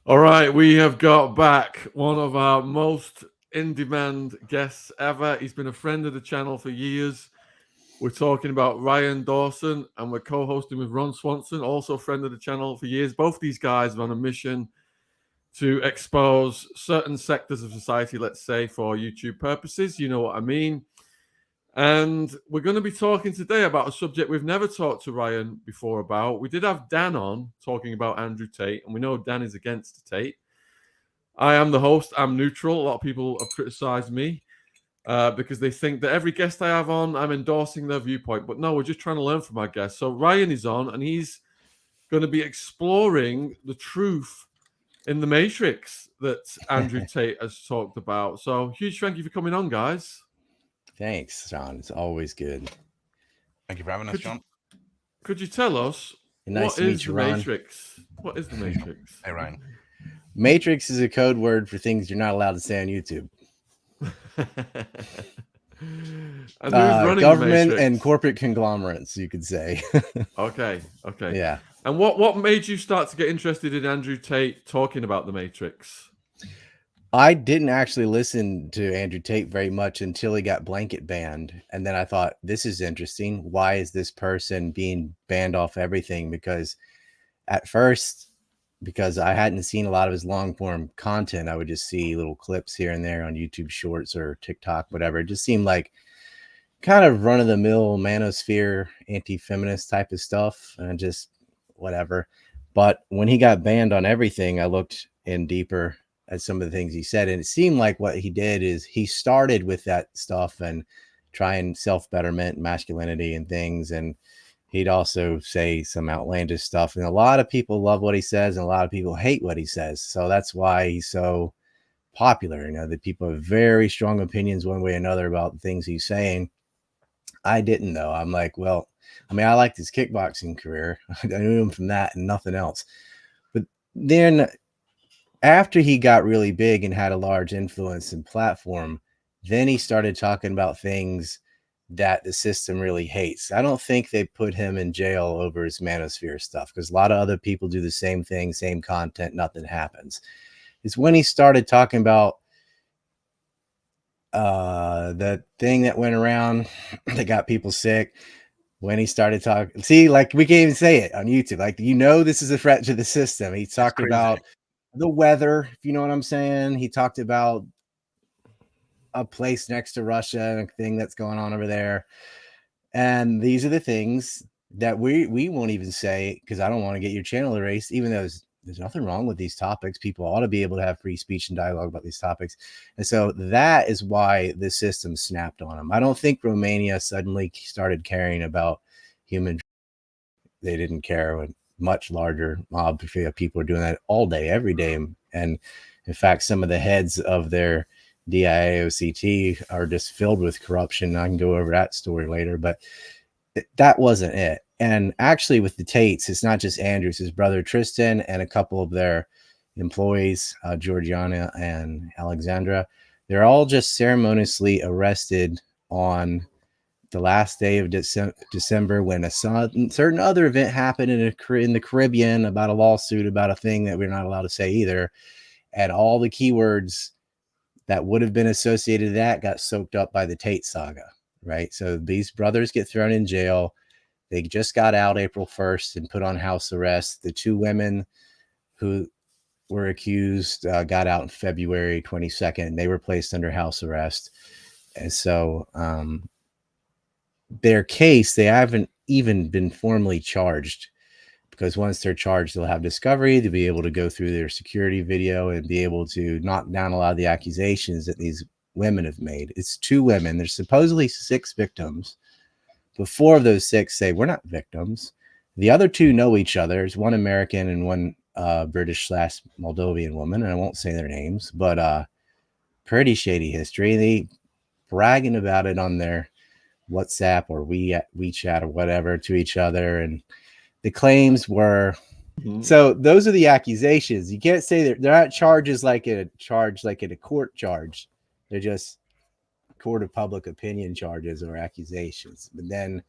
All right, we have got back one of our most in demand guests ever. He's been a friend of the channel for years. We're talking about Ryan Dawson, and we're co hosting with Ron Swanson, also a friend of the channel for years. Both these guys are on a mission to expose certain sectors of society, let's say, for YouTube purposes. You know what I mean? And we're going to be talking today about a subject we've never talked to Ryan before about. We did have Dan on talking about Andrew Tate, and we know Dan is against Tate. I am the host. I'm neutral. A lot of people have criticized me because they think that every guest I have on, I'm endorsing their viewpoint. But no, we're just trying to learn from our guests. So Ryan is on, and he's going to be exploring the truth in the Matrix that Andrew Tate has talked about. So huge thank you for coming on, guys. Thanks, John. It's always good. Thank you for having us, Could you John. could you tell us And nice what to meet is you, the Ron. Matrix? What is the Matrix? Hey, Ryan. Matrix is a code word for things you're not allowed to say on YouTube. And who's running the Government and Matrix? corporate conglomerates, you could say. Okay. Yeah. And what made you start to get interested in Andrew Tate talking about the Matrix? I didn't actually listen to Andrew Tate very much until he got blanket banned. And then I thought, this is interesting. Why is this person being banned off everything? Because at first, because I hadn't seen a lot of his long form content, I would just see little clips here and there on YouTube Shorts or TikTok, whatever. It just seemed like kind of run of the mill manosphere, anti feminist type of stuff, and just whatever. But when he got banned on everything, I looked in deeper at some of the things he said, and it seemed like what he did is he started with that stuff and trying self betterment, masculinity, and things, and he'd also say some outlandish stuff. And a lot of people love what he says, and a lot of people hate what he says. So that's why he's so popular. You know, that people have very strong opinions one way or another about things he's saying. I didn't know. I'm like, well, I mean, I liked his kickboxing career. I knew him from that and nothing else. But then after he got really big and had a large influence and platform, then he started talking about things that the system really hates. I don't think they put him in jail over his manosphere stuff because a lot of other people do the same thing, same content, nothing happens. It's when he started talking about the thing that went around that got people sick, when he started talking, see, like we can't even say it on YouTube, like, you know, this is a threat to the system. He That's talked crazy. about the weather, if you know what I'm saying. He talked about a place next to Russia and a thing that's going on over there. And these are the things that we won't even say because I don't want to get your channel erased, even though there's nothing wrong with these topics. People ought to be able to have free speech and dialogue about these topics. And so that is why the system snapped on them. I don't think Romania suddenly started caring about human. They didn't care. A much larger mob of people are doing that all day, every day. And in fact, some of the heads of their DIAOCT are just filled with corruption. I can go over that story later, but that wasn't it. And actually, with the Tates, it's not just Andrews, his brother Tristan, and a couple of their employees, Georgiana and Alexandra. They're all just ceremoniously arrested on the last day of December when a certain other event happened in the Caribbean about a lawsuit about a thing that we're not allowed to say either. And all the keywords that would have been associated to that got soaked up by the Tate saga, right? So these brothers get thrown in jail. They just got out April 1st and put on house arrest. The two women who were accused got out on February 22nd. They were placed under house arrest. And so their case, they haven't even been formally charged, because once they're charged, they'll have discovery to be able to go through their security video and be able to knock down a lot of the accusations that these women have made. It's two women. There's supposedly 6 victims, but 4 of those 6 say we're not victims. The other 2 know each other. There's one American and one British/Moldovan woman, and I won't say their names, but pretty shady history. They bragging about it on their WhatsApp or WeChat or whatever to each other, and the claims were. Mhm. So those are the accusations. You can't say they're not charges like a charge, like in a court charge. They're just court of public opinion charges or accusations. But then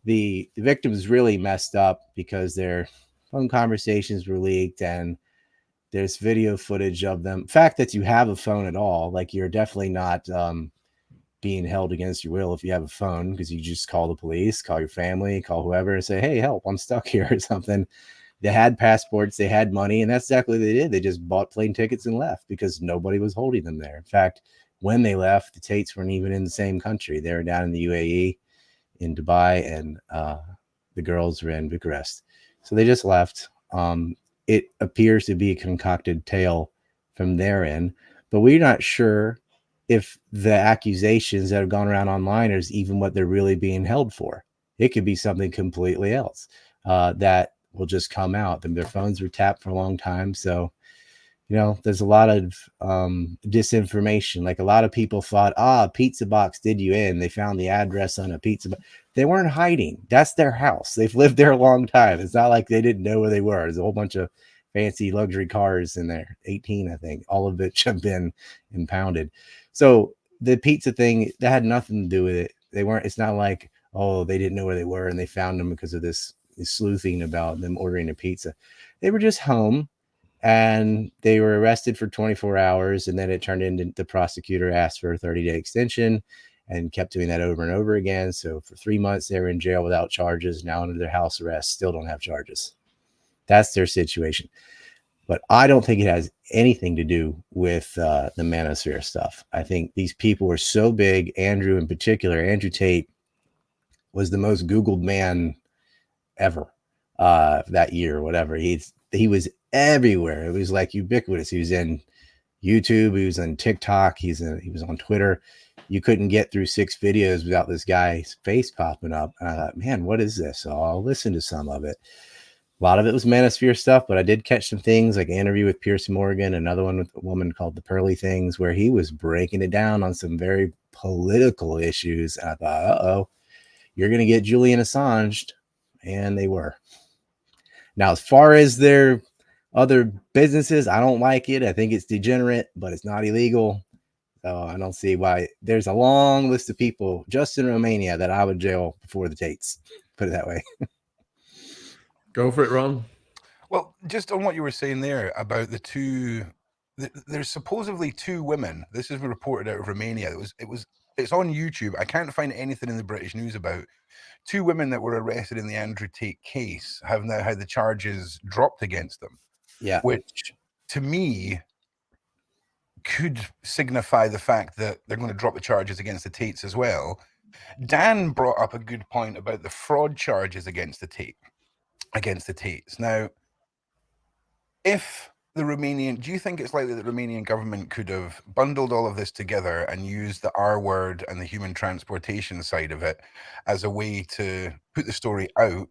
the victims really messed up because their phone conversations were leaked, and There's video footage of them. Fact that you have a phone at all, like you're definitely not being held against your will if you have a phone, because you just call the police, call your family, call whoever and say, hey, help, I'm stuck here or something. They had passports, they had money, and that's exactly what they did. They just bought plane tickets and left because nobody was holding them there. In fact, when they left, the Tates weren't even in the same country. They were down in the UAE, in Dubai, and the girls were in Bucharest. So they just left. It appears to be a concocted tale from their end, but we're not sure if the accusations that have gone around online is even what they're really being held for. It could be something completely else that will just come out. Their phones were tapped for a long time. So, there's a lot of disinformation. Like a lot of people thought, Pizza Box did you in. They found the address on a pizza box. They weren't hiding. That's their house. They've lived there a long time. It's not like they didn't know where they were. There's a whole bunch of fancy luxury cars in there, 18, I think, all of which have been impounded. So the pizza thing, that had nothing to do with it. It's not like, they didn't know where they were and they found them because of this sleuthing about them ordering a pizza. They were just home and they were arrested for 24 hours. And then it turned into the prosecutor asked for a 30-day extension and kept doing that over and over again. So for 3 months, they were in jail without charges. Now under their house arrest, still don't have charges. That's their situation. But I don't think it has anything to do with the manosphere stuff. I think these people were so big. Andrew in particular, Andrew Tate was the most Googled man ever that year or whatever. He was everywhere. It was like ubiquitous. He was in YouTube. He was on TikTok. He was on Twitter. You couldn't get through 6 videos without this guy's face popping up. And I thought, man, what is this? So I'll listen to some of it. A lot of it was manosphere stuff, but I did catch some things like an interview with Pierce Morgan, another one with a woman called The Pearly Things, where he was breaking it down on some very political issues. And I thought, you're going to get Julian Assanged. And they were. Now, as far as their other businesses, I don't like it. I think it's degenerate, but it's not illegal. So I don't see why. There's a long list of people just in Romania that I would jail before the Tates. Put it that way. Go for it, Ron. Well, just on what you were saying there about the two, there's supposedly 2 women. This has been reported out of Romania. It's on YouTube. I can't find anything in the British news about 2 women that were arrested in the Andrew Tate case have now had the charges dropped against them. Yeah. Which to me could signify the fact that they're going to drop the charges against the Tates as well. Dan brought up a good point about the fraud charges against the Tates. Now, if the Romanian, do you think it's likely that the Romanian government could have bundled all of this together and used the R word and the human transportation side of it as a way to put the story out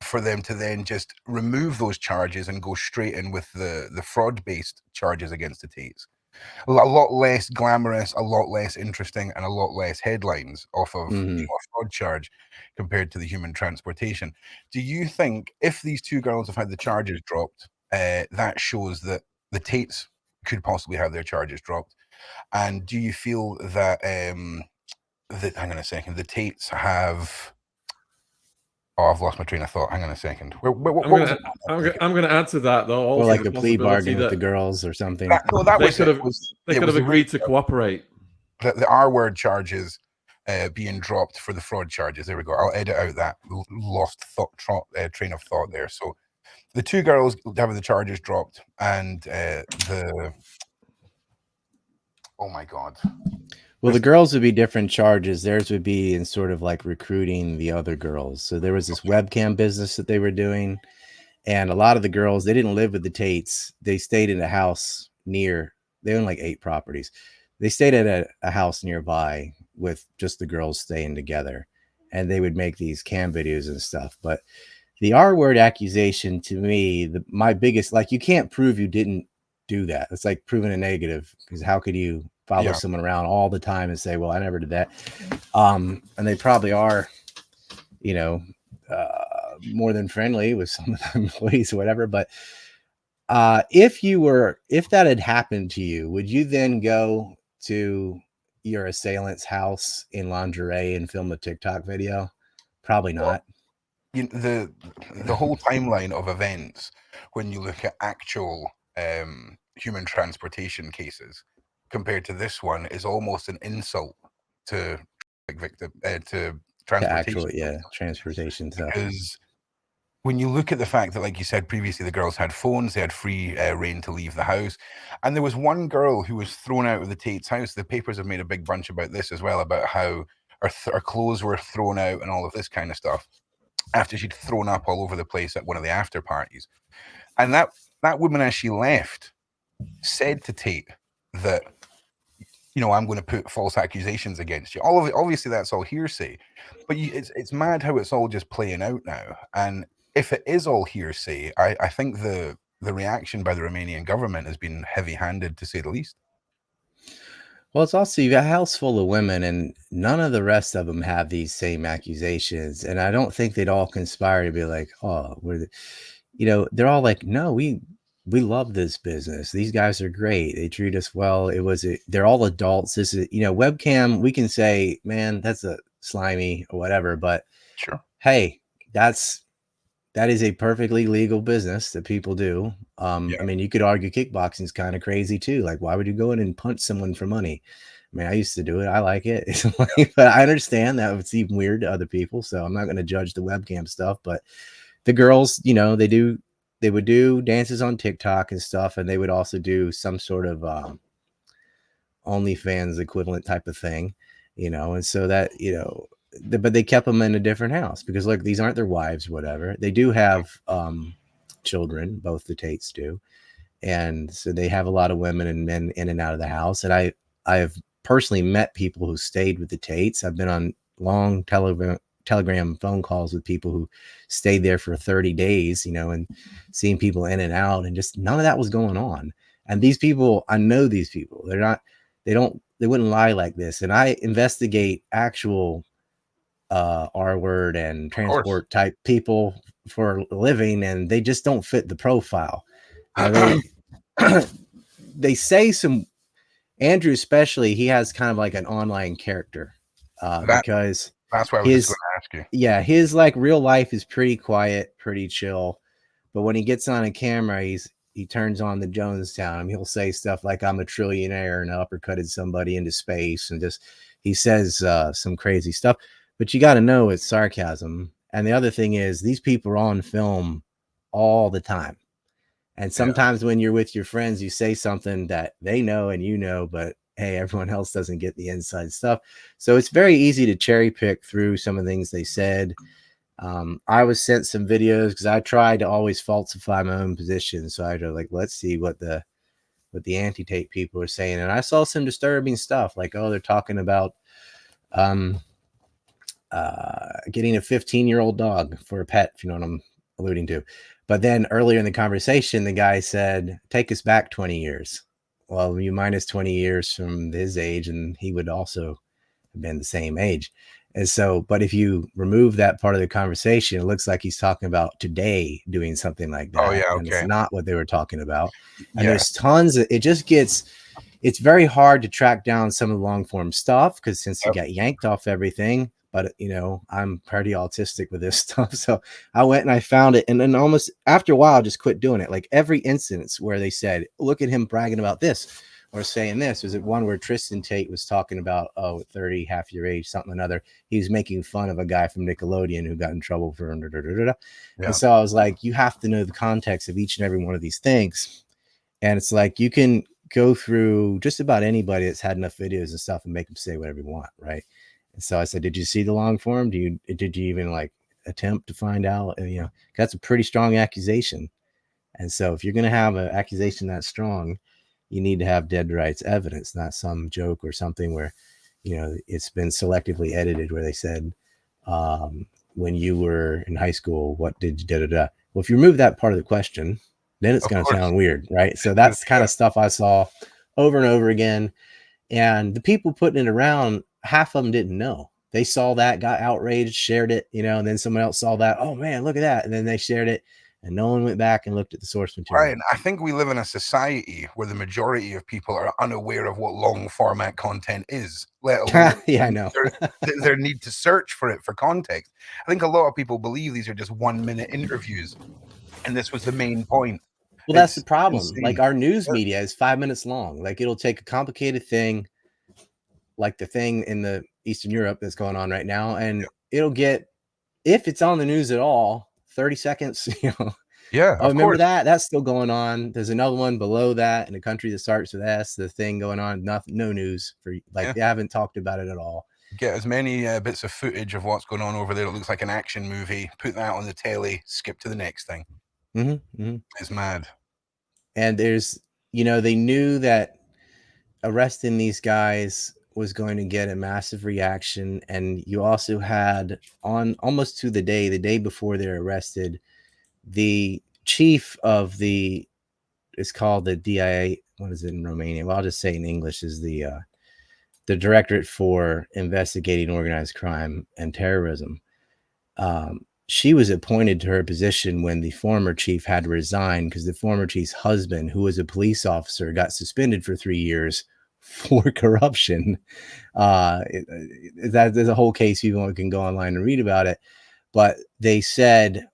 for them to then just remove those charges and go straight in with the fraud-based charges against the Tates? A lot less glamorous, a lot less interesting, and a lot less headlines off of a fraud charge compared to the human transportation. Do you think if these 2 girls have had the charges dropped, that shows that the Tates could possibly have their charges dropped? And do you feel that hang on a second, the Tates have... Oh, I've lost my train of thought. Hang on a second. I'm going to add to that, though. Also, or like a plea bargain with the girls or something. They could have agreed to cooperate. The R word charges being dropped for the fraud charges. There we go. I'll edit out that lost train of thought there. So the 2 girls having the charges dropped and oh my God. Well, the girls would be different charges. Theirs would be in sort of like recruiting the other girls. So there was this webcam business that they were doing. And a lot of the girls, they didn't live with the Tates. They stayed in a house near, they own like 8 properties. They stayed at a house nearby with just the girls staying together. And they would make these cam videos and stuff. But the R word accusation to me, my biggest, like you can't prove you didn't do that. It's like proving a negative, because how could you follow someone around all the time and say, well, I never did that. And they probably are, more than friendly with some of the employees or whatever. But if that had happened to you, would you then go to your assailant's house in lingerie and film a TikTok video? Probably not. The whole timeline of events, when you look at actual human transportation cases compared to this one is almost an insult to victim to transportation. Transportation stuff. Because when you look at the fact that, like you said previously, the girls had phones, they had free reign to leave the house, and there was one girl who was thrown out of the Tate's house. The papers have made a big bunch about this as well, about how her clothes were thrown out and all of this kind of stuff after she'd thrown up all over the place at one of the after parties. And that woman, as she left, said to Tate that, I'm going to put false accusations against you. Obviously, that's all hearsay, but it's mad how it's all just playing out now. And if it is all hearsay, I think the reaction by the Romanian government has been heavy-handed, to say the least. Well, it's also, you got a house full of women, and none of the rest of them have these same accusations. And I don't think they'd all conspire to be like, oh, they're all like, no, we love this business. These guys are great. They treat us well. They're all adults. This is, webcam, we can say, man, that's a slimy or whatever, but sure, hey, that is a perfectly legal business that people do. I mean, you could argue kickboxing is kind of crazy too. Like, why would you go in and punch someone for money? I mean, I used to do it. I like it. But I understand that it's even weird to other people. So I'm not going to judge the webcam stuff. But the girls, they would do dances on TikTok and stuff. And they would also do some sort of OnlyFans equivalent type of thing, and so that, but they kept them in a different house because, look, these aren't their wives, whatever. They do have children, both the Tates do. And so they have a lot of women and men in and out of the house. And I have personally met people who stayed with the Tates. I've been on long telegram phone calls with people who stayed there for 30 days, and seeing people in and out, and just none of that was going on. And these people, I know these people, they wouldn't lie like this. And I investigate actual R word and transport type people for a living, and they just don't fit the profile. They say some, Andrew especially, he has kind of like an online character because that's why I was just going to ask you. Yeah, his like real life is pretty quiet, pretty chill, but when he gets on a camera, he turns on the Jonestown. He'll say stuff like, I'm a trillionaire, and uppercutted somebody into space, and just he says some crazy stuff. But you got to know it's sarcasm. And the other thing is, these people are on film all the time. And sometimes when you're with your friends, you say something that they know and but hey, everyone else doesn't get the inside stuff. So it's very easy to cherry pick through some of the things they said. I was sent some videos because I tried to always falsify my own position. So I had to let's see what the anti-Tate people are saying. And I saw some disturbing stuff like, they're talking about getting a 15-year-old dog for a pet, if you know what I'm alluding to. But then earlier in the conversation, the guy said, take us back 20 years. Well, you minus 20 years from his age, and he would also have been the same age. And so, but if you remove that part of the conversation, it looks like he's talking about today doing something like that. Oh, yeah, okay. And it's not what they were talking about. And there's tons of, it's very hard to track down some of the long form stuff because since you got yanked off everything, but I'm pretty autistic with this stuff. So I went and I found it. And then almost after a while, I just quit doing it. Like every instance where they said, look at him bragging about this or saying this. Was it one where Tristan Tate was talking about, at 30, half your age, something or another. He was making fun of a guy from Nickelodeon who got in trouble for And so I was like, you have to know the context of each and every one of these things. And it's like, you can go through just about anybody that's had enough videos and stuff and make them say whatever you want. Right. And so I said, did you see the long form? Did you even attempt to find out? And, that's a pretty strong accusation. And so if you're going to have an accusation that strong, you need to have dead rights evidence, not some joke or something where, it's been selectively edited where they said, when you were in high school, what did you Well, if you remove that part of the question, then it's going to sound weird. Right. So that's kind of stuff I saw over and over again. And the people putting it around, half of them didn't know. They saw that, got outraged, shared it, and then someone else saw that. Oh man, look at that. And then they shared it and no one went back and looked at the source material. Right. I think we live in a society where the majority of people are unaware of what long format content is, let alone I know. their need to search for it for context. I think a lot of people believe these are just 1-minute interviews. And this was the main point. Well, that's the It's problem. insane. Like our news media is 5 minutes long. Like it'll take a complicated thing, like the thing in the Eastern Europe that's going on right now, and it'll get, if it's on the news at all, 30 seconds. Yeah, Oh, of remember course. that? That's still going on. There's another one below that in a country that starts with S. The thing going on. Nothing, no news for like they haven't talked about it at all. Get as many bits of footage of what's going on over there. It looks like an action movie. Put that on the telly. Skip to the next thing. It's mad. And there's, they knew that arresting these guys was going to get a massive reaction, and you also had on almost to the day before they're arrested, the chief of it's called the DIA. What is it in Romania? Well, I'll just say in English is the Directorate for Investigating Organized Crime and Terrorism. She was appointed to her position when the former chief had to resign because the former chief's husband, who was a police officer, got suspended for 3 years for corruption. There's a whole case. People can go online and read about it. But they said,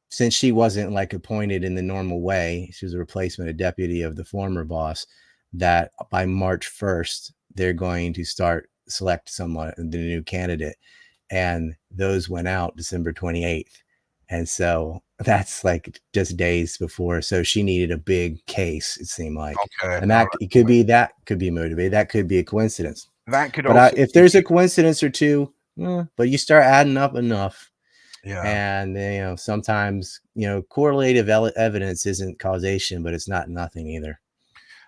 since she wasn't like appointed in the normal way, she was a replacement, a deputy of the former boss, that by March 1st, they're going to start select someone, the new candidate. And those went out December 28th. And so that's like just days before. So she needed a big case, it seemed like. Okay. And that it could be motivated. That could be a coincidence. That could but also if there's a coincidence or two, but you start adding up enough. Yeah. And sometimes correlative evidence isn't causation, but it's not nothing either.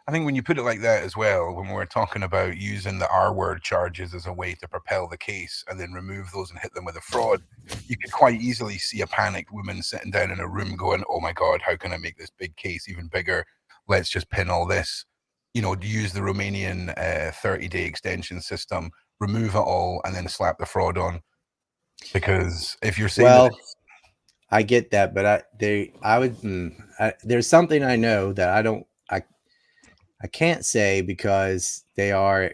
I think when you put it like that as well, when we're talking about using the R-word charges as a way to propel the case and then remove those and hit them with a fraud, you could quite easily see a panicked woman sitting down in a room going, oh my God, how can I make this big case even bigger? Let's just pin all this, use the Romanian 30-day extension system, remove it all, and then slap the fraud on. Because if you're saying I get that, but there's something I know that I can't say because they are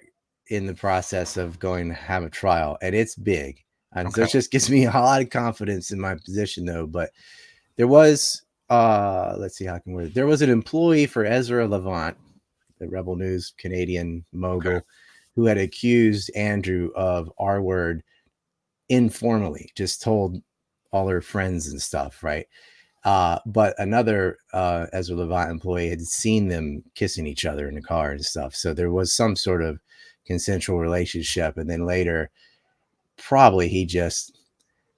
in the process of going to have a trial, and it's big. And so it just gives me a lot of confidence in my position, though. But there was, let's see how I can word it. There was an employee for Ezra Levant, the Rebel News Canadian mogul, who had accused Andrew of R-word informally, just told all her friends and stuff, right? But another Ezra Levant employee had seen them kissing each other in the car and stuff. So there was some sort of consensual relationship. And then later, probably he just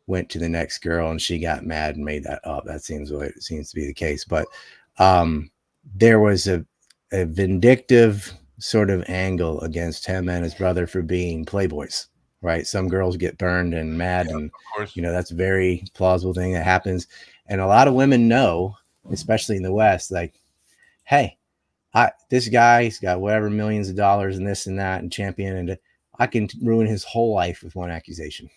went to the next girl and she got mad and made that up. That seems what it seems to be the case. But there was a vindictive sort of angle against him and his brother for being playboys, right? Some girls get burned and mad, and that's a very plausible thing that happens. And a lot of women know, especially in the West, like, hey, this guy's got whatever millions of dollars and this and that and champion, and I can ruin his whole life with one accusation.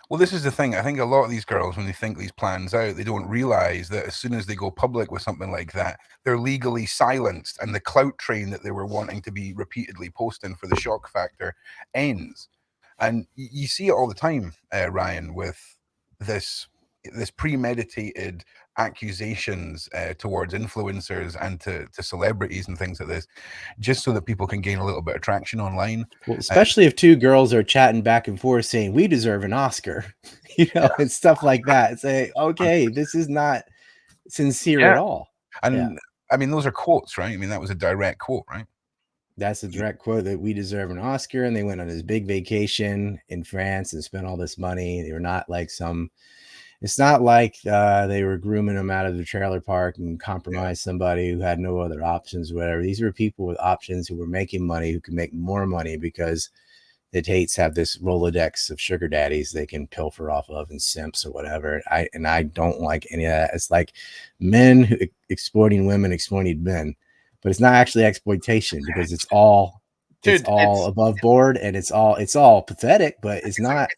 Well, this is the thing. I think a lot of these girls, when they think these plans out, they don't realize that as soon as they go public with something like that, they're legally silenced, and the clout train that they were wanting to be repeatedly posting for the shock factor ends. And you see it all the time, Ryan, with this premeditated accusations towards influencers and to celebrities and things like this, just so that people can gain a little bit of traction online. Well, especially if two girls are chatting back and forth saying we deserve an Oscar, and stuff like that. Say, okay, this is not sincere at all. And I mean, those are quotes, right? I mean, that was a direct quote, right? That's a direct quote, that we deserve an Oscar. And they went on this big vacation in France and spent all this money. They were not like it's not like they were grooming them out of the trailer park and compromised somebody who had no other options, whatever. These were people with options who were making money, who could make more money because the Tates have this Rolodex of sugar daddies they can pilfer off of and simps or whatever. I don't like any of that. It's like men exploiting women, exploiting men. But it's not actually exploitation because it's all above board, and it's all pathetic, but it's not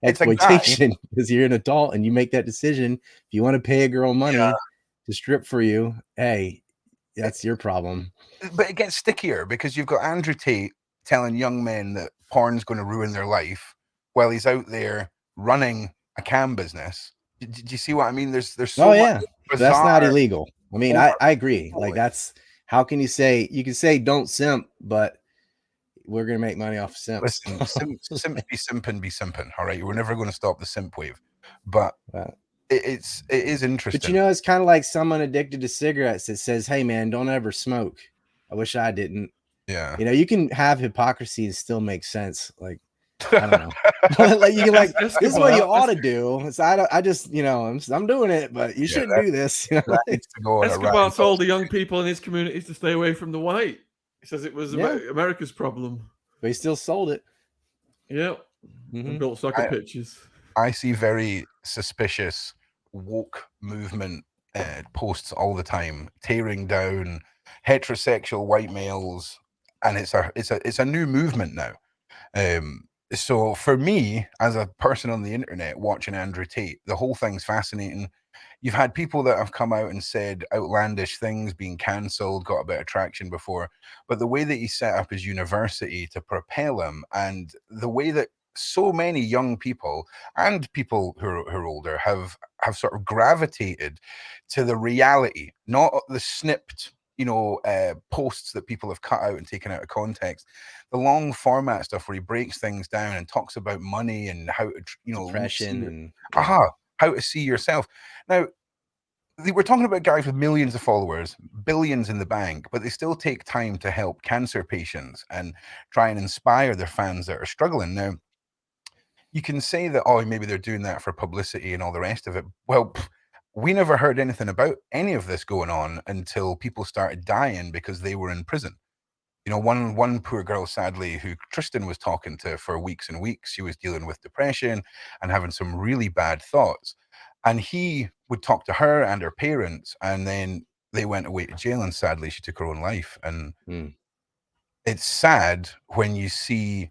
exploitation because you're an adult and you make that decision. If you want to pay a girl money to strip for you, hey, that's your problem. But it gets stickier because you've got Andrew Tate telling young men that porn's going to ruin their life while he's out there running a cam business. Do you see what I mean? There's so much bizarre. That's not illegal. I mean, I agree. Like, that's how can you can say don't simp, but we're gonna make money off of simps. Listen, simps be simping. All right, we're never going to stop the simp wave, but it is interesting. But you know, it's kind of like someone addicted to cigarettes that says, "Hey, man, don't ever smoke." I wish I didn't. Yeah, you know, you can have hypocrisy and still make sense. Like, I don't know. Like, you can this is what you ought to do. So I just, you know, I'm doing it, but you shouldn't do this. You know? Needs to go on Escobar told the young people in his communities to stay away from the white. He says it was America's problem. But he still sold it. Yeah. And built soccer pitches. I see very suspicious woke movement posts all the time, tearing down heterosexual white males, and it's a new movement now. So for me, as a person on the internet watching Andrew Tate, the whole thing's fascinating. You've had people that have come out and said outlandish things, being cancelled, got a bit of traction before, but the way that he set up his university to propel him, and the way that so many young people and people who are older have sort of gravitated to the reality, not the snipped, posts that people have cut out and taken out of context, the long format stuff where he breaks things down and talks about money and how to, depression and how to see yourself. Now, we're talking about guys with millions of followers, billions in the bank, but they still take time to help cancer patients and try and inspire their fans that are struggling. Now, you can say that, oh, maybe they're doing that for publicity and all the rest of it. Well, we never heard anything about any of this going on until people started dying because they were in prison. One poor girl, sadly, who Tristan was talking to for weeks and weeks, she was dealing with depression and having some really bad thoughts. And he would talk to her and her parents, and then they went away to jail, and sadly, she took her own life. And it's sad when you see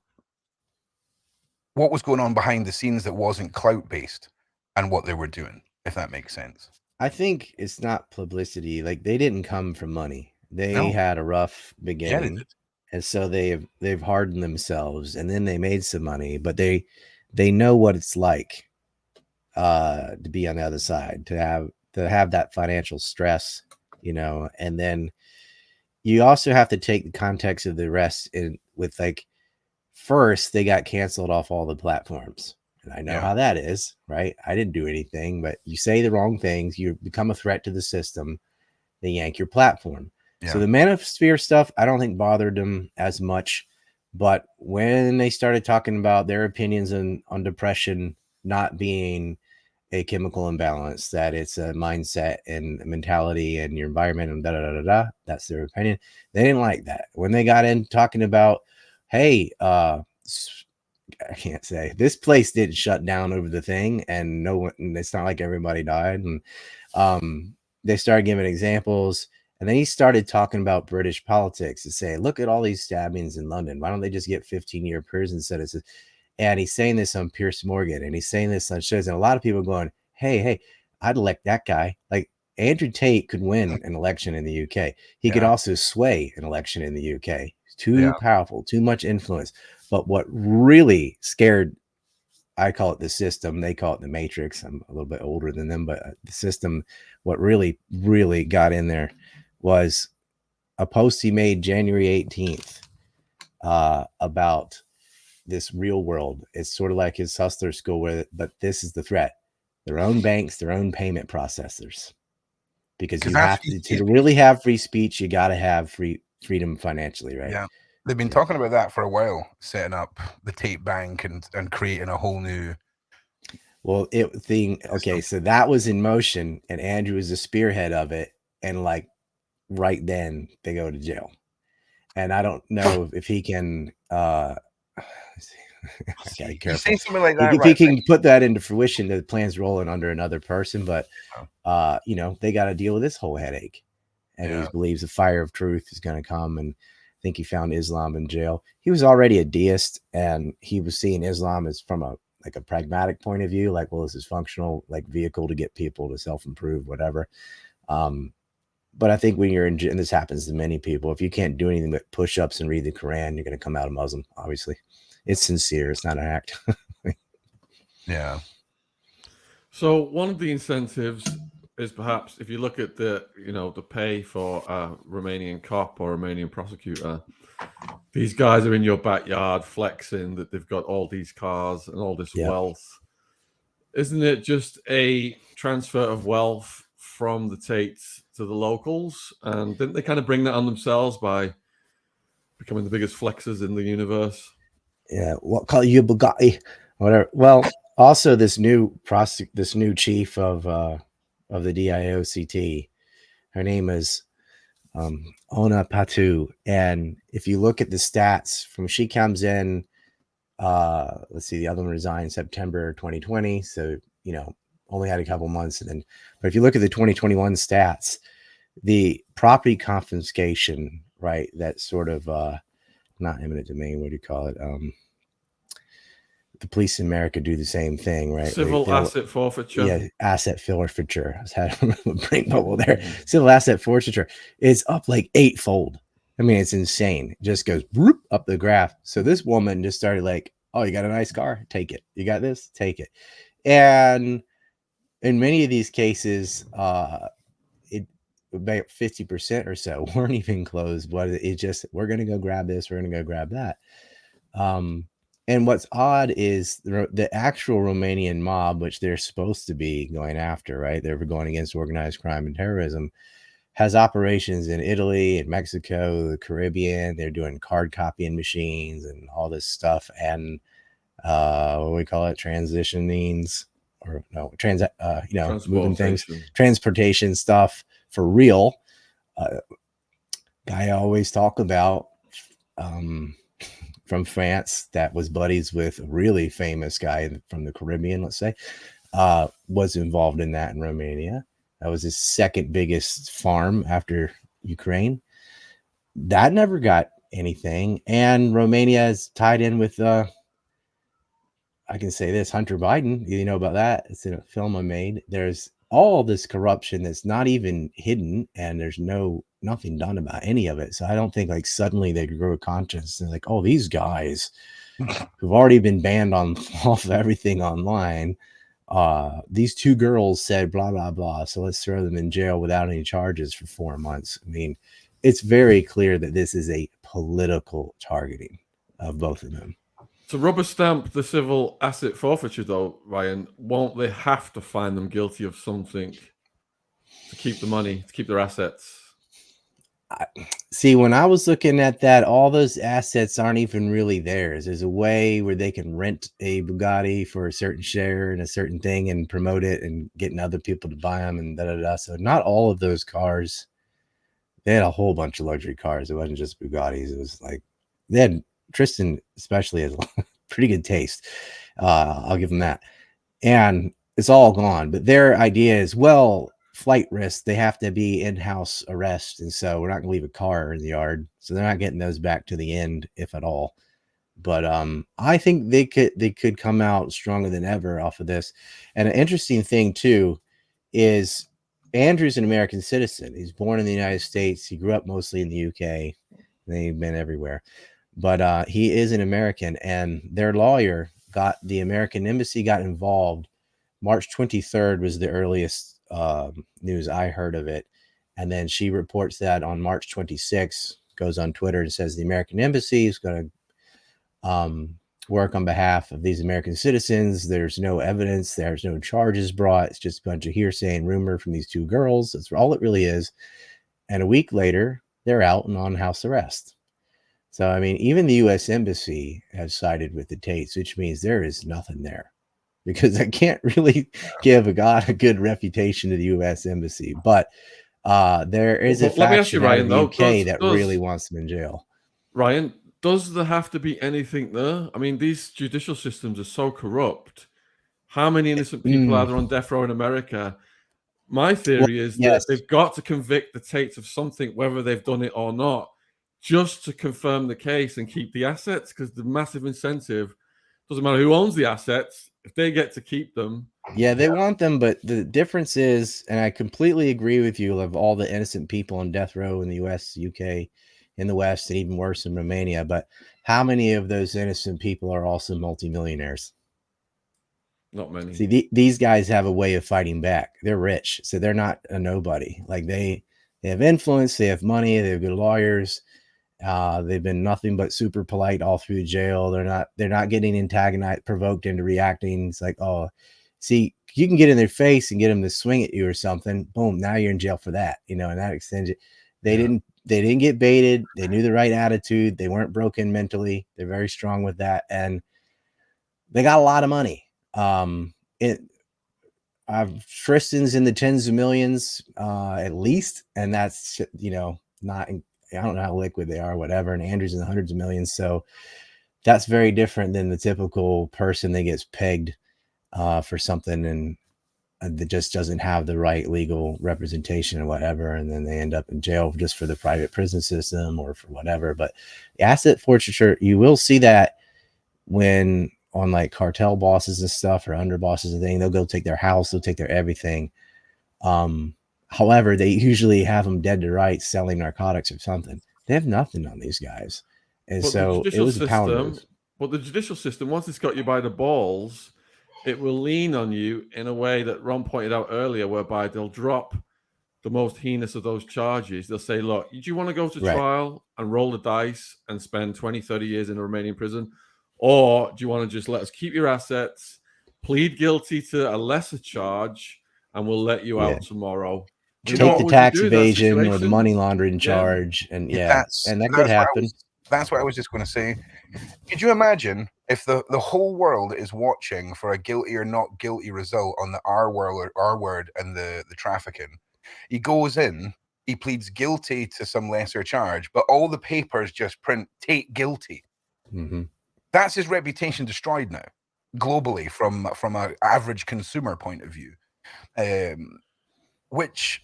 what was going on behind the scenes that wasn't clout-based and what they were doing, if that makes sense. I think it's not publicity. Like, they didn't come from money. They had a rough beginning, and so they've hardened themselves, and then they made some money, but they know what it's like to be on the other side, to have that financial stress, and then you also have to take the context of the rest in with, like, first they got canceled off all the platforms. And I know how that is, right? I didn't do anything, but you say the wrong things, you become a threat to the system, they yank your platform. So the manosphere stuff, I don't think bothered them as much. But when they started talking about their opinions on depression not being a chemical imbalance, that it's a mindset and mentality and your environment and that's their opinion. They didn't like that. When they got in talking about, hey, I can't say this place didn't shut down over the thing, and no one, it's not like everybody died. And they started giving examples, and then he started talking about British politics and saying, look at all these stabbings in London. Why don't they just get 15-year prison sentences? And he's saying this on Piers Morgan, and he's saying this on shows, and a lot of people are going, hey, I'd elect that guy. Like, Andrew Tate could win an election in the UK. He could also sway an election in the UK. Too powerful, too much influence. But what really scared, I call it the system, they call it the Matrix. I'm a little bit older than them, but the system, what really, really got in there was a post he made January 18th about this real world. It's sort of like his hustler school, but this is the threat. Their own banks, their own payment processors. Because you have to really have free speech, you got to have freedom financially, right? Yeah. They've been talking about that for a while, setting up the Tate Bank and creating a whole new. Well, so that was in motion, and Andrew was the spearhead of it, and like right then they go to jail. And I don't know if he can I gotta be careful. Say something like that, if he can put that into fruition, the plan's rolling under another person, but they got to deal with this whole headache. And he believes the fire of truth is going to come, and I think he found Islam in jail. He was already a deist, and he was seeing Islam as from a pragmatic point of view, like, well, this is functional, like, vehicle to get people to self-improve, whatever. But I think when you're in, and this happens to many people, if you can't do anything but push-ups and read the Quran, you're going to come out a Muslim. Obviously, it's sincere. It's not an act. Yeah. So one of the incentives is perhaps if you look at the the pay for a Romanian cop or Romanian prosecutor, these guys are in your backyard flexing that they've got all these cars and all this wealth. Isn't it just a transfer of wealth from the Tates to the locals? And didn't they kind of bring that on themselves by becoming the biggest flexers in the universe? Yeah, what call you Bugatti? Whatever. Well, also this new chief of the DIOCT, her name is Ona Patu, and if you look at the stats from she comes in, let's see, the other one resigned September 2020, so only had a couple months, and then but if you look at the 2021 stats, the property confiscation, right? That sort of not eminent domain. What do you call it? The police in America do the same thing, right? Civil asset forfeiture. Yeah, asset forfeiture. I was having a brain bubble there. Civil asset forfeiture is up like 8-fold. I mean, it's insane. It just goes whoop, up the graph. So this woman just started like, oh, you got a nice car? Take it. You got this? Take it. And in many of these cases, it about 50% or so weren't even closed, but it just, we're going to go grab this. We're going to go grab that. And what's odd is the actual Romanian mob, which they're supposed to be going after, right? They're going against organized crime and terrorism, has operations in Italy and Mexico, the Caribbean. They're doing card copying machines and all this stuff. And what do we call it? Transitionings, or no, moving things, transportation stuff for real. Guy I always talk about, from France, that was buddies with a really famous guy from the Caribbean, let's say, was involved in that in Romania. That was his second biggest farm after Ukraine. That never got anything. And Romania is tied in with, I can say this, Hunter Biden. You know about that? It's in a film I made. There's all this corruption that's not even hidden, and there's nothing done about any of it. So I don't think like suddenly they could grow a conscience and like, oh, these guys who've already been banned off of everything online, these 2 girls said blah blah blah, so let's throw them in jail without any charges for 4 months. I mean, it's very clear that this is a political targeting of both of them. To rubber stamp the civil asset forfeiture, though, Ryan, won't they have to find them guilty of something to keep the money, to keep their assets? See, when I was looking at that, all those assets aren't even really theirs. There's a way where they can rent a Bugatti for a certain share and a certain thing and promote it and getting other people to buy them and da-da-da. So not all of those cars. They had a whole bunch of luxury cars. It wasn't just Bugattis. It was like they had Tristan especially has pretty good taste. I'll give them that. And it's all gone. But their idea is, well, flight risk, they have to be in-house arrest, and so we're not gonna leave a car in the yard, so they're not getting those back to the end, if at all. But I think they could come out stronger than ever off of this. And an interesting thing too is Andrew's an American citizen. He's born in the United States. He grew up mostly in the UK. They've been everywhere, but he is an American, and their lawyer got the American embassy got involved. March 23rd was the earliest news I heard of it, and then she reports that on March 26th, goes on Twitter and says the American embassy is going to work on behalf of these American citizens. There's no evidence, there's no charges brought, it's just a bunch of hearsay and rumor from these 2 girls. That's all it really is. And a week later, they're out and on house arrest. So I mean, even the US embassy has sided with the Tates, which means there is nothing there, because I can't really give a good reputation to the U.S. embassy. But there is a faction out of the UK that really wants them in jail. Ryan, does there have to be anything there? I mean, these judicial systems are so corrupt. How many innocent people are there on death row in America? My theory is that they've got to convict the Tates of something, whether they've done it or not, just to confirm the case and keep the assets, because the massive incentive doesn't matter who owns the assets. If they get to keep them. Yeah, they want them, but the difference is, and I completely agree with you, of all the innocent people on death row in the US, UK, in the West, and even worse in Romania, but how many of those innocent people are also multimillionaires? Not many. See, these guys have a way of fighting back. They're rich, so they're not a nobody. Like they have influence, they have money, they have good lawyers. They've been nothing but super polite all through the jail. They're not getting antagonized, provoked into reacting. It's like, oh, see, you can get in their face and get them to swing at you or something. Boom, now you're in jail for that, and that extends it. They didn't get baited. They knew the right attitude. They weren't broken mentally. They're very strong with that, and they got a lot of money. Tristan's in the tens of millions at least, and that's not. I don't know how liquid they are, whatever. And Andrew's in the hundreds of millions, so that's very different than the typical person that gets pegged for something and that just doesn't have the right legal representation or whatever, and then they end up in jail just for the private prison system or for whatever. But the asset forfeiture, you will see that when on like cartel bosses and stuff or underbosses and things, they'll go take their house, they'll take their everything. However, they usually have them dead to rights selling narcotics or something. They have nothing on these guys. And But so it was a power move. But the judicial system, once it's got you by the balls, it will lean on you in a way that Ron pointed out earlier, whereby they'll drop the most heinous of those charges. They'll say, look, do you want to go to trial and roll the dice and spend 20, 30 years in a Romanian prison? Or do you want to just let us keep your assets, plead guilty to a lesser charge, and we'll let you out tomorrow? Take the tax evasion or the money laundering charge, and and that could happen. That's what I was just going to say. Could you imagine if the whole world is watching for a guilty or not guilty result on the R word and the trafficking? He goes in, he pleads guilty to some lesser charge, but all the papers just print Tate guilty. Mm-hmm. That's his reputation destroyed now, globally, from an average consumer point of view, which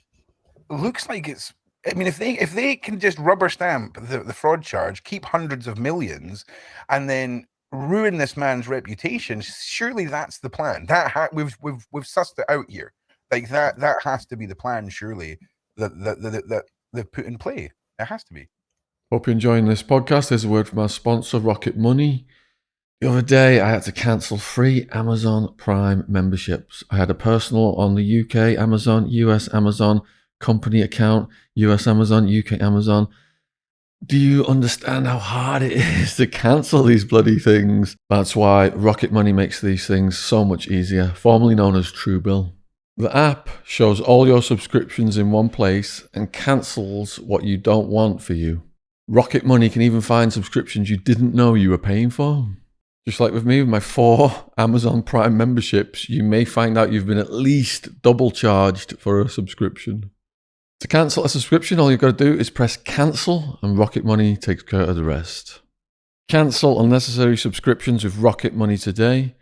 looks like it's. I mean, if they can just rubber stamp the fraud charge, keep hundreds of millions, and then ruin this man's reputation, surely that's the plan. We've sussed it out here. Like that has to be the plan. Surely that they've put in play. It has to be. Hope you're enjoying this podcast. There's a word from our sponsor, Rocket Money. The other day, I had to cancel 3 Amazon Prime memberships. I had a personal on the UK Amazon, US Amazon, company account, US Amazon, UK Amazon. Do you understand how hard it is to cancel these bloody things? That's why Rocket Money makes these things so much easier, formerly known as Truebill. The app shows all your subscriptions in one place and cancels what you don't want for you. Rocket Money can even find subscriptions you didn't know you were paying for. Just like with me, with my 4 Amazon Prime memberships, you may find out you've been at least double charged for a subscription. To cancel a subscription, all you've got to do is press cancel and Rocket Money takes care of the rest. Cancel unnecessary subscriptions with Rocket Money today.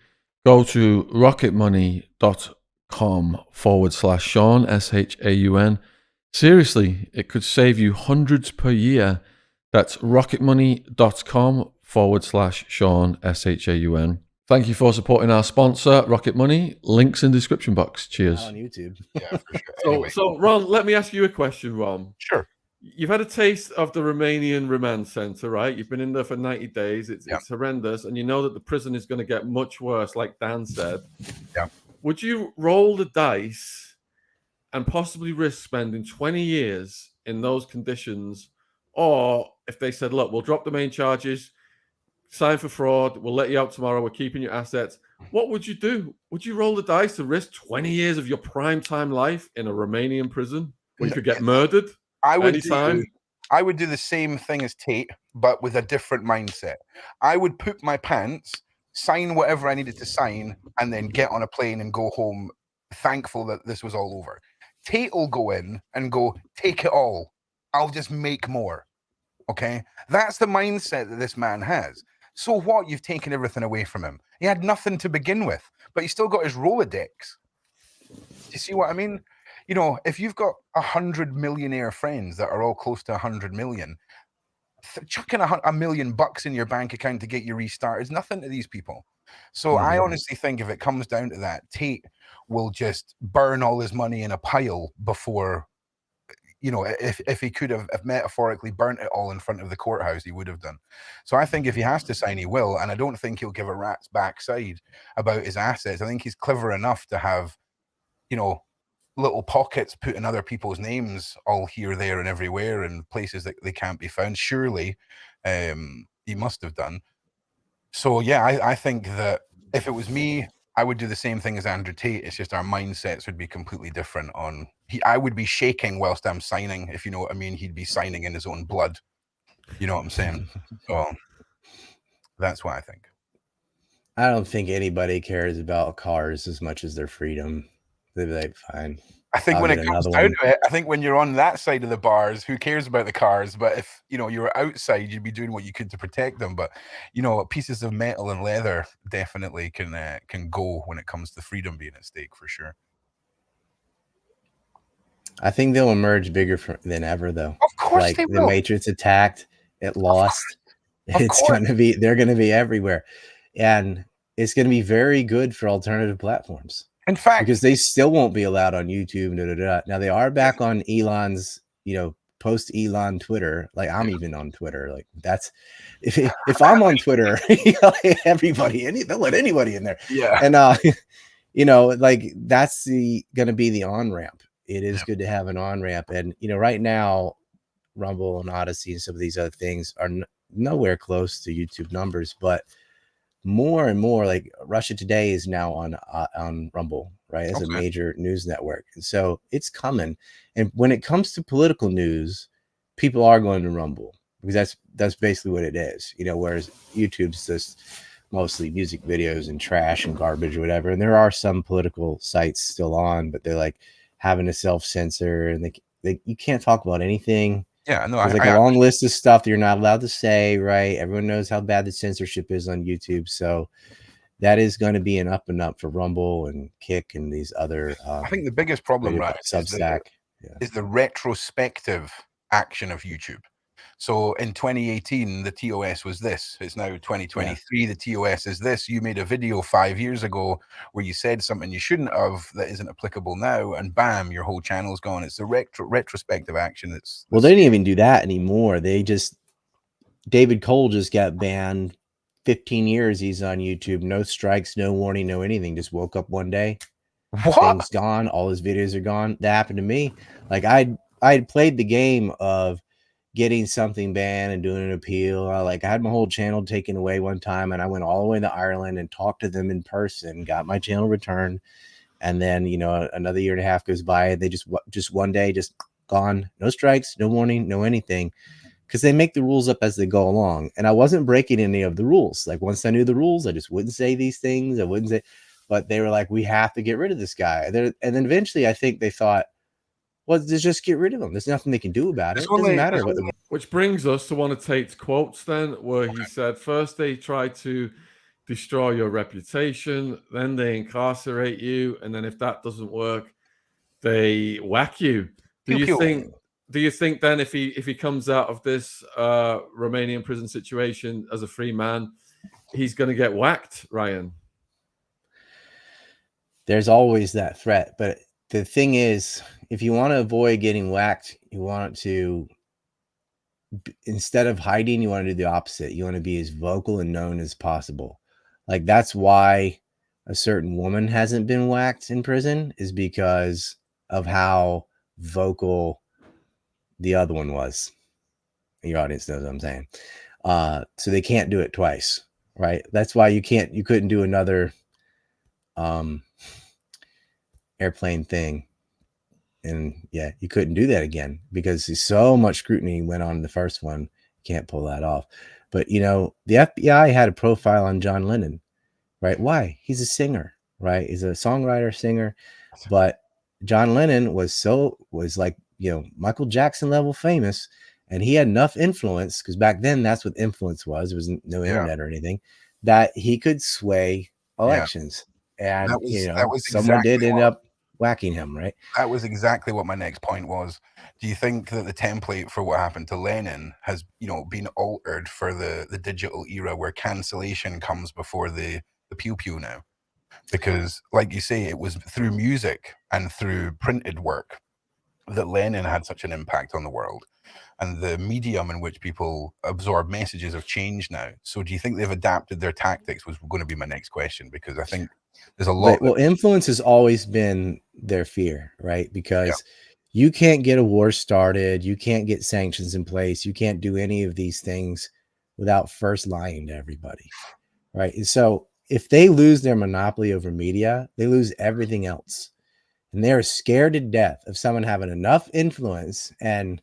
Go to rocketmoney.com/Shaun, SHAUN. Seriously, it could save you hundreds per year. That's rocketmoney.com/Shaun, SHAUN. Thank you for supporting our sponsor, Rocket Money. Links in the description box. Cheers. On YouTube. Yeah, for sure. Anyway. So, Ron, let me ask you a question, Ron. Sure. You've had a taste of the Romanian remand center, right? You've been in there for 90 days. It's horrendous. And you know that the prison is going to get much worse, like Dan said. Yeah. Would you roll the dice and possibly risk spending 20 years in those conditions? Or if they said, look, we'll drop the main charges, sign for fraud, we'll let you out tomorrow, we're keeping your assets. What would you do? Would you roll the dice to risk 20 years of your prime time life in a Romanian prison where you could get murdered anytime? I would do the same thing as Tate, but with a different mindset. I would poop my pants, sign whatever I needed to sign, and then get on a plane and go home thankful that this was all over. Tate will go in and go, take it all. I'll just make more. Okay? That's the mindset that this man has. So what? You've taken everything away from him. He had nothing to begin with, but he's still got his Rolodex. Do you see what I mean? You know, if you've got 100 millionaire friends that are all close to 100 million, chucking $1 million in your bank account to get you restarted is nothing to these people. So I honestly think if it comes down to that, Tate will just burn all his money in a pile before you know, if he could have metaphorically burnt it all in front of the courthouse, he would have done. So I think if he has to sign, he will, and I don't think he'll give a rat's backside about his assets. I think he's clever enough to have, you know, little pockets put in other people's names all here, there, and everywhere, and places that they can't be found. Surely, he must have done. So yeah, I think that if it was me, I would do the same thing as Andrew Tate. It's just our mindsets would be completely different. I would be shaking whilst I'm signing, if you know what I mean. He'd be signing in his own blood. You know what I'm saying? So that's what I think. I don't think anybody cares about cars as much as their freedom. They'd be like, fine. I think I'll when get it comes another down one. to it, I think when you're on that side of the bars, who cares about the cars? But if you know you're outside, you'd be doing what you could to protect them. But you know, pieces of metal and leather definitely can go when it comes to freedom being at stake, for sure. I think they'll emerge bigger than ever, though. Of course, like they the will. Matrix attacked, it lost. Of It's course. gonna be, they're gonna be everywhere, and it's gonna be very good for alternative platforms. In fact, because they still won't be allowed on YouTube. Now they are back on Elon's, post Elon Twitter. Like I'm even on Twitter. Like that's if I'm on Twitter, everybody, they'll let anybody in there. Yeah. And like that's gonna be the on ramp. It is good to have an on ramp. And right now, Rumble and Odyssey and some of these other things are nowhere close to YouTube numbers, but more and more, like Russia Today is now on Rumble, right? As a major news network. And so it's coming. And when it comes to political news, people are going to Rumble because that's basically what it is, whereas YouTube's just mostly music videos and trash and garbage or whatever. And there are some political sites still on, but they're like having to self-censor, and you can't talk about anything. Yeah, no, there's a long list of stuff that you're not allowed to say, right? Everyone knows how bad the censorship is on YouTube. So that is going to be an up and up for Rumble and Kick and these other. I think the biggest problem, right, Substack is the retrospective action of YouTube. So in 2018, the TOS was this. It's now 2023. The TOS is this. You made a video 5 years ago where you said something you shouldn't have that isn't applicable now, and bam, your whole channel's gone. It's the retrospective action. Well, they didn't even do that anymore. David Cole just got banned 15 years. He's on YouTube. No strikes, no warning, no anything. Just woke up one day. Things gone. All his videos are gone. That happened to me. Like I played the game of getting something banned and doing an appeal. I had my whole channel taken away one time, and I went all the way to Ireland and talked to them in person, got my channel returned. And then, another year and a half goes by, and they just one day, just gone. No strikes, no warning, no anything. Because they make the rules up as they go along. And I wasn't breaking any of the rules. Like once I knew the rules, I just wouldn't say these things. But they were like, we have to get rid of this guy. And then eventually I think they thought, well, just get rid of him. There's nothing they can do about it. It doesn't matter. Which brings us to one of Tate's quotes then, where he said, first they try to destroy your reputation, then they incarcerate you, and then if that doesn't work, they whack you. Do you think then if he comes out of this Romanian prison situation as a free man, he's going to get whacked, Ryan? There's always that threat, but the thing is, if you want to avoid getting whacked, you want to, instead of hiding, you want to do the opposite. You want to be as vocal and known as possible. Like that's why a certain woman hasn't been whacked in prison, is because of how vocal the other one was. Your audience knows what I'm saying. So they can't do it twice, right? That's why you couldn't do another airplane thing. And yeah, you couldn't do that again because so much scrutiny went on the first one. You can't pull that off. But the FBI had a profile on John Lennon, right? Why? He's a singer, right? He's a songwriter, singer. But John Lennon was like, Michael Jackson level famous, and he had enough influence, because back then that's what influence was. There was no internet or anything, that he could sway elections. And someone did end up whacking him, right? That was exactly what my next point was. Do you think that the template for what happened to Lenin has, been altered for the digital era, where cancellation comes before the pew pew now? Because, like you say, it was through music and through printed work that Lenin had such an impact on the world, and the medium in which people absorb messages have changed now. So do you think they've adapted their tactics? Was going to be my next question, because I think there's a lot. Well, influence has always been their fear, right? Because you can't get a war started, you can't get sanctions in place, you can't do any of these things without first lying to everybody, right? And so if they lose their monopoly over media, they lose everything else. And they're scared to death of someone having enough influence and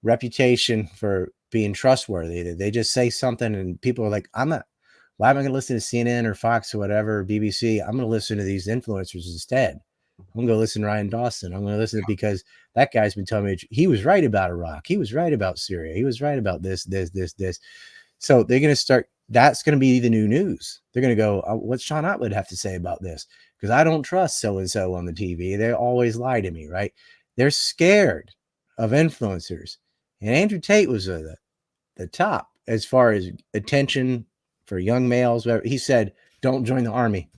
reputation for being trustworthy that they just say something and people are like, why am I going to listen to CNN or Fox or whatever, or BBC? I'm going to listen to these influencers instead. I'm going to go listen to Ryan Dawson. I'm going to listen because that guy's been telling me he was right about Iraq. He was right about Syria. He was right about this. So they're going to start. That's going to be the new news. They're going to go, what's Sean Otwood have to say about this? Because I don't trust so-and-so on the TV. They always lie to me, right? They're scared of influencers. And Andrew Tate was the top as far as attention for young males. He said, don't join the army.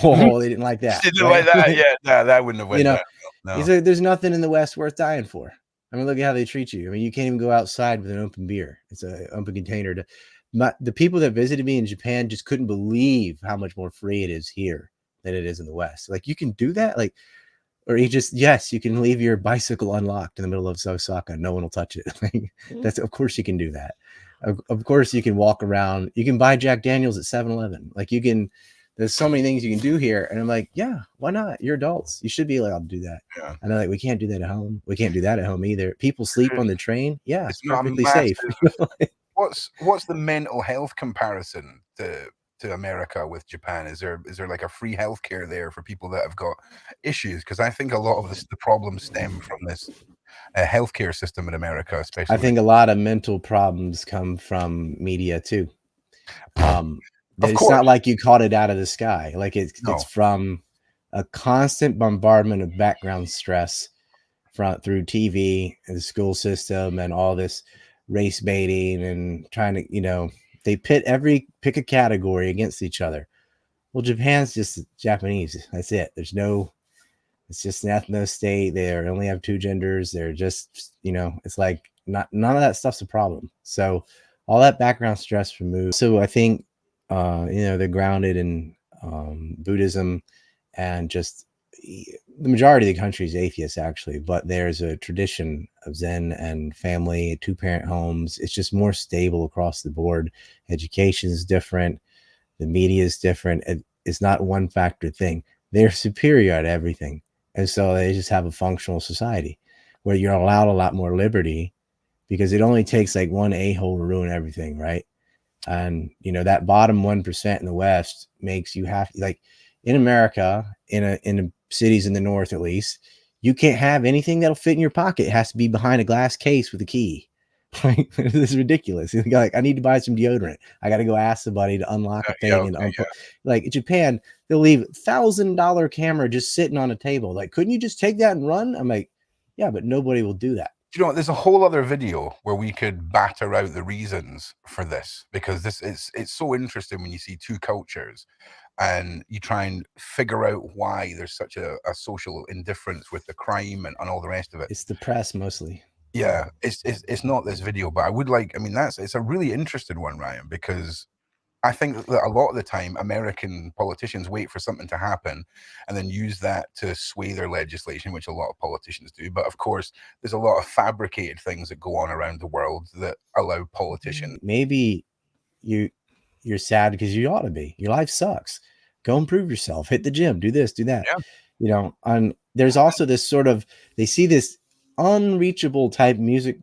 Oh, they didn't like that. They didn't like that. Yeah, no, that wouldn't have went down. No. He said, there's nothing in the West worth dying for. I mean, look at how they treat you. I mean, you can't even go outside with an open beer. It's an open container. The people that visited me in Japan just couldn't believe how much more free it is here than it is in the West. Like, you can do that? Like, or yes, you can leave your bicycle unlocked in the middle of Osaka. No one will touch it. Like, of course you can do that. Of course you can walk around. You can buy Jack Daniels at 7-Eleven. Like, there's so many things you can do here. And I'm like, yeah, why not? You're adults. You should be allowed to do that. Yeah. And they're like, we can't do that at home. We can't do that at home either. People sleep on the train. Yeah, it's perfectly safe. What's the mental health comparison to America with Japan? Is there like a free healthcare there for people that have got issues? Because I think a lot of the problems stem from this healthcare system in America, especially. I think a lot of mental problems come from media too. It's not like you caught it out of the sky. Like it's from a constant bombardment of background stress through TV and the school system and all this race baiting and trying to, they pick a category against each other. Well, Japan's just Japanese. That's it. It's just an ethno state. They only have 2 genders. They're just, it's like none of that stuff's a problem. So all that background stress removed. So I think, they're grounded in Buddhism, and just the majority of the country is atheist actually, but there's a tradition of Zen and family, 2-parent homes. It's just more stable across the board. Education is different. The media is different. It's not one factor thing. They're superior at everything. And so they just have a functional society where you're allowed a lot more liberty, because it only takes like one a-hole to ruin everything, right? And that bottom 1% in the West makes you have, like, in America, in the cities in the North at least, you can't have anything that'll fit in your pocket. It has to be behind a glass case with a key. Like, this is ridiculous. Like, I need to buy some deodorant. I got to go ask somebody to unlock a thing Like in Japan, they'll leave $1,000 camera just sitting on a table. Like, couldn't you just take that and run? I'm like, yeah, but nobody will do that. Do you know what? There's a whole other video where we could batter out the reasons for this, because it's so interesting when you see 2 cultures and you try and figure out why there's such a social indifference with the crime and all the rest of it. It's the press mostly. Yeah, it's not this video, but it's a really interesting one, Ryan, because I think that a lot of the time American politicians wait for something to happen and then use that to sway their legislation, which a lot of politicians do. But of course, there's a lot of fabricated things that go on around the world that allow politicians. Maybe you're sad because you ought to be. Your life sucks. Go improve yourself. Hit the gym. Do this. Do that. Yeah. And there's also this sort of, they see this unreachable type music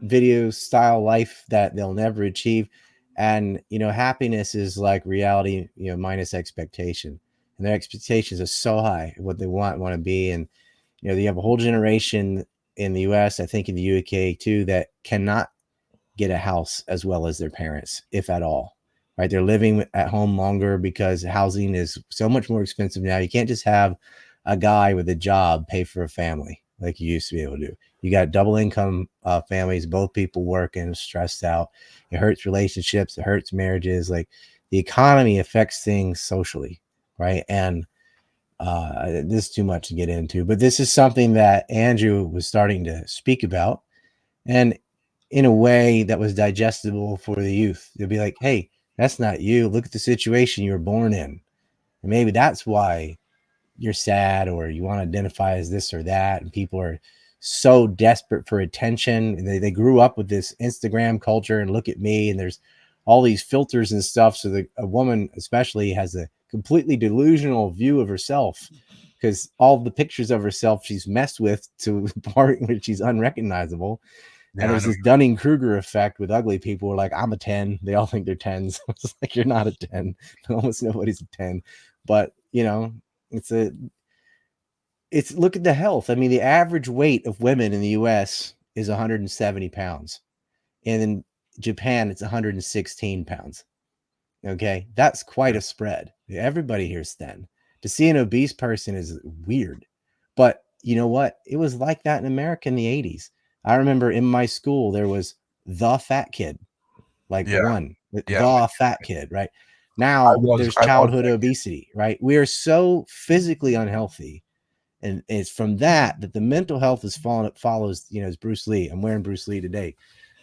video style life that they'll never achieve. And, happiness is like reality, minus expectation. And their expectations are so high, what they want to be. And, you have a whole generation in the US, I think in the UK too, that cannot get a house as well as their parents, if at all, right? They're living at home longer because housing is so much more expensive now. You can't just have a guy with a job pay for a family like you used to be able to do. You got double income families, both people working, stressed out. It hurts relationships. It hurts marriages. Like, the economy affects things socially, right? And This is too much to get into, but this is something that Andrew was starting to speak about, and in a way that was digestible for the youth. They'll be like, hey, that's not you. Look at the situation you were born in. And maybe that's why you're sad, or you want to identify as this or that. And people are so desperate for attention. They grew up with this Instagram culture, and look at me, and there's all these filters and stuff. So a woman especially has a completely delusional view of herself, because all the pictures of herself she's messed with to the part where she's unrecognizable. And there's this Dunning-Kruger effect with ugly people who are like, I'm a 10. They all think they're 10s. It's like, you're not a 10. Almost nobody's a 10. But, it's look at the health. I mean, the average weight of women in the US is 170 pounds. And in Japan, it's 116 pounds. Okay. That's quite a spread. Everybody here's thin. To see an obese person is weird. But you know what? It was like that in America in the 80s. I remember in my school, there was the fat kid, like the fat kid, right? Now there's childhood obesity, right? We are so physically unhealthy. And it's from that the mental health is follows, as Bruce Lee. I'm wearing Bruce Lee today.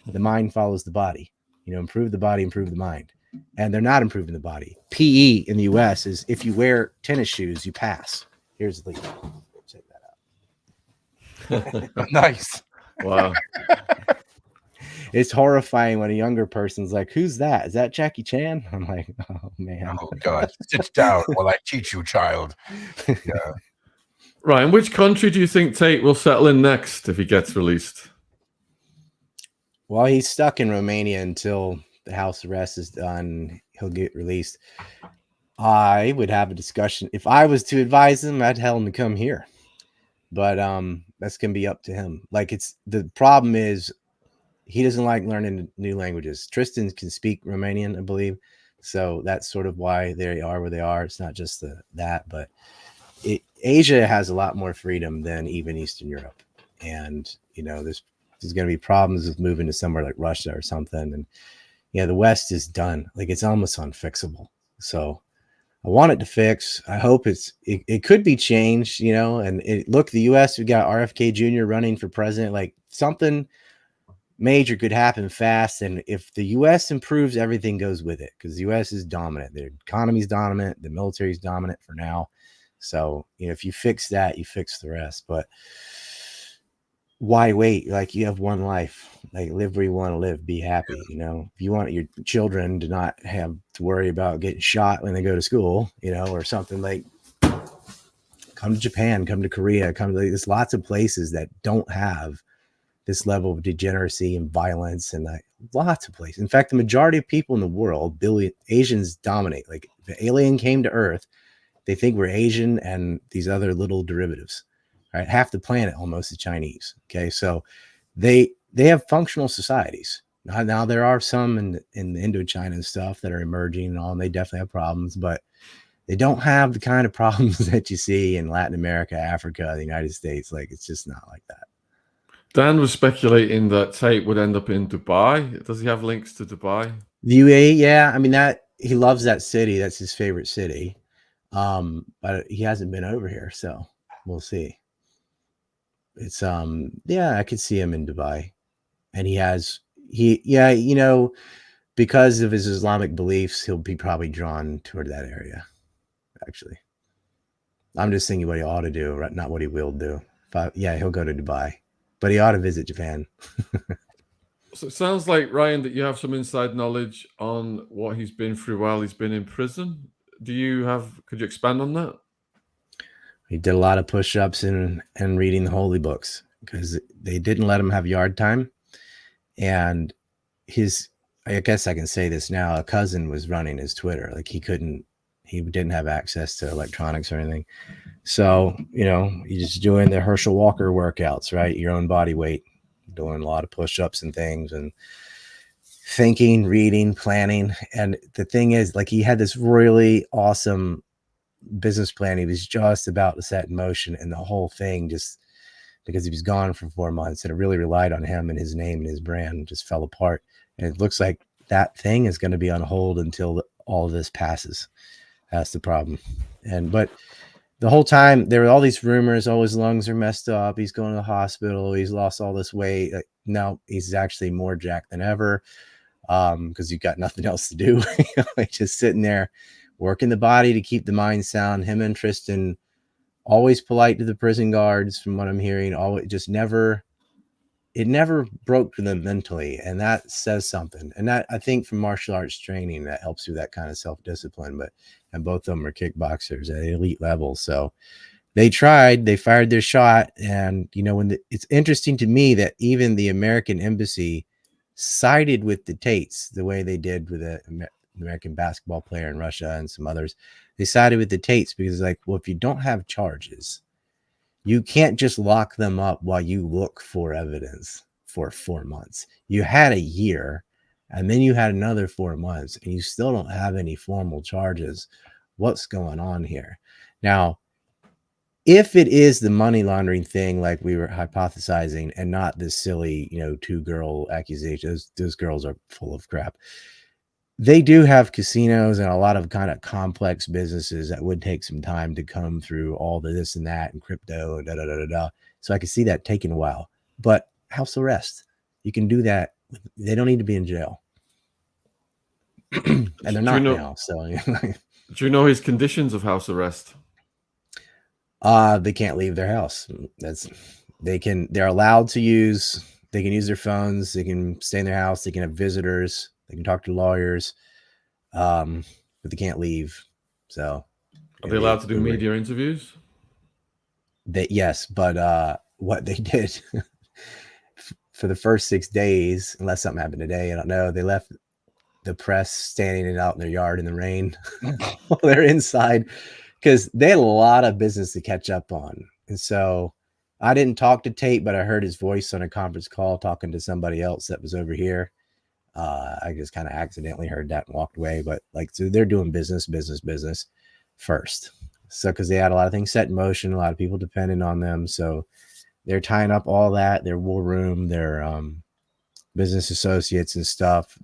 The mind follows the body, improve the body, improve the mind. And they're not improving the body. PE in the US is if you wear tennis shoes, you pass. Here's the lead. Check that out. Nice. Wow. It's horrifying when a younger person's like, who's that? Is that Jackie Chan? I'm like, oh man. Oh God. Sit down while I teach you, child. Yeah. Right. And which country do you think Tate will settle in next if he gets released? Well, he's stuck in Romania until the house arrest is done. He'll get released. I would have a discussion. If I was to advise him, I'd tell him to come here. But that's gonna be up to him. Like, the problem is he doesn't like learning new languages. Tristan can speak Romanian, I believe. So that's sort of why they are where they are. It's not just that, but Asia has a lot more freedom than even Eastern Europe. And, there's going to be problems with moving to somewhere like Russia or something. And, the West is done. Like, it's almost unfixable. So I want it to fix. I hope it could be changed, and look, the US, we got RFK Jr. running for president. Like, something major could happen fast. And if the US improves, everything goes with it, because the US is dominant. Their economy's dominant. The military's dominant for now. So, if you fix that, you fix the rest. But why wait? Like, you have one life. Like, live where you want to live. Be happy. If you want your children to not have to worry about getting shot when they go to school, or something, like, come to Japan, come to Korea, there's lots of places that don't have this level of degeneracy and violence, and lots of places. In fact, the majority of people in the world, Asians dominate. Like, if an alien came to Earth, they think we're Asian and these other little derivatives, right? Half the planet almost is Chinese. Okay. So they have functional societies. Now there are some in the Indochina and stuff that are emerging and all, and they definitely have problems, but they don't have the kind of problems that you see in Latin America, Africa, the United States. Like, it's just not like that. Dan was speculating that Tate would end up in Dubai. Does he have links to Dubai? The UAE, yeah. I mean, he loves that city. That's his favorite city. But he hasn't been over here, so we'll see. It's I could see him in Dubai. And because of his Islamic beliefs, he'll be probably drawn toward that area. Actually, I'm just thinking what he ought to do, right? Not what he will do. He'll go to Dubai, but he ought to visit Japan. So it sounds like, Ryan, that you have some inside knowledge on what he's been through while he's been in prison. Could you expand on that? He did a lot of push-ups and reading the holy books, because they didn't let him have yard time. And I guess I can say this now, a cousin was running his Twitter. Like, he didn't have access to electronics or anything. So, you're just doing the Herschel Walker workouts, right? Your own body weight, doing a lot of push-ups and things, and thinking, reading, planning. And the thing is, like, he had this really awesome business plan he was just about to set in motion, and the whole thing, just because he was gone for 4 months and it really relied on him and his name and his brand, just fell apart. And it looks like that thing is going to be on hold until all of this passes. That's the problem. But the whole time there were all these rumors, oh, his lungs are messed up, he's going to the hospital, he's lost all this weight. Like, no, he's actually more jacked than ever, because you've got nothing else to do. Just sitting there working the body to keep the mind sound. Him and Tristan, always polite to the prison guards, from what I'm hearing. Always, just never, it never broke to them mentally, and that says something. And that, I think, from martial arts training, that helps with that kind of self-discipline. And both of them are kickboxers at elite level, so they tried, they fired their shot. And it's interesting to me that even the American embassy sided with the Tates the way they did with the American basketball player in Russia and some others. They sided with the Tates because, like, well, if you don't have charges, you can't just lock them up while you look for evidence for 4 months. You had a year, and then you had another 4 months, and you still don't have any formal charges. What's going on here? Now, if it is the money laundering thing, like we were hypothesizing, and not this silly, 2-girl accusation, those girls are full of crap. They do have casinos and a lot of kind of complex businesses that would take some time to come through all the this and that and crypto and da. So I could see that taking a while. But house arrest, you can do that. They don't need to be in jail. And they're not now. So do you know his conditions of house arrest? They can't leave their house. They're allowed to use, they can use their phones, they can stay in their house, they can have visitors, they can talk to lawyers, but they can't leave. So are they allowed to do media interviews? Yes, but what they did for the first 6 days, unless something happened today, I don't know, they left the press standing out in their yard in the rain while they're inside, because they had a lot of business to catch up on. And so I didn't talk to Tate, but I heard his voice on a conference call talking to somebody else that was over here. I just kind of accidentally heard that and walked away. But so they're doing business first. So because they had a lot of things set in motion, a lot of people depending on them. So they're tying up all that, their war room, their business associates and stuff,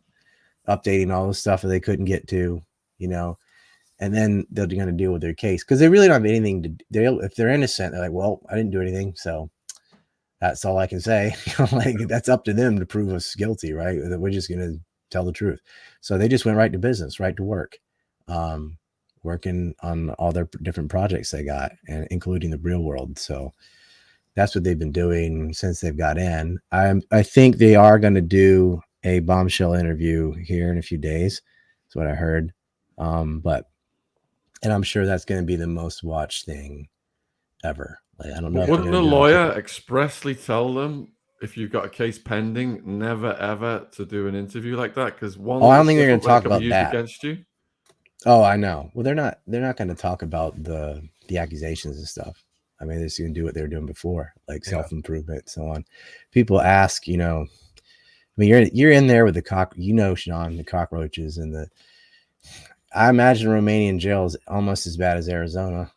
updating all the stuff that they couldn't get to, and then they're going to deal with their case, because they really don't have anything to do. If they're innocent, they're like, well, I didn't do anything, so that's all I can say. That's up to them to prove us guilty, right? We're just going to tell the truth. So they just went right to business, right to work, working on all their different projects they got, and including the real world. So that's what they've been doing since they've got in. I think they are going to do a bombshell interview here in a few days. That's what I heard. And I'm sure that's going to be the most watched thing ever. I don't know. Wouldn't the lawyer expressly tell them, if you've got a case pending, never ever to do an interview like that? Because I don't think they're going to talk about that against you. Oh, I know. Well, they're not going to talk about the accusations and stuff. I mean, they're just going to do what they were doing before, like self-improvement and so on. People ask, I mean, you're in there with the Sean, the cockroaches and I imagine Romanian jail is almost as bad as Arizona.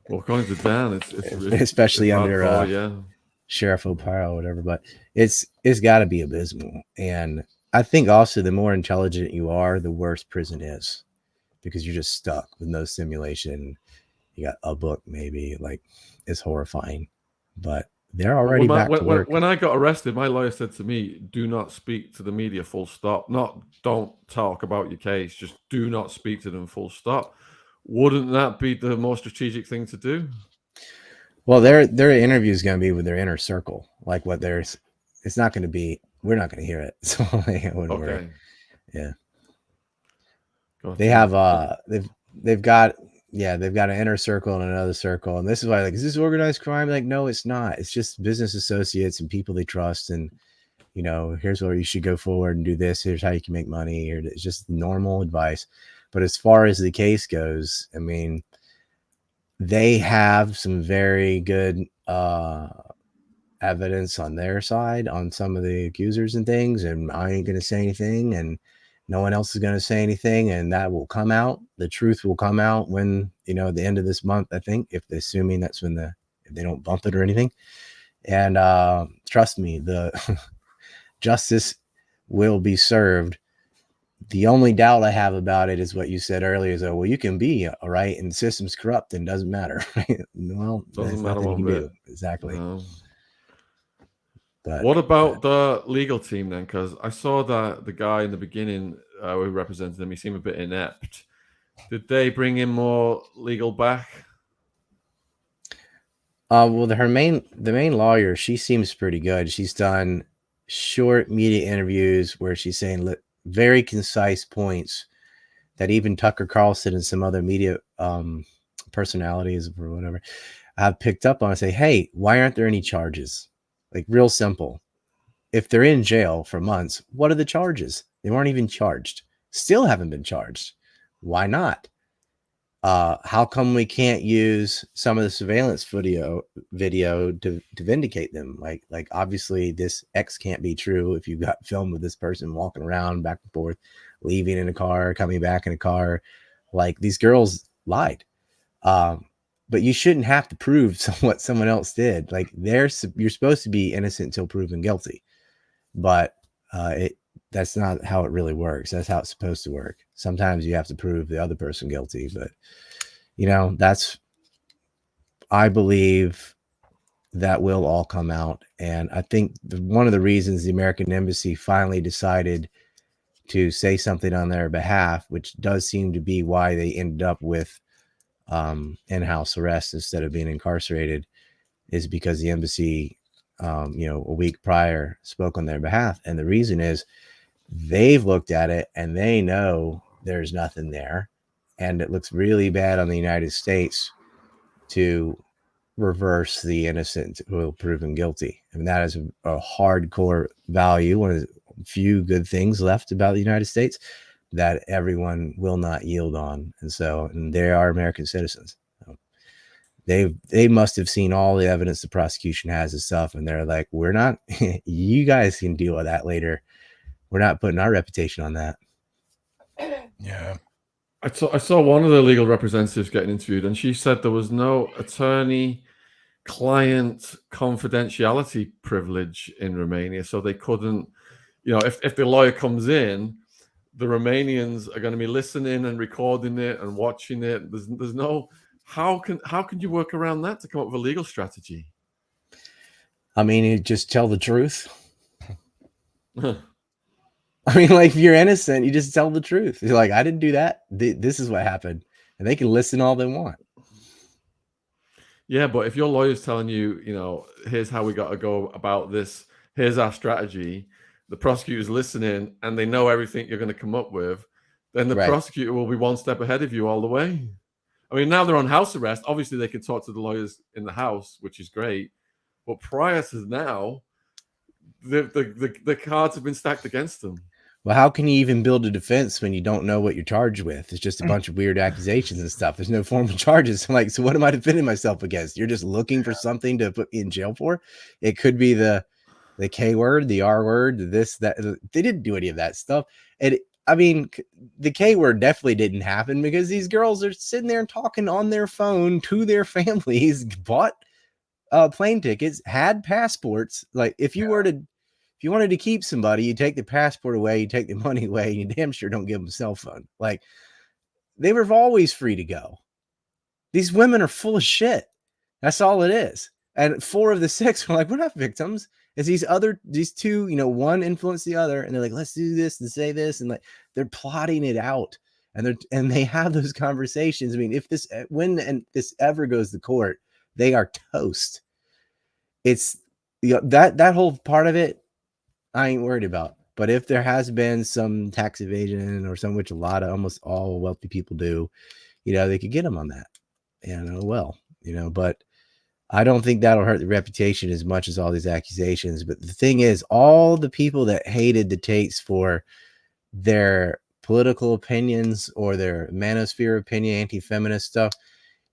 Well, according to Dan, it's especially under Sheriff O'Para or whatever, but it's got to be abysmal. And I think also the more intelligent you are, the worse prison is, because you're just stuck with no simulation. You got a book, maybe, it's horrifying, but they're already back to work. When I got arrested, my lawyer said to me, do not speak to the media, full stop. Don't talk about your case. Just do not speak to them, full stop. Wouldn't that be the more strategic thing to do? Well, their interview is going to be with their inner circle. It's not going to be, we're not going to hear it. So I wouldn't worry. Yeah. They have, they've got an inner circle and another circle. And this is why, is this organized crime? No, it's not. It's just business associates and people they trust. And, here's where you should go forward and do this. Here's how you can make money. It's just normal advice. But as far as the case goes, I mean, they have some very good evidence on their side on some of the accusers and things. And I ain't going to say anything. And no one else is going to say anything, and that will come out. The truth will come out when, at the end of this month, I think, assuming that's when if they don't bump it or anything. And trust me, the justice will be served The only doubt I have about it is what you said earlier is, well, you can be all right and the system's corrupt and doesn't matter. Well, Doesn't there's matter nothing you what can bit. do. Exactly. No. But What about the legal team then? Because I saw that the guy in the beginning who represented them, he seemed a bit inept. Did they bring in more legal back? well, the main lawyer, she seems pretty good. She's done short media interviews where she's saying very concise points that even Tucker Carlson and some other media personalities or whatever have picked up on and say, hey, why aren't there any charges? Like, real simple. If they're in jail for months, what are the charges? They weren't even charged. Still haven't been charged. Why not? How come we can't use some of the surveillance video to vindicate them? Like obviously this X can't be true if you've got film of this person walking around back and forth, leaving in a car, coming back in a car. Like, these girls lied. But you shouldn't have to prove what someone else did. Like, you're supposed to be innocent until proven guilty, but that's not how it really works. That's how it's supposed to work. Sometimes you have to prove the other person guilty, but I believe that will all come out. And I think one of the reasons the American Embassy finally decided to say something on their behalf, which does seem to be why they ended up with in-house arrest instead of being incarcerated, is because the embassy, a week prior spoke on their behalf. And the reason is they've looked at it and they know there's nothing there. And it looks really bad on the United States to reverse the innocent who are proven guilty. I mean, that is a hardcore value, one of the few good things left about the United States that everyone will not yield on. And they are American citizens. They must have seen all the evidence the prosecution has and stuff, and they're like, we're not, you guys can deal with that later. We're not putting our reputation on that. Yeah. I saw one of the legal representatives getting interviewed, and she said there was no attorney-client confidentiality privilege in Romania, so they couldn't, if the lawyer comes in, the Romanians are going to be listening and recording it and watching it. There's no, how can you work around that to come up with a legal strategy? I mean, you just tell the truth. I mean, like, if you're innocent, you just tell the truth. You're like, I didn't do that. This is what happened. And they can listen all they want. Yeah, but if your lawyer's telling you, here's how we got to go about this, here's our strategy, the prosecutor's listening and they know everything you're going to come up with, then the prosecutor will be one step ahead of you all the way. I mean, now they're on house arrest. Obviously, they can talk to the lawyers in the house, which is great. But prior to now, the cards have been stacked against them. Well, how can you even build a defense when you don't know what you're charged with? It's just a bunch of weird accusations and stuff. There's no formal charges. I'm like, so what am I defending myself against? You're just looking for something to put me in jail for? It could be the K word, the R word, this, that. They didn't do any of that stuff. And I mean, the K word definitely didn't happen because these girls are sitting there and talking on their phone to their families, bought plane tickets, had passports. Like, if you wanted to keep somebody, you take the passport away, you take the money away, and you damn sure don't give them a cell phone. Like, they were always free to go. These women are full of shit. That's all it is. And 4 of the 6 were like, we're not victims. It's these two, one influenced the other, and they're like, let's do this and say this, and like, they're plotting it out. And they have those conversations. I mean, when this ever goes to court, they are toast. It's that whole part of it, I ain't worried about. But if there has been some tax evasion or some, which almost all wealthy people do, they could get them on that. But I don't think that'll hurt the reputation as much as all these accusations. But the thing is, all the people that hated the Tates for their political opinions or their manosphere opinion, anti-feminist stuff,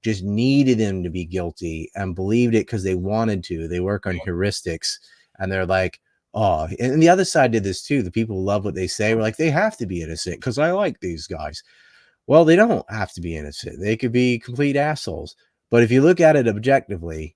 just needed them to be guilty and believed it because they wanted to. They work on heuristics, and they're like, oh, and the other side did this too. The people who love what they say were like, they have to be innocent because I like these guys. Well, they don't have to be innocent. They could be complete assholes. But if you look at it objectively,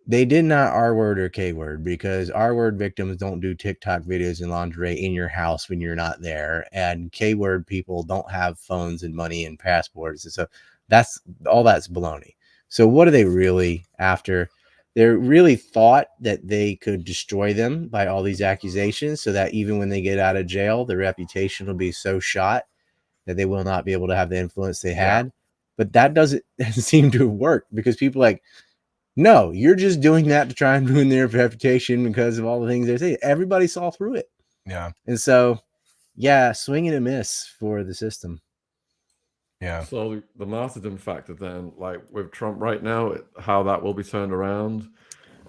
They did not R word or K word, because R word victims don't do TikTok videos in lingerie in your house when you're not there. And K word people don't have phones and money and passports. And so that's baloney. So what are they really after? They really thought that they could destroy them by all these accusations, so that even when they get out of jail, their reputation will be so shot that they will not be able to have the influence they had. But that doesn't seem to work, because people are like, no, you're just doing that to try and ruin their reputation because of all the things they say. Everybody saw through it. Yeah. And so, yeah, swing and a miss for the system. Yeah. So the martyrdom factor then, like with Trump right now, how that will be turned around.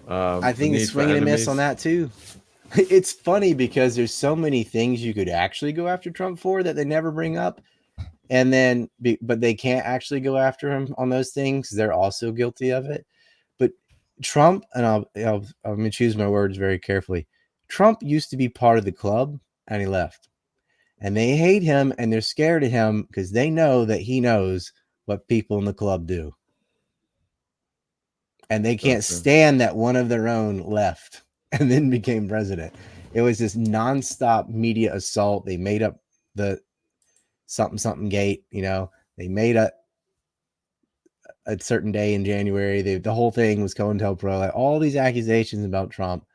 I think it's swing and a miss on that too. It's funny because there's so many things you could actually go after Trump for that they never bring up. And then, but they can't actually go after him on those things. They're also guilty of it. But Trump, and I'm going to choose my words very carefully. Trump used to be part of the club, and he left. And they hate him, and they're scared of him because they know that he knows what people in the club do. And they can't stand that one of their own left and then became president. It was this nonstop media assault. They made up the something gate, they made a certain day in January. The whole thing was COINTELPRO. Like, all these accusations about Trump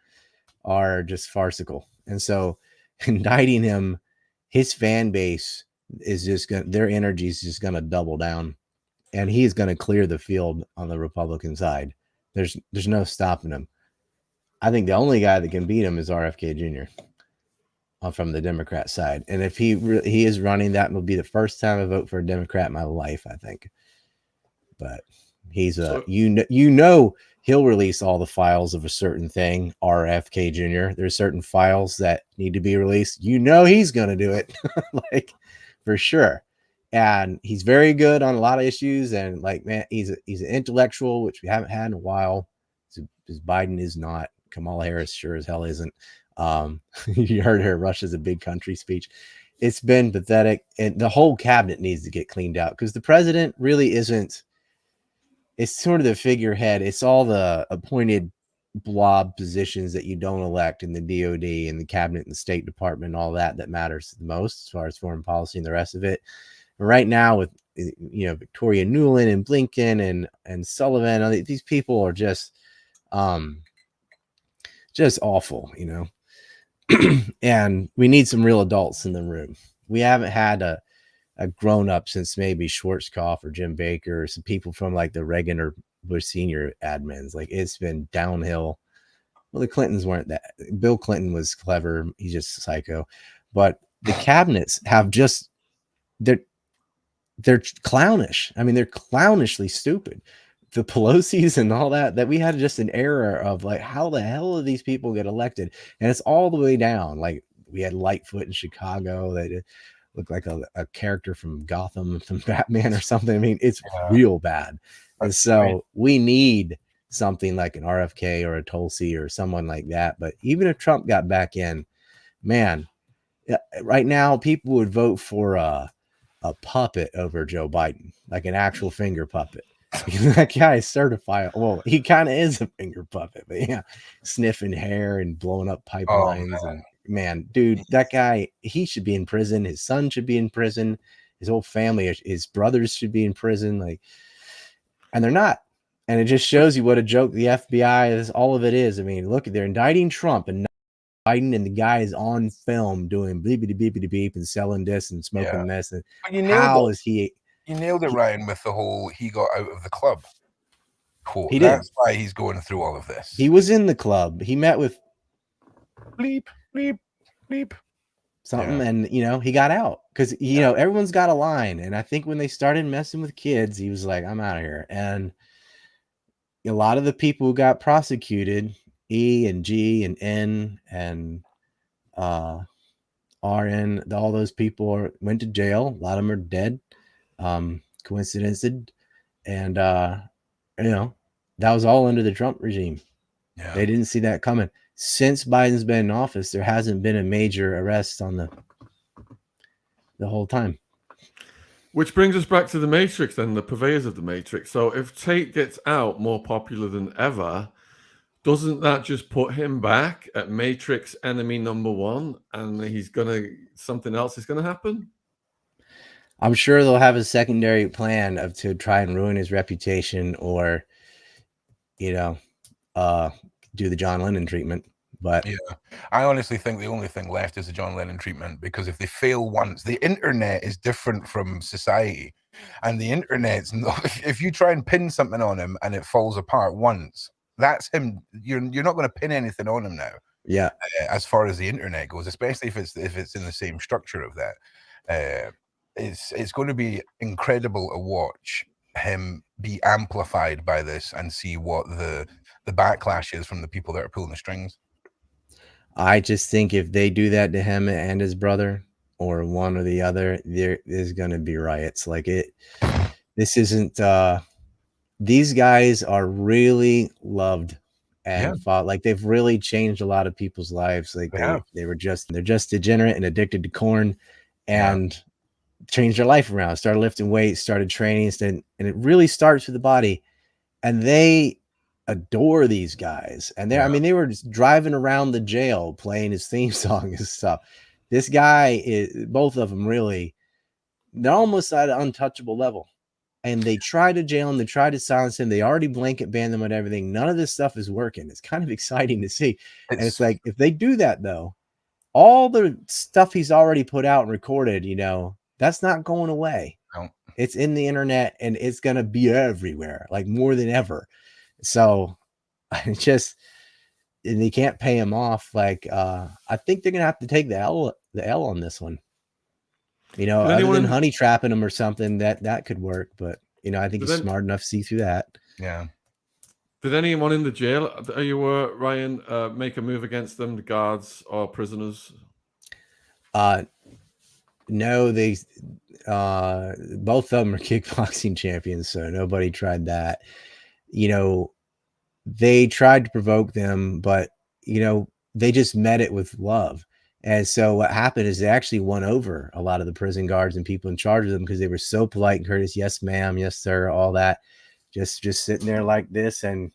are just farcical. And so indicting him, his fan base is just their energy is just going to double down, and he's going to clear the field on the Republican side. There's no stopping him. I think the only guy that can beat him is RFK Jr. From the Democrat side. And if he is running, that will be the first time I vote for a Democrat in my life, I think. But he's he'll release all the files of a certain thing, RFK Jr. There's certain files that need to be released. He's going to do it, like, for sure. And he's very good on a lot of issues. And, like, man, he's an intellectual, which we haven't had in a while. Because Biden is not. Kamala Harris sure as hell isn't. You heard her Russia's a big country speech. It's been pathetic, and the whole cabinet needs to get cleaned out, because the president really isn't. It's sort of the figurehead. It's all the appointed blob positions that you don't elect in the DOD and the cabinet and the State Department and all that matters the most as far as foreign policy and the rest of it. And right now with Victoria Nuland and Blinken and Sullivan, these people are just awful, and we need some real adults in the room. We haven't had a grown up since maybe Schwarzkopf or Jim Baker or some people from like the Reagan or Bush Senior admins. Like, it's been downhill. Well, the Clintons weren't that. Bill Clinton was clever. He's just psycho. But the cabinets have just, they're clownish. I mean, they're clownishly stupid. The Pelosi's and all that we had just an era of like, how the hell do these people get elected? And it's all the way down. Like, we had Lightfoot in Chicago that looked like a character from Gotham, from Batman or something. I mean, it's real bad. And so we need something like an RFK or a Tulsi or someone like that. But even if Trump got back in, man, right now people would vote for a puppet over Joe Biden, like an actual finger puppet. That guy is certified. Well, he kind of is a finger puppet, but yeah, sniffing hair and blowing up pipelines. And man, dude, that guy, he should be in prison. His son should be in prison. His whole family, his brothers should be in prison. Like, and they're not. And it just shows you what a joke the FBI is. All of it is. I mean, look, they're indicting Trump and Biden, and the guy is on film doing beepity beepity beep and selling this and smoking this. And how is he? You nailed it, Ryan, with the whole "he got out of the club" quote. That's why he's going through all of this. He was in the club. He met with bleep bleep bleep something, and he got out because everyone's got a line. And I think when they started messing with kids, he was like, "I'm out of here." And a lot of the people who got prosecuted, E and G and N and RN, all those people went to jail. A lot of them are dead. Coincidence, and that was all under the Trump regime. They didn't see that coming. Since Biden's been in office, there hasn't been a major arrest on the whole time. Which brings us back to the Matrix, then, the purveyors of the Matrix. So if Tate gets out more popular than ever, doesn't that just put him back at Matrix enemy number 1, and something else is gonna happen? I'm sure they'll have a secondary plan to try and ruin his reputation, or do the John Lennon treatment. But yeah, I honestly think the only thing left is the John Lennon treatment, because if they fail once, the internet is different from society, and the internet's not, if you try and pin something on him and it falls apart once, that's him. You're not going to pin anything on him now. Yeah, as far as the internet goes, especially if it's in the same structure of that, it's going to be incredible to watch him be amplified by this and see what the backlash is from the people that are pulling the strings. I just think if they do that to him and his brother, or one or the other, there is going to be riots. Like this isn't. These guys are really loved and fought. Like they've really changed a lot of people's lives. Like they're just degenerate and addicted to corn, and changed their life around. Started lifting weights, started training, and it really starts with the body. And they adore these guys. And I mean, they were just driving around the jail playing his theme song and stuff. This guy is, both of them really, they're almost at an untouchable level. And they tried to jail him, they tried to silence him, they already blanket banned them and everything. None of this stuff is working. It's kind of exciting to see. And it's like, if they do that though, all the stuff he's already put out and recorded, that's not going away. No. It's in the internet, and it's going to be everywhere, like more than ever. So and they can't pay him off. Like, I think they're going to have to take the L on this one. Other than honey trapping him or something, that could work. But, I think he's smart enough to see through that. Yeah. Did anyone in the jail, are you Ryan, make a move against them, the guards or prisoners? No, they both of them are kickboxing champions, so nobody tried that. They tried to provoke them, but they just met it with love. And so what happened is they actually won over a lot of the prison guards and people in charge of them, because they were so polite and courteous. Yes, ma'am. Yes, sir. All that. Just sitting there like this, and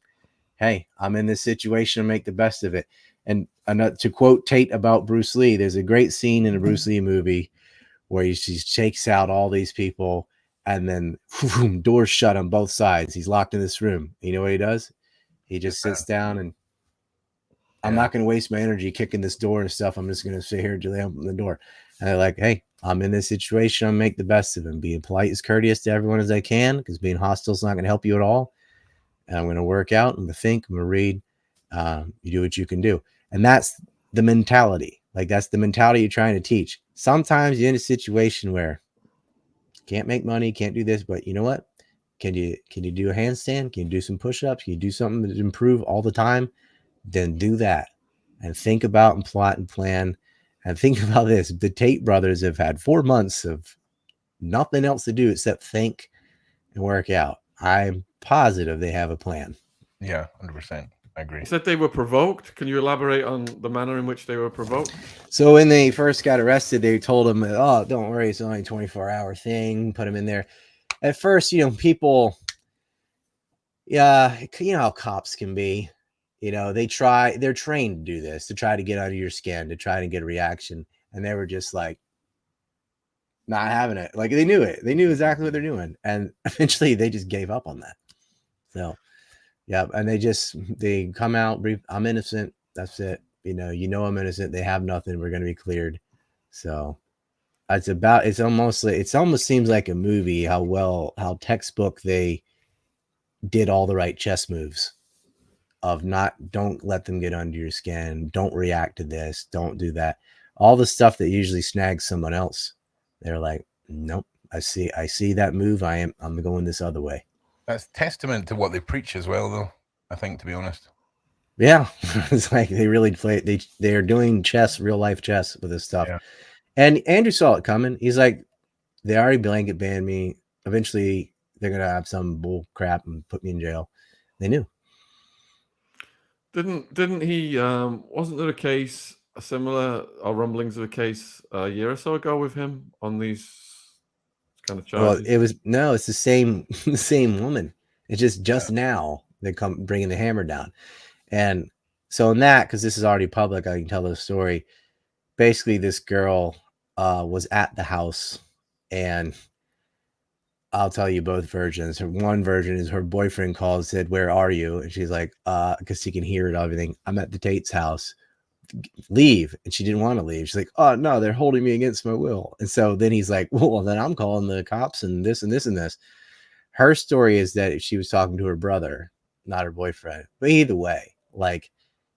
hey, I'm in this situation, make the best of it. And to quote Tate about Bruce Lee, there's a great scene in a Bruce Lee movie where he shakes out all these people, and then boom, doors shut on both sides. He's locked in this room. You know what he does? He just sits down, and I'm not going to waste my energy kicking this door and stuff. I'm just going to sit here until they open the door. And they're like, hey, I'm in this situation. I'll make the best of it. Being polite as courteous to everyone as I can, because being hostile is not going to help you at all. And I'm going to work out. I'm going to think. I'm going to read. You do what you can do. And that's the mentality. Like, that's the mentality you're trying to teach. Sometimes you're in a situation where you can't make money, can't do this, but you know what? Can you do a handstand? Can you do some push-ups? Can you do something to improve all the time? Then do that, and think about and plot and plan, and think about this. The Tate brothers have had 4 months of nothing else to do except think and work out. I'm positive they have a plan. Yeah, 100%. I agree. You said they were provoked. Can you elaborate on the manner in which they were provoked? So when they first got arrested, they told them, oh, don't worry, it's only a 24-hour thing. Put them in there. At first, people, how cops can be. They're trained to do this, to try to get under your skin, to try to get a reaction. And they were just like, not having it. Like, they knew it. They knew exactly what they're doing. And eventually they just gave up on that. So, yeah. And they come out, brief, I'm innocent. That's it. I'm innocent. They have nothing. We're going to be cleared. So it almost seems like a movie, how textbook they did all the right chess moves. Don't let them get under your skin. Don't react to this. Don't do that. All the stuff that usually snags someone else. They're like, nope, I see that move. I'm going this other way. That's testament to what they preach as well, though, I think, to be honest. Yeah. It's like they really play. They're doing chess, real life chess with this stuff. Yeah. And Andrew saw it coming. He's like, they already blanket banned me. Eventually they're going to have some bull crap and put me in jail. They knew. Didn't he? Wasn't there a case, a similar or rumblings of a case a year or so ago with him on these kind of charges? Well, it's the same woman. It's just now they come bringing the hammer down. And so in that, because this is already public, I can tell the story. Basically, this girl was at the house, and I'll tell you both versions. Her one version is her boyfriend called and said, "Where are you?" And she's like, because she can hear it, everything. "I'm at the Tate's house. Leave." And she didn't want to leave. She's like, "Oh no, they're holding me against my will." And so then he's like, "Well, then I'm calling the cops and this and this and this." Her story is that she was talking to her brother, not her boyfriend. But either way, like,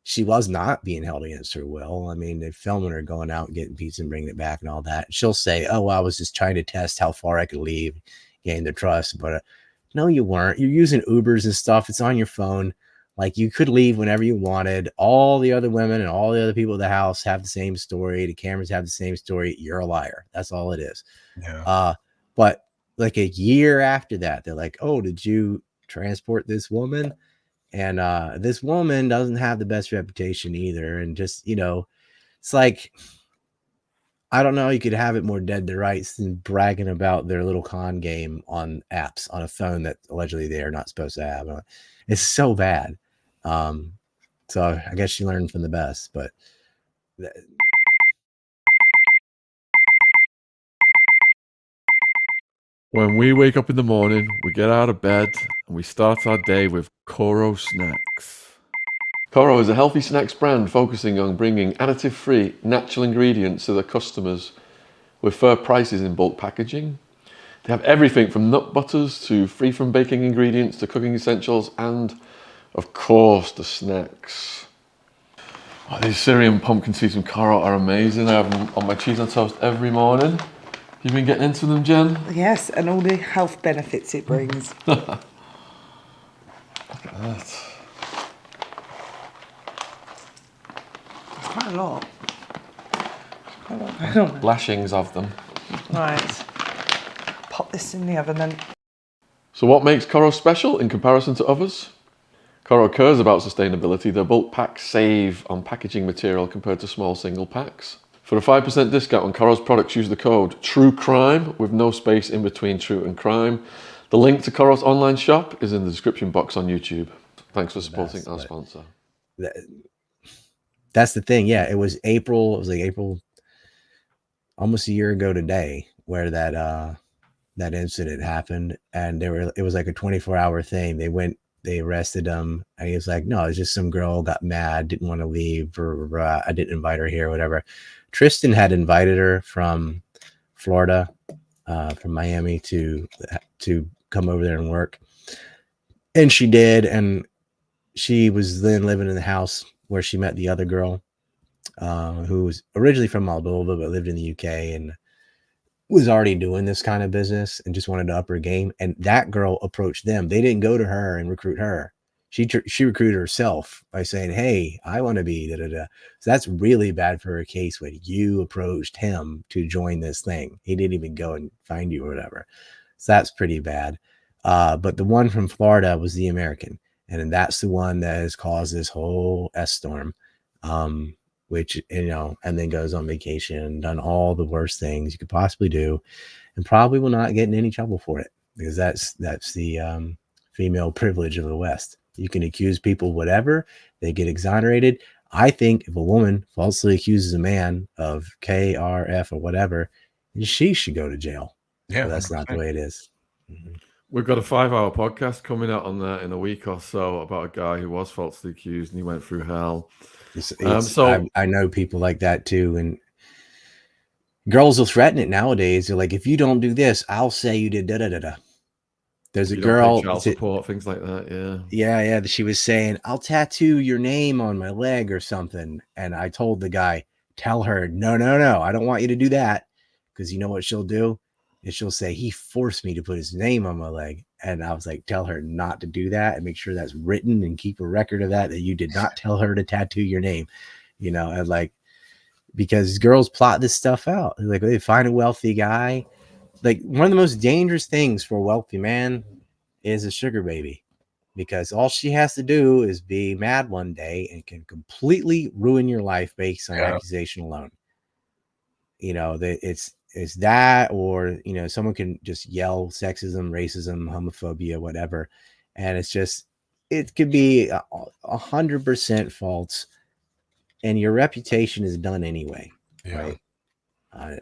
she was not being held against her will. I mean, they're filming her going out and getting pizza and bringing it back and all that. She'll say, "Oh, well, I was just trying to test how far I could leave, gain their trust." But no, you weren't. You're using Ubers and stuff. It's on your phone. Like, you could leave whenever you wanted. All the other women and all the other people at the house have the same story. The cameras have the same story. You're a liar. That's all it is. Yeah. But like a year after that, they're like, "Oh, did you transport this woman?" And this woman doesn't have the best reputation either. And just, it's like, I don't know, you could have it more dead to rights than bragging about their little con game on apps on a phone that allegedly they are not supposed to have. It's so bad. So I guess she learned from the best, but When we wake up in the morning, we get out of bed and we start our day with Koro Snacks. Koro is a healthy snacks brand focusing on bringing additive-free, natural ingredients to their customers with fair prices in bulk packaging. They have everything from nut butters to free from baking ingredients to cooking essentials and, of course, the snacks. Oh, these Syrian pumpkin seeds from Koro are amazing. I have them on my cheese on toast every morning. You've been getting into them, Jen? Yes, and all the health benefits it brings. Look at that. It's quite a lot. I don't know. Lashings of them. Right. Pop this in the oven then. So what makes Koro special in comparison to others? Koro cares about sustainability. Their bulk packs save on packaging material compared to small single packs. For a 5% discount on Koro's products, use the code TRUECRIME with no space in between true and crime. The link to Koro's online shop is in the description box on YouTube. Thanks for supporting our sponsor. That's the thing. Yeah, it was April. It was like April, almost a year ago today, where that incident happened, and it was like a 24-hour thing. They arrested him, and he was like, "No, it's just some girl got mad, didn't want to leave, or I didn't invite her here, or whatever." Tristan had invited her from Florida, from Miami to come over there and work, and she did, and she was then living in the house where she met the other girl, who was originally from Moldova but lived in the UK and was already doing this kind of business and just wanted to up her game. And that girl approached them. They didn't go to her and recruit her. She recruited herself by saying, "Hey, I want to be da da da." So that's really bad for her case when you approached him to join this thing. He didn't even go and find you or whatever. So that's pretty bad. But the one from Florida was the American, and that's the one that has caused this whole S storm. Which, and then goes on vacation, done all the worst things you could possibly do, and probably will not get in any trouble for it, because that's the female privilege of the West. You can accuse people whatever, they get exonerated. I think if a woman falsely accuses a man of KRF or whatever, she should go to jail. Yeah, But that's 100%. not the way it is. Mm-hmm. We've got a 5-hour podcast coming out on that in a week or so about a guy who was falsely accused and he went through hell. I know people like that too, and girls will threaten it nowadays. They're like, "If you don't do this, I'll say you did da da da da." There's a girl, child support, things like that. Yeah. She was saying, "I'll tattoo your name on my leg or something," and I told the guy, "Tell her, no, I don't want you to do that, because you know what she'll do? And she'll say he forced me to put his name on my leg." And I was like, "Tell her not to do that, and make sure that's written and keep a record of that you did not tell her to tattoo your name." And like, because girls plot this stuff out. Like, they find a wealthy guy. Like, one of the most dangerous things for a wealthy man is a sugar baby, because all she has to do is be mad one day and can completely ruin your life based on accusation alone. It's that, or someone can just yell sexism, racism, homophobia, whatever, and it's it could be 100% false, and your reputation is done anyway, Yeah. right?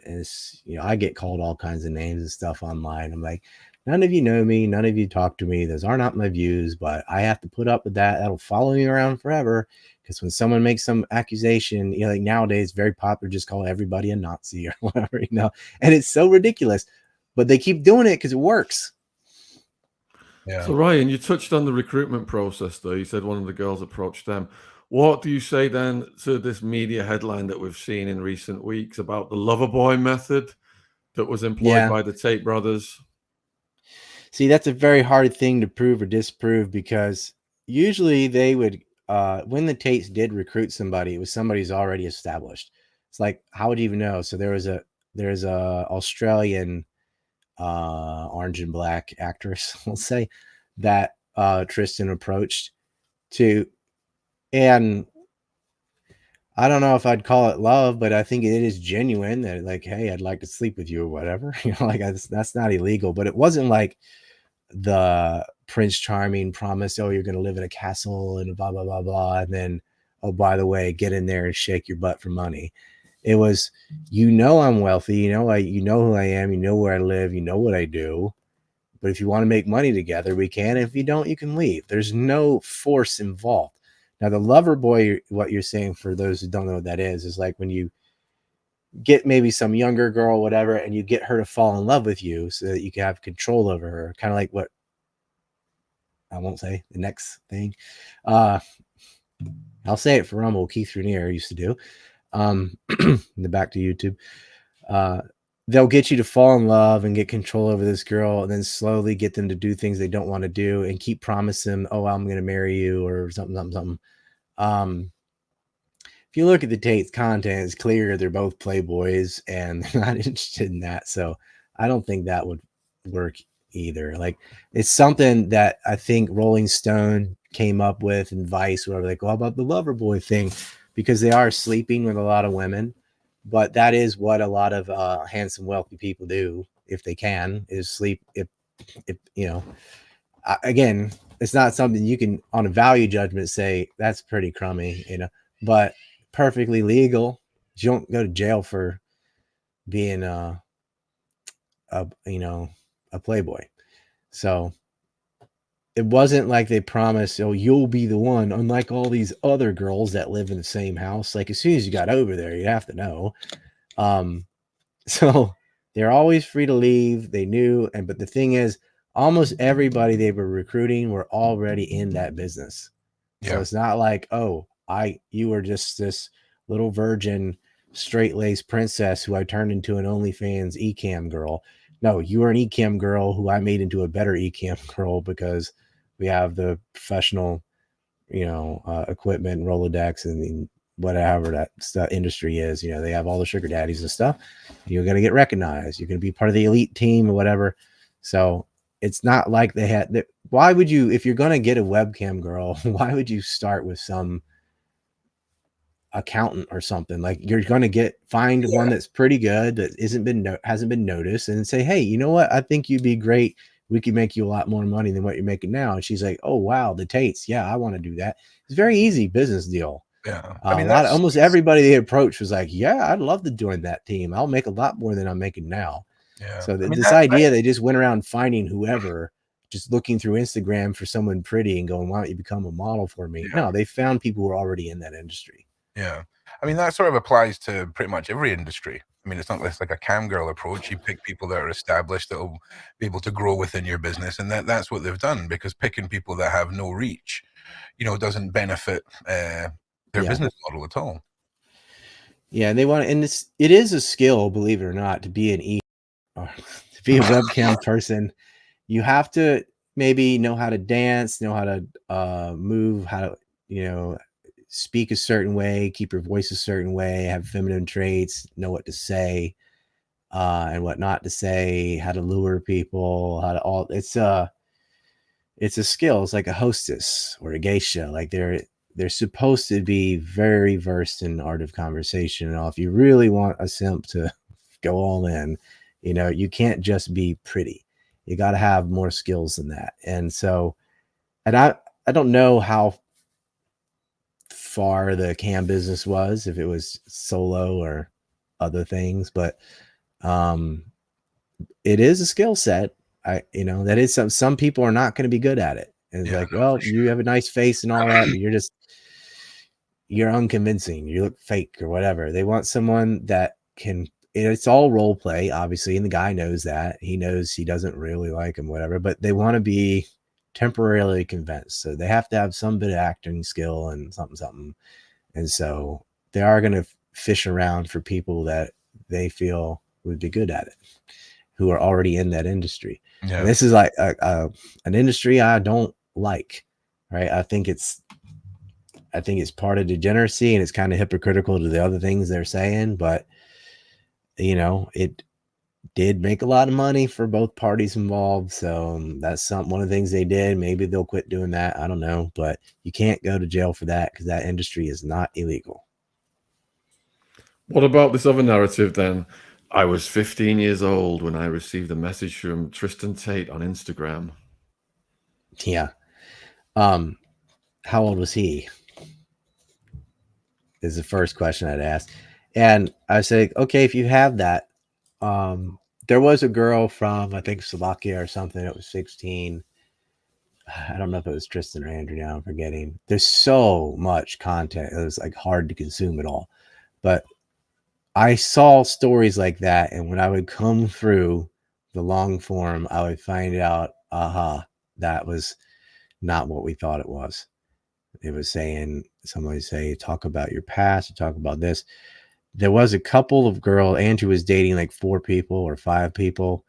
It's, you know, I get called all kinds of names and stuff online. I'm like, none of you know me, none of you talk to me. Those are not my views, but I have to put up with that. That'll follow me around forever. Because when someone makes some accusation, you know, like nowadays, it's very popular, just call everybody a Nazi or whatever, you know, and it's so ridiculous, but they keep doing it because it works. Yeah. So Ryan, you touched on the recruitment process though. You said one of the girls approached them. What do you say then to this media headline that we've seen in recent weeks about the lover boy method that was employed by the Tate brothers? See, that's a very hard thing to prove or disprove, because usually they would, when the Tates did recruit somebody, it was somebody who's already established. It's like, how would you even know? So there's a Australian orange and black actress, we'll say, that Tristan approached to, and I don't know if I'd call it love, but I think it is genuine that, like, hey, I'd like to sleep with you or whatever. You know, like that's not illegal, but it wasn't like the Prince Charming promise, oh, you're going to live in a castle and blah, blah, blah, blah. And then, oh, by the way, get in there and shake your butt for money. It was, you know, I'm wealthy. You know, you know who I am. You know where I live. You know what I do. But if you want to make money together, we can. If you don't, you can leave. There's no force involved. Now, the lover boy, what you're saying, for those who don't know what that is like when you get maybe some younger girl, whatever, and you get her to fall in love with you so that you can have control over her. Kind of like what, I won't say the next thing. I'll say it for Rumble, Keith Raniere used to do. The back to YouTube. They'll get you to fall in love and get control over this girl, and then slowly get them to do things they don't want to do, and keep promising them, oh, I'm going to marry you, or something. If you look at the Tate's content, it's clear they're both playboys and they're not interested in that. So I don't think that would work either. Like, it's something that I think Rolling Stone came up with, and Vice, where like, well, about the lover boy thing, because they are sleeping with a lot of women. But that is what a lot of handsome, wealthy people do, if they can, is sleep. If you know, again, it's not something you can, on a value judgment, say that's pretty crummy, you know, but perfectly legal. You don't go to jail for being a playboy. So it wasn't like they promised, oh, you'll be the one, unlike all these other girls that live in the same house. Like, as soon as you got over there, you have to know. So they're always free to leave. They knew, but the thing is, almost everybody they were recruiting were already in that business. So it's not like, oh, you were just this little virgin, straight-laced princess who I turned into an OnlyFans eCam girl. No, you were an eCam girl who I made into a better eCam girl, because we have the professional, equipment and Rolodex and whatever that industry is. You know, they have all the sugar daddies and stuff. You're going to get recognized. You're going to be part of the elite team or whatever. So it's not like they had. Why would you, if you're going to get a webcam girl, why would you start with some accountant or something? Like, you're going to find one that's pretty good, that hasn't been noticed, and say, hey, you know what? I think you'd be great. We could make you a lot more money than what you're making now. And she's like, oh, wow, the Tates. Yeah, I want to do that. It's a very easy business deal. Yeah. I mean, almost everybody they approached was like, yeah, I'd love to join that team. I'll make a lot more than I'm making now. Yeah. So this idea, they just went around finding whoever, just looking through Instagram for someone pretty and going, why don't you become a model for me? Yeah. No, they found people who are already in that industry. Yeah. I mean, that sort of applies to pretty much every industry. I mean, it's not like a cam girl approach. You pick people that are established that will be able to grow within your business. And that's what they've done, because picking people that have no reach, doesn't benefit their business model at all. Yeah. And they want to, and it is a skill, believe it or not, to be to be a webcam person. You have to maybe know how to dance, know how to move, how to, speak a certain way, keep your voice a certain way, have feminine traits, know what to say and what not to say, how to lure people, it's a skill. It's like a hostess or a geisha. Like, they're supposed to be very versed in the art of conversation. And if you really want a simp to go all in, you can't just be pretty. You got to have more skills than that. And so, and I don't know how far the cam business was, if it was solo or other things, but it is a skill set. That is some people are not going to be good at it. And it's Yeah, like, no, well, for you sure. have a nice face and all that, but you're unconvincing. You look fake or whatever. They want someone that can. It's all role play, obviously, and the guy knows that. He knows he doesn't really like him, whatever. But they want to be temporarily convinced, so they have to have some bit of acting skill and something. And so they are going to fish around for people that they feel would be good at it, who are already in that industry. Yeah. And this is like an industry I don't like, right? I think it's part of degeneracy, and it's kind of hypocritical to the other things they're saying, but it did make a lot of money for both parties involved. So that's one of the things they did. Maybe they'll quit doing that. I don't know, but you can't go to jail for that because that industry is not illegal. What about this other narrative then? I was 15 years old when I received a message from Tristan Tate on Instagram. Yeah. How old was he? Is the first question I'd ask. And I say, okay, if you have that, there was a girl from, I think, Slovakia or something that was 16. I don't know if it was Tristan or Andrew now, I'm forgetting. There's so much content. It was like hard to consume it all. But I saw stories like that. And when I would come through the long form, I would find out, that was not what we thought it was. It was saying, somebody say, talk about your past, talk about this. There was a couple of girls. Andrew was dating like 4 people or 5 people.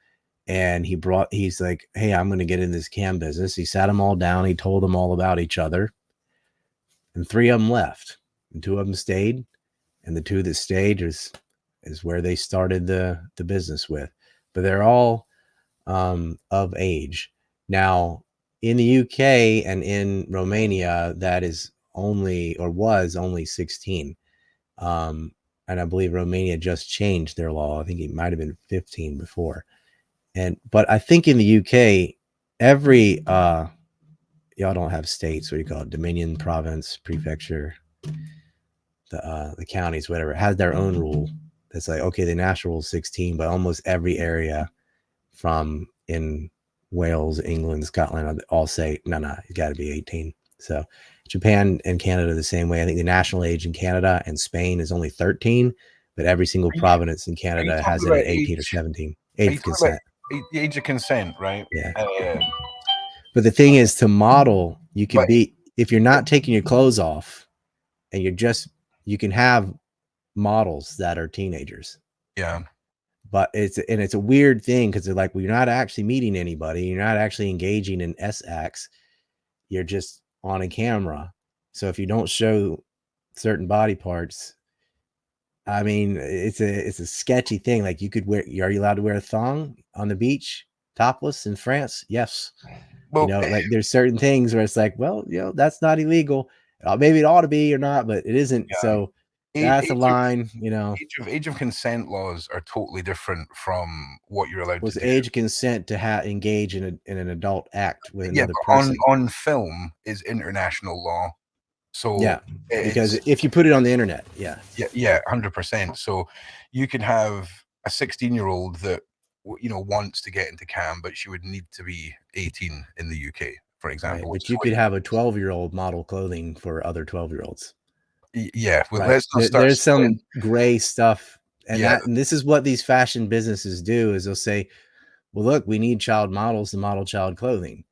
And he's like, hey, I'm going to get in this cam business. He sat them all down. He told them all about each other. And 3 of them left. And 2 of them stayed. And the 2 that stayed is where they started the business with. But they're all of age. Now, in the UK and in Romania, that is only, or was only 16. And I believe Romania just changed their law. I think it might have been 15 before. But I think in the UK, every y'all don't have states, what do you call it? Dominion, province, prefecture, the counties, whatever, has their own rule. That's like, okay, the national rule is 16, but almost every area from in Wales, England, Scotland, all say, no, you got to be 18. So Japan and Canada the same way. I think the national age in Canada and Spain is only 13, but every single province in Canada has it at 18 or 17. Age of consent. The age of consent, right? Yeah. But the thing is, to model, you can be, if you're not taking your clothes off and you can have models that are teenagers. Yeah. But it's a weird thing because they're like, well, you're not actually meeting anybody. You're not actually engaging in S-acts. You're just on a camera. So if you don't show certain body parts, I mean, it's a sketchy thing. Like, are you allowed to wear a thong on the beach, topless in France? Yes. Well, like there's certain things where it's like, well, that's not illegal. Maybe it ought to be or not, but it isn't. Yeah. So that's a line, Age of consent laws are totally different from what you're allowed to do. Age of consent to engage in an adult act with another person. On film is international law. So yeah, because if you put it on the internet, yeah, 100%. So you could have a 16-year-old that wants to get into cam, but she would need to be 18 in the UK, for example. Right, but you could have a 12-year-old model clothing for other 12-year-olds. Yeah, well, right. let's not start. There's some gray stuff, and and this is what these fashion businesses do: is they'll say, "Well, look, we need child models to model child clothing,"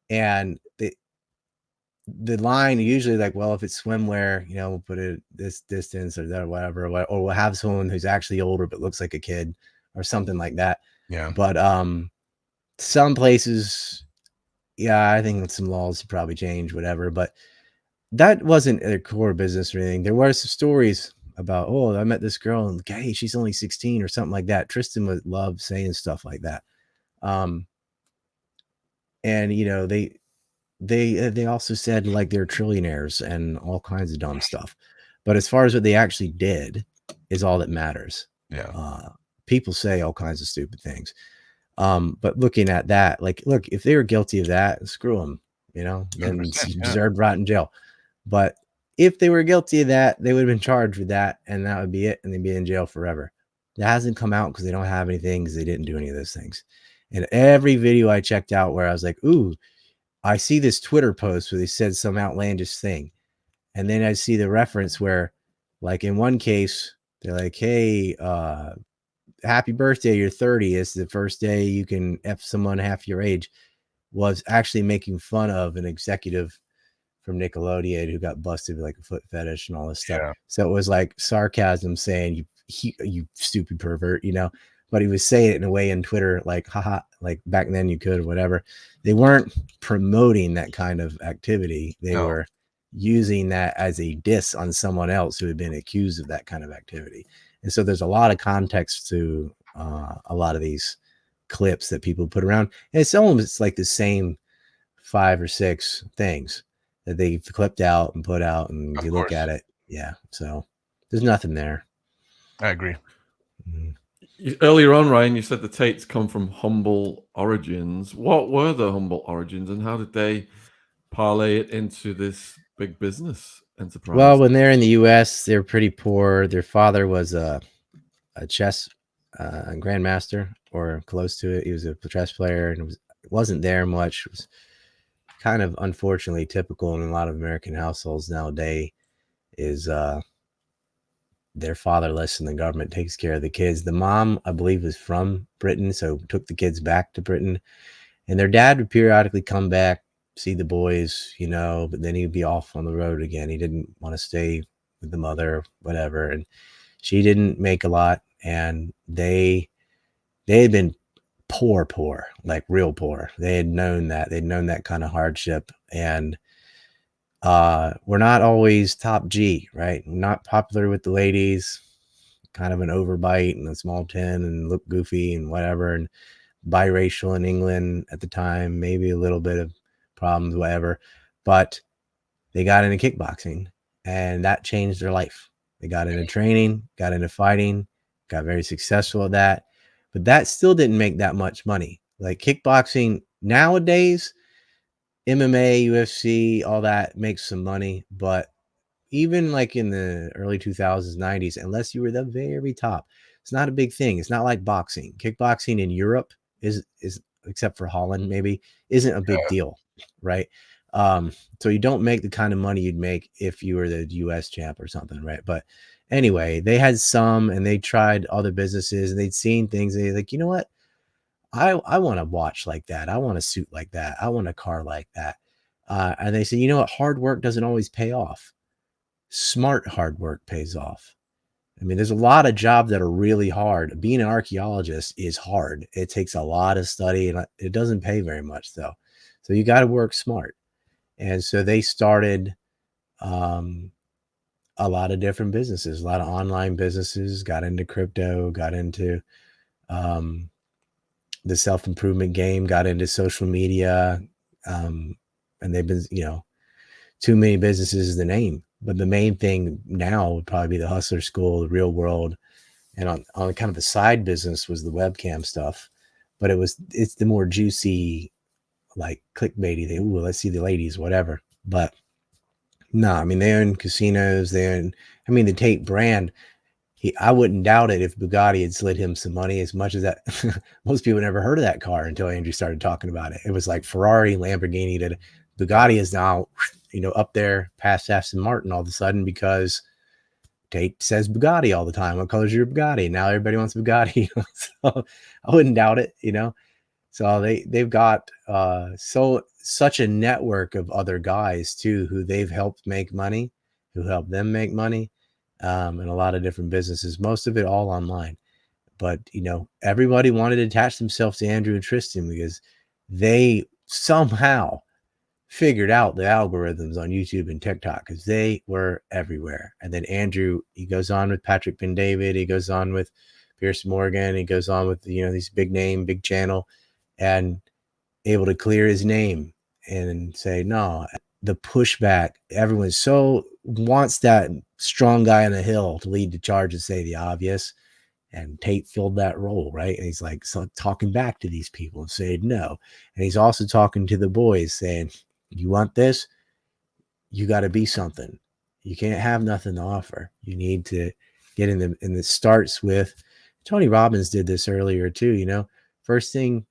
and the line usually like, well, if it's swimwear, we'll put it this distance or that, whatever, or we'll have someone who's actually older but looks like a kid or something like that. Yeah. But some places, I think some laws probably change, whatever. But that wasn't a core business or anything. There were some stories about, oh, I met this girl and hey, she's only 16 or something like that. Tristan would love saying stuff like that. And they also said like they're trillionaires and all kinds of dumb stuff. But as far as what they actually did is all that matters. Yeah. People say all kinds of stupid things. But looking at that, like, look, if they were guilty of that, screw them. you know, then 100%, yeah. deserved rot in jail. But if they were guilty of that, they would have been charged with that, and that would be it, and they'd be in jail forever. It hasn't come out because they don't have anything, because they didn't do any of those things. And every video I checked out where I was like, ooh, I see this Twitter post where they said some outlandish thing. And then I see the reference where, like in one case, they're like, hey, happy birthday, you're 30. It's the first day you can F someone half your age, was actually making fun of an executive from Nickelodeon who got busted with like a foot fetish and all this stuff. Yeah. So it was like sarcasm saying, you stupid pervert, you know, but he was saying it in a way in Twitter, like, haha, like back then you could, or whatever. They weren't promoting that kind of activity. They were using that as a diss on someone else who had been accused of that kind of activity. And so there's a lot of context to a lot of these clips that people put around. And it's almost like the same 5 or 6 things that they've clipped out and put out, and Of you look course. at it. Yeah. So there's nothing there. I agree. Earlier on, Ryan, you said the Tates come from humble origins. What were the humble origins, and how did they parlay it into this big business enterprise? Well, when they're in the U.S., they're pretty poor. Their father was a chess grandmaster, or close to it. He was a chess player, and wasn't there much. It was kind of unfortunately typical in a lot of American households nowadays. Is they're fatherless and the government takes care of the kids. The mom, I believe, was from Britain, so took the kids back to Britain. And their dad would periodically come back, see the boys, you know, but then he'd be off on the road again. He didn't want to stay with the mother, whatever. And she didn't make a lot. And they had been poor, like real poor. They had known that. They'd known that kind of hardship. And we're not always top G, right? Not popular with the ladies, kind of an overbite and a small tin and look goofy and whatever, and biracial in England at the time, maybe a little bit of problems, whatever. But they got into kickboxing, and that changed their life. They got into training, got into fighting, got very successful at that. But that still didn't make that much money. Like kickboxing nowadays, MMA, UFC, all that makes some money, but even like in the early 2000s, 90s, unless you were the very top, it's not a big thing. It's not like boxing. Kickboxing in Europe is except for Holland, maybe, isn't a big deal, right? So you don't make the kind of money you'd make if you were the US champ or something, right? But anyway, they had some, and they tried other businesses, and they'd seen things, and they're like, you know what? I want a watch like that. I want a suit like that. I want a car like that. And they say, you know what? Hard work doesn't always pay off. Smart hard work pays off. I mean, there's a lot of jobs that are really hard. Being an archaeologist is hard. It takes a lot of study, and it doesn't pay very much, though. So you got to work smart. And so they started a lot of different businesses, a lot of online businesses, got into crypto, got into the self-improvement game, got into social media, and they've been, you know, too many businesses is the name, but the main thing now would probably be the Hustler School, the Real World, and on kind of a side business was the webcam stuff. But it's the more juicy, like clickbaity thing. Ooh, let's see the ladies, whatever. But no, I mean, they own casinos. I mean, the Tate brand. I wouldn't doubt it if Bugatti had slid him some money, as much as that. Most people never heard of that car until Andrew started talking about it. It was like Ferrari, Lamborghini. Bugatti is now, you know, up there past Aston Martin all of a sudden, because Tate says Bugatti all the time. What color is your Bugatti? Now everybody wants Bugatti. So I wouldn't doubt it, you know. So they've got such a network of other guys too, who they've helped make money, who help them make money. And a lot of different businesses, most of it all online. But, you know, everybody wanted to attach themselves to Andrew and Tristan because they somehow figured out the algorithms on YouTube and TikTok, because they were everywhere. And then Andrew, he goes on with Patrick Ben-David, he goes on with Pierce Morgan, he goes on with, you know, these big name, big channel, and able to clear his name and say, no, the pushback, everyone so wants that strong guy on the hill to lead the charge and say the obvious. And Tate filled that role, right? And he's like, so talking back to these people and saying no. And he's also talking to the boys saying, You want this? You got to be something. You can't have nothing to offer. You need to get in the, and it starts with, Tony Robbins did this earlier too, you know, first thing,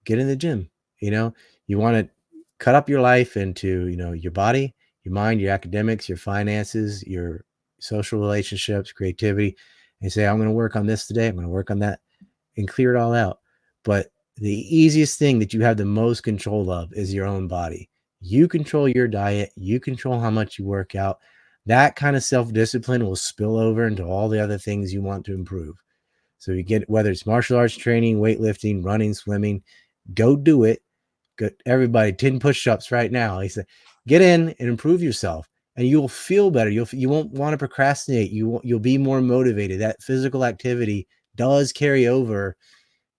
get in the gym. You know, you want to cut up your life into, you know, your body, your mind, your academics, your finances, your social relationships, creativity, and say, I'm going to work on this today. I'm going to work on that, and clear it all out. But the easiest thing that you have the most control of is your own body. You control your diet. You control how much you work out. That kind of self-discipline will spill over into all the other things you want to improve. So you get, whether it's martial arts training, weightlifting, running, swimming, go do it. Go, everybody, 10 push-ups right now. He said, get in and improve yourself, and you'll feel better. You won't want to procrastinate. You'll be more motivated. That physical activity does carry over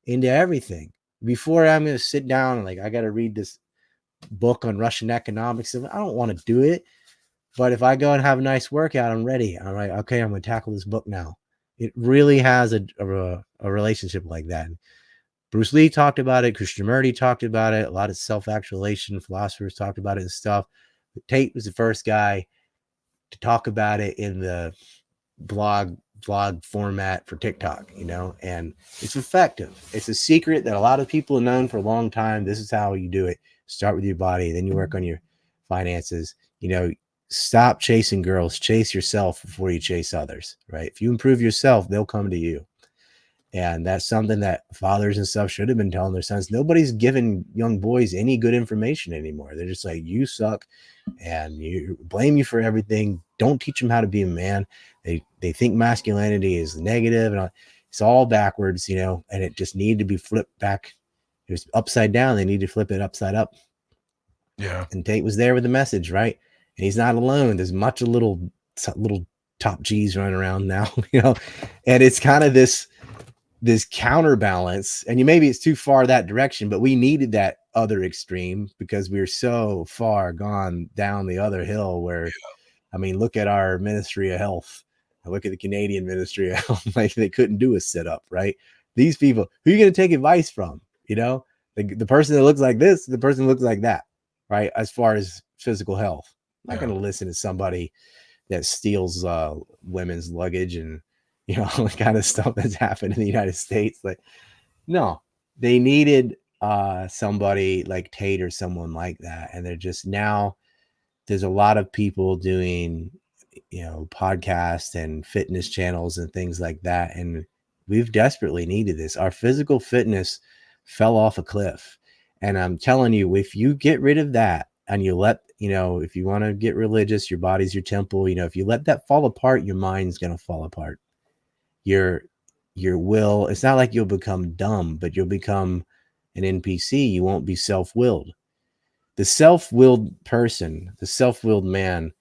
into everything. Before I'm going to sit down and like, I got to read this book on Russian economics, I don't want to do it. But if I go and have a nice workout, I'm ready. I'm like, okay, I'm going to tackle this book now. It really has a relationship like that. Bruce Lee talked about it. Krishnamurti talked about it. A lot of self-actualization philosophers talked about it and stuff. But Tate was the first guy to talk about it in the vlog format for TikTok, you know, and it's effective. It's a secret that a lot of people have known for a long time. This is how you do it. Start with your body, then you work on your finances. You know, stop chasing girls, chase yourself before you chase others, right? If you improve yourself, they'll come to you. And that's something that fathers and stuff should have been telling their sons. Nobody's giving young boys any good information anymore. They're just like, you suck and you blame you for everything. Don't teach them how to be a man. They think masculinity is negative and it's all backwards, you know, and it just needed to be flipped back. It was upside down. They need to flip it upside up. Yeah. And Tate was there with the message, right? And he's not alone. There's much a little top G's running around now, you know, and it's kind of this counterbalance. And maybe it's too far that direction, but we needed that other extreme because we were so far gone down the other hill where, I mean, look at our Ministry of Health. Look at the Canadian Ministry of Health. Like they couldn't do a sit-up, right? These people, who are you going to take advice from? You know, the person that looks like this, the person that looks like that, right? As far as physical health, I'm not going to listen to somebody that steals women's luggage and, you know, the kind of stuff that's happened in the United States. Like, no, they needed somebody like Tate or someone like that. And they're just, now there's a lot of people doing, you know, podcasts and fitness channels and things like that. And we've desperately needed this. Our physical fitness fell off a cliff. And I'm telling you, if you get rid of that and you let, you know, if you want to get religious, your body's your temple, you know, if you let that fall apart, your mind's going to fall apart. Your will, it's not like you'll become dumb, but you'll become an NPC. You won't be self-willed. The self-willed person, the self-willed man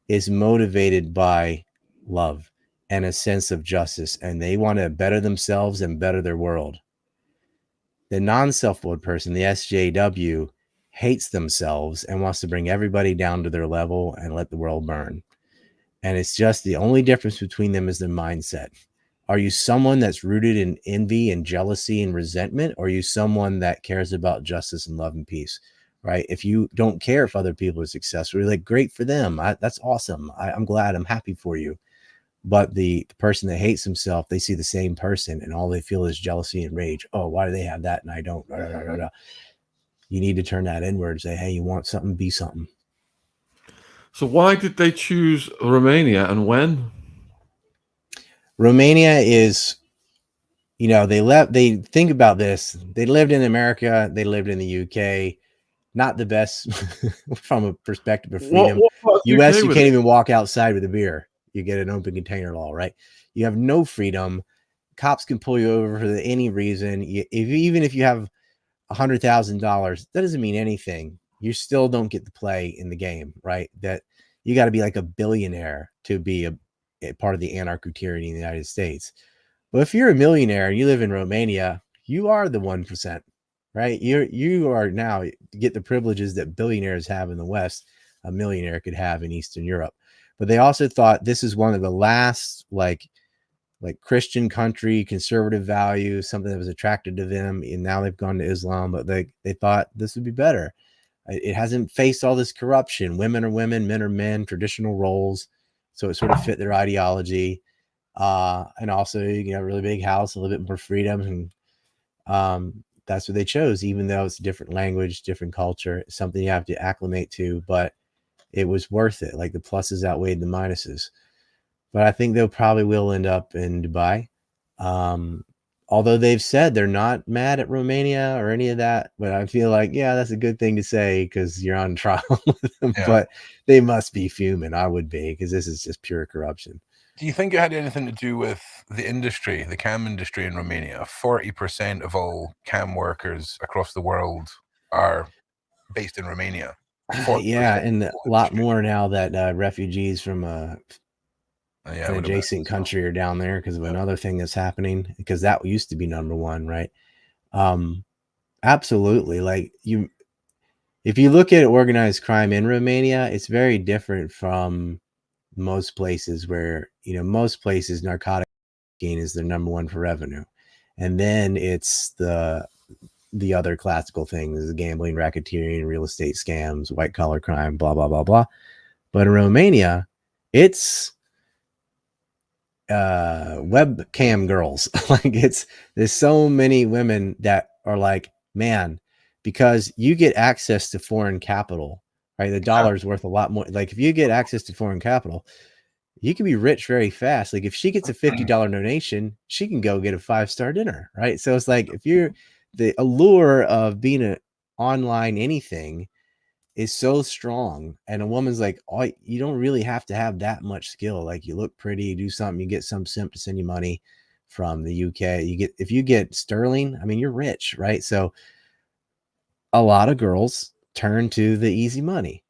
is motivated by love and a sense of justice, and they want to better themselves and better their world. The non-self-willed person, the SJW, hates themselves and wants to bring everybody down to their level and let the world burn. And it's just the only difference between them is their mindset. Are you someone that's rooted in envy and jealousy and resentment? Or are you someone that cares about justice and love and peace, right? If you don't care if other people are successful, you're like, great for them. That's awesome. I'm glad. I'm happy for you. But the person that hates himself, they see the same person and all they feel is jealousy and rage. Oh, why do they have that and I don't? You need to turn that inward and say, hey, you want something, be something. So why did they choose Romania and when? Romania is, you know, they think about this. They lived in America. They lived in the UK. Not the best from a perspective of freedom. What US, UK you with can't it? even walk outside with a beer. You get an open container law, right? You have no freedom. Cops can pull you over for any reason. Even if you have $100,000, that doesn't mean anything. You still don't get to play in the game, right? That you got to be like a billionaire to be a part of the anarcho-tyranny in the United States. But if you're a millionaire and you live in Romania, you are the 1%, right? You are now get the privileges that billionaires have in the West, a millionaire could have in Eastern Europe. But they also thought this is one of the last like Christian country, conservative values, something that was attracted to them. And now they've gone to Islam, but they thought this would be better. It hasn't faced all this corruption. Women are women, men are men, traditional roles. So it sort of fit their ideology. And also, you know, a really big house, a little bit more freedom. And that's what they chose, even though it's a different language, different culture, something you have to acclimate to. But it was worth it. Like the pluses outweighed the minuses. But I think they'll probably will end up in Dubai. Although they've said they're not mad at Romania or any of that, but I feel like, yeah, that's a good thing to say because you're on trial with them. Yeah. But they must be fuming. I would be, because this is just pure corruption. Do you think it had anything to do with the industry, the cam industry in Romania? 40% of all cam workers across the world are based in Romania. 40% Yeah, of and the a whole lot industry. more now that refugees from Yeah, I an would adjacent imagine so. country are down there because of Yeah. another thing that's happening, because that used to be number one, right? Absolutely. Like if you look at organized crime in Romania, it's very different from most places where, you know, most places narcotic is their number one for revenue. And then it's the other classical things, the gambling, racketeering, real estate scams, white collar crime, blah, blah, blah, blah. But in Romania, it's webcam girls. Like there's so many women that are like, man, because you get access to foreign capital, right? The dollar's worth a lot more. Like if you get access to foreign capital, you can be rich very fast. Like if she gets a $50 donation, she can go get a 5-star dinner, right? So it's like if you're the allure of being an online anything is so strong, and a woman's like, oh, you don't really have to have that much skill. Like you look pretty, you do something, you get some simp to send you money from the UK. If you get sterling, I mean, you're rich, right? So a lot of girls turn to the easy money,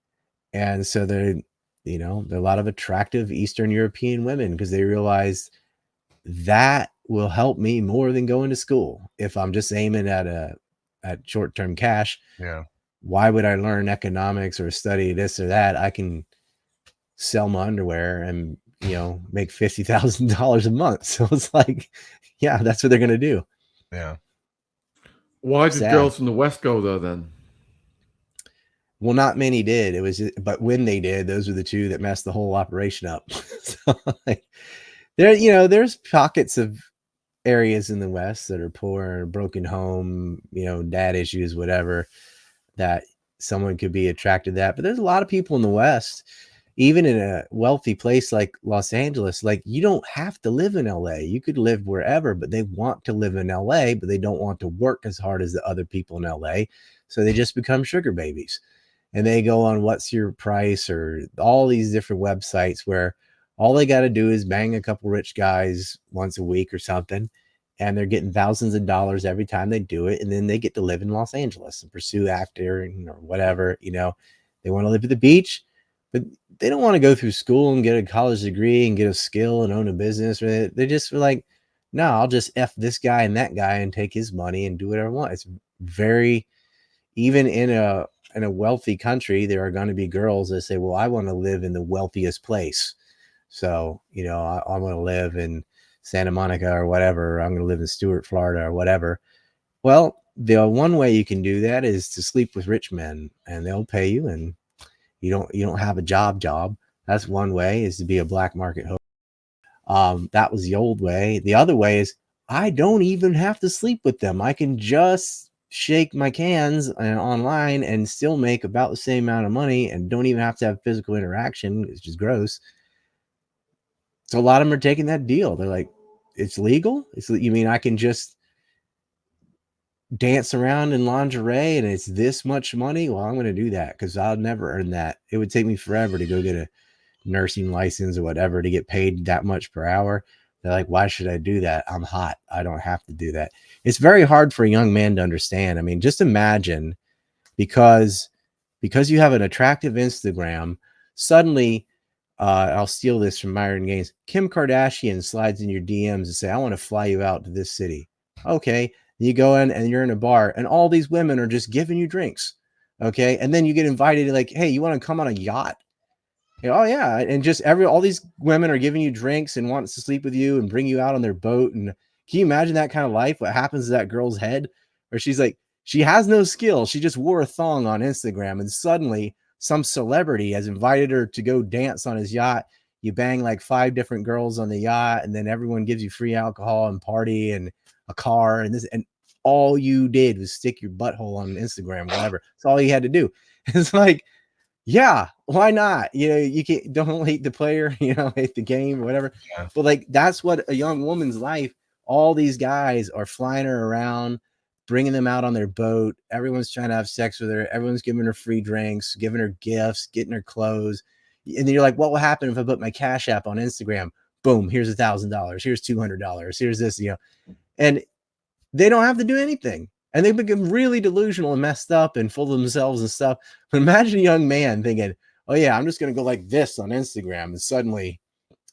and so there are a lot of attractive Eastern European women because they realize that will help me more than going to school. If I'm just aiming at short-term cash, Yeah. why would I learn economics or study this or that? I can sell my underwear and, make $50,000 a month. So it's like, yeah, that's what they're going to do. Yeah. Why did Sad. girls from the West go there then? Well, not many did. But when they did, those were the two that messed the whole operation up. So like there's pockets of areas in the West that are poor, broken home, dad issues, whatever, that someone could be attracted to that. But there's a lot of people in the West, even in a wealthy place like Los Angeles, like you don't have to live in LA. You could live wherever, but they want to live in LA, but they don't want to work as hard as the other people in LA. So they just become sugar babies. And they go on What's Your Price or all these different websites where all they got to do is bang a couple rich guys once a week or something. And they're getting thousands of dollars every time they do it. And then they get to live in Los Angeles and pursue acting or whatever. They want to live at the beach, but they don't want to go through school and get a college degree and get a skill and own a business. They just were like, no, I'll just F this guy and that guy and take his money and do whatever I want. It's very, even in a wealthy country, there are going to be girls that say, well, I want to live in the wealthiest place. So, I want to live in Santa Monica or whatever. I'm going to live in Stewart, Florida or whatever. Well, the one way you can do that is to sleep with rich men and they'll pay you, and you don't have a job. That's one way, is to be a black market hook. That was the old way. The other way is I don't even have to sleep with them. I can just shake my cans online and still make about the same amount of money and don't even have to have physical interaction, which is gross. So a lot of them are taking that deal. They're like, it's legal? You mean I can just dance around in lingerie and it's this much money? Well, I'm going to do that because I'll never earn that. It would take me forever to go get a nursing license or whatever to get paid that much per hour. They're like, why should I do that? I'm hot. I don't have to do that. It's very hard for a young man to understand. I mean, just imagine because you have an attractive Instagram, suddenly, I'll steal this from Myron Gaines. Kim Kardashian slides in your DMs and say, I want to fly you out to this city. Okay. You go in and you're in a bar and all these women are just giving you drinks. Okay. And then you get invited to like, hey, you want to come on a yacht? Oh yeah. And just all these women are giving you drinks and wants to sleep with you and bring you out on their boat. And can you imagine that kind of life? What happens to that girl's head? Or she's like, She has no skill. She just wore a thong on Instagram, and suddenly some celebrity has invited her to go dance on his yacht. You bang like 5 different girls on the yacht, and then everyone gives you free alcohol and party and a car and this, and all you did was stick your butthole on Instagram, whatever. That's all you had to do. It's like, yeah, why not? You know, you can't, don't hate the player, you know, hate the game or whatever. Yeah. But like, that's what a young woman's life. All these guys are flying her around, bringing them out on their boat. Everyone's trying to have sex with her. Everyone's giving her free drinks, giving her gifts, getting her clothes. And then you're like, what will happen if I put my Cash App on Instagram? Boom, here's $1,000. Here's $200. Here's this, you know, and they don't have to do anything. And they become really delusional and messed up and full of themselves and stuff. But imagine a young man thinking, oh yeah, I'm just going to go like this on Instagram. And suddenly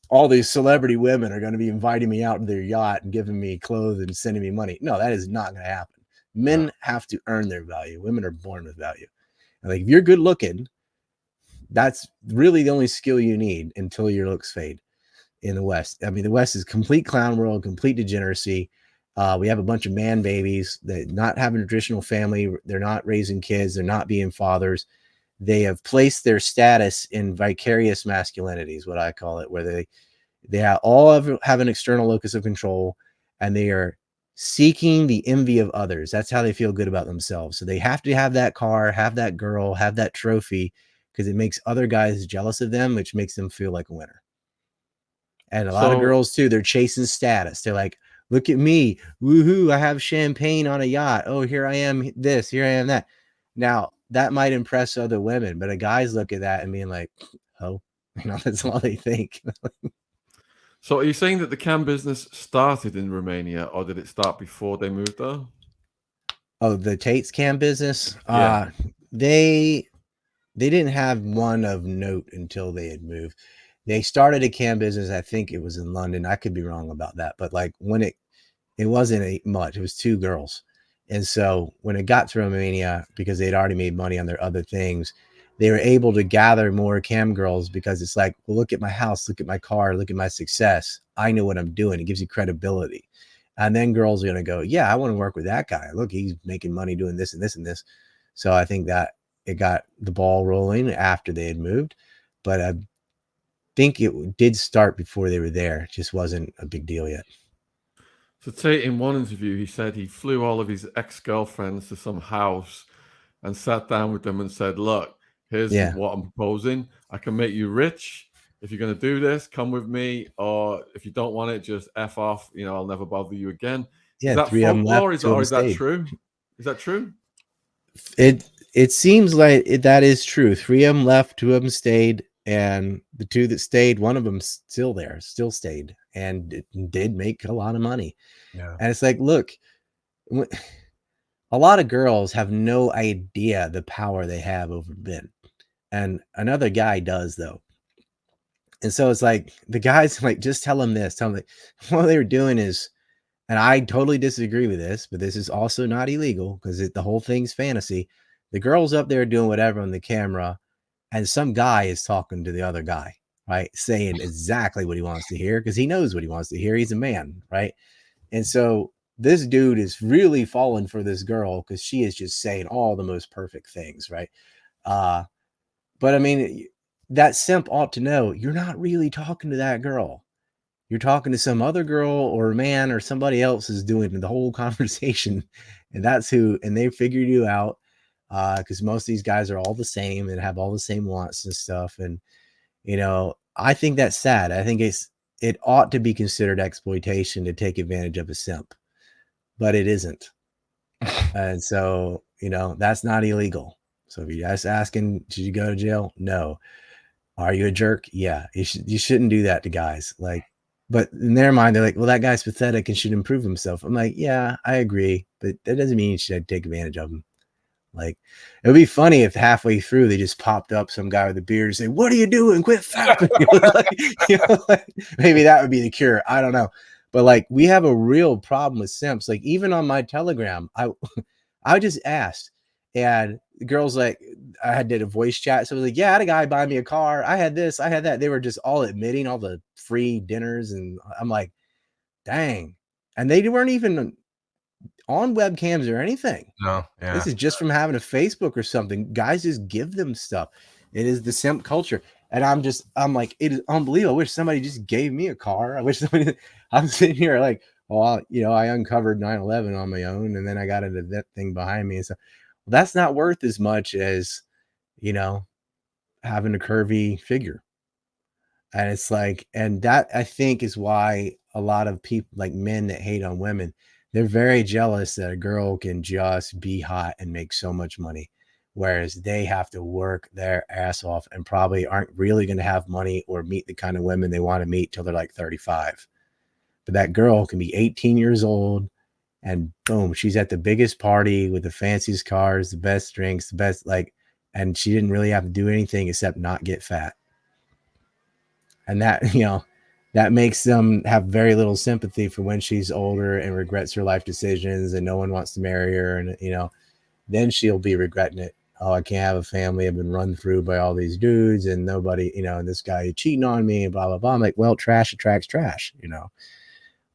all these celebrity women are going to be inviting me out to their yacht and giving me clothes and sending me money. No, that is not going to happen. Men have to earn their value. Women are born with value. And like, if you're good looking, that's really the only skill you need until your looks fade in the West. I mean, the West is complete clown world, complete degeneracy. We have a bunch of man babies that not having a traditional family. They're not raising kids. They're not being fathers. They have placed their status in vicarious masculinity is what I call it, where they all have an external locus of control, and they are seeking the envy of others. That's how they feel good about themselves. So they have to have that car, have that girl, have that trophy, because it makes other guys jealous of them, which makes them feel like a winner. And a lot of girls too, they're chasing status. They're like, look at me. Woohoo. I have champagne on a yacht. Oh, here I am. This, here I am that. Now, that might impress other women, but a guy's look at that and being like, oh, you know, that's all they think. So are you saying that the cam business started in Romania, or did it start before they moved there? Oh, the Tate's cam business? Yeah. They didn't have one of note until they had moved. They started a cam business. I think it was in London. I could be wrong about that, but like when it wasn't much. It was 2 girls. And so when it got to Romania, because they'd already made money on their other things, they were able to gather more cam girls, because it's like, well, look at my house, look at my car, look at my success. I know what I'm doing. It gives you credibility. And then girls are going to go, yeah, I want to work with that guy. Look, he's making money doing this and this and this. So I think that it got the ball rolling after they had moved. But I think it did start before they were there. It just wasn't a big deal yet. So Tate, in one interview, he said he flew all of his ex-girlfriends to some house and sat down with them and said, look, here's what I'm proposing. I can make you rich. If you're going to do this, come with me. Or if you don't want it, just F off. You know, I'll never bother you again. Yeah, is that 3 of them left, folklore? Is that true? Is that true? It seems like that is true. 3 of them left, 2 of them stayed. And the 2 that stayed, one of them still stayed and did make a lot of money. Yeah. And it's like, look, a lot of girls have no idea the power they have over men. And another guy does, though. And so it's like the guys like, just tell them this, tell them like, what they were doing is, and I totally disagree with this, but this is also not illegal because the whole thing's fantasy. The girl's up there doing whatever on the camera, and some guy is talking to the other guy, right? Saying exactly what he wants to hear because he knows what he wants to hear. He's a man, right? And so this dude is really falling for this girl because she is just saying all the most perfect things, right? But I mean, that simp ought to know you're not really talking to that girl. You're talking to some other girl or man or somebody else is doing the whole conversation. And that's who, and they figured you out. Because most of these guys are all the same and have all the same wants and stuff. And, you know, I think that's sad. I think it ought to be considered exploitation to take advantage of a simp, but it isn't. And so, you know, that's not illegal. So if you're just asking, should you go to jail? No. Are you a jerk? Yeah. You shouldn't do that to guys. Like, but in their mind, they're like, well, that guy's pathetic and should improve himself. I'm like, yeah, I agree. But that doesn't mean you should take advantage of him. Like, it would be funny if halfway through they just popped up some guy with a beard and say, what are you doing? Quit fapping. Like, maybe that would be the cure. I don't know. But like, we have a real problem with simps. Like, even on my Telegram, I just asked, and the girls, like, I did a voice chat. So I was like, yeah, I had a guy buy me a car. I had this, I had that. They were just all admitting all the free dinners. And I'm like, dang. And they weren't even on webcams or anything. No, yeah. This is just from having a Facebook or something. Guys just give them stuff. It is the simp culture. And I'm like, it is unbelievable. I wish somebody just gave me a car. I wish somebody, I'm sitting here like, well, I uncovered 9/11 on my own, and then I got into that thing behind me. And so that's not worth as much as, having a curvy figure. And it's like, and that I think is why a lot of people, like men that hate on women, they're very jealous that a girl can just be hot and make so much money, whereas they have to work their ass off and probably aren't really going to have money or meet the kind of women they want to meet till they're like 35. But that girl can be 18 years old and boom, she's at the biggest party with the fanciest cars, the best drinks, the best, and she didn't really have to do anything except not get fat. And that, that makes them have very little sympathy for when she's older and regrets her life decisions and no one wants to marry her. And, then she'll be regretting it. Oh, I can't have a family. I've been run through by all these dudes and nobody, and this guy cheating on me and blah, blah, blah. I'm like, well, trash attracts trash,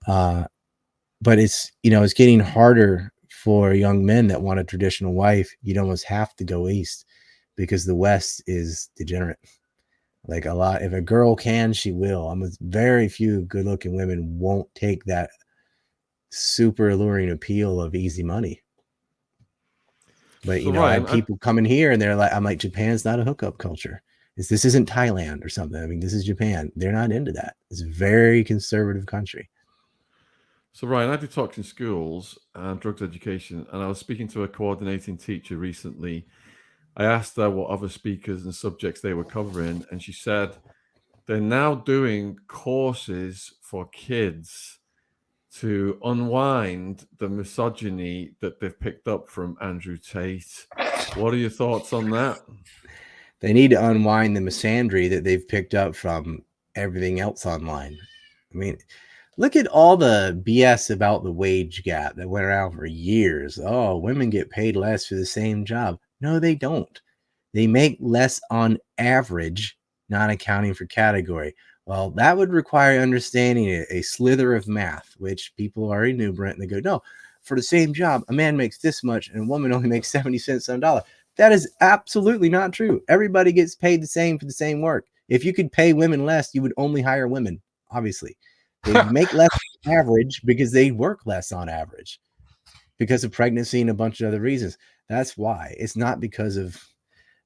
but it's, it's getting harder for young men that want a traditional wife. You'd almost have to go east because the West is degenerate. Like a lot, if a girl can, she will. Very few good looking women won't take that super alluring appeal of easy money. But, So, I have people coming here and they're like, I'm like, Japan's not a hookup culture. This isn't Thailand or something. I mean, this is Japan. They're not into that. It's a very conservative country. So, Ryan, I do talks in schools and drugs education, and I was speaking to a coordinating teacher recently. I asked her what other speakers and subjects they were covering, and she said they're now doing courses for kids to unwind the misogyny that they've picked up from Andrew Tate. What are your thoughts on that? They need to unwind the misandry that they've picked up from everything else online. I mean, look at all the BS about the wage gap that went around for years. Oh, women get paid less for the same job. No, they don't. They make less on average, not accounting for category. Well, that would require understanding a slither of math, which people are enumerant, and they go, no, for the same job, a man makes this much and a woman only makes 70 cents on a dollar. That is absolutely not true. Everybody gets paid the same for the same work. If you could pay women less, you would only hire women, obviously. They make less on average because they work less on average because of pregnancy and a bunch of other reasons. That's why. It's not because of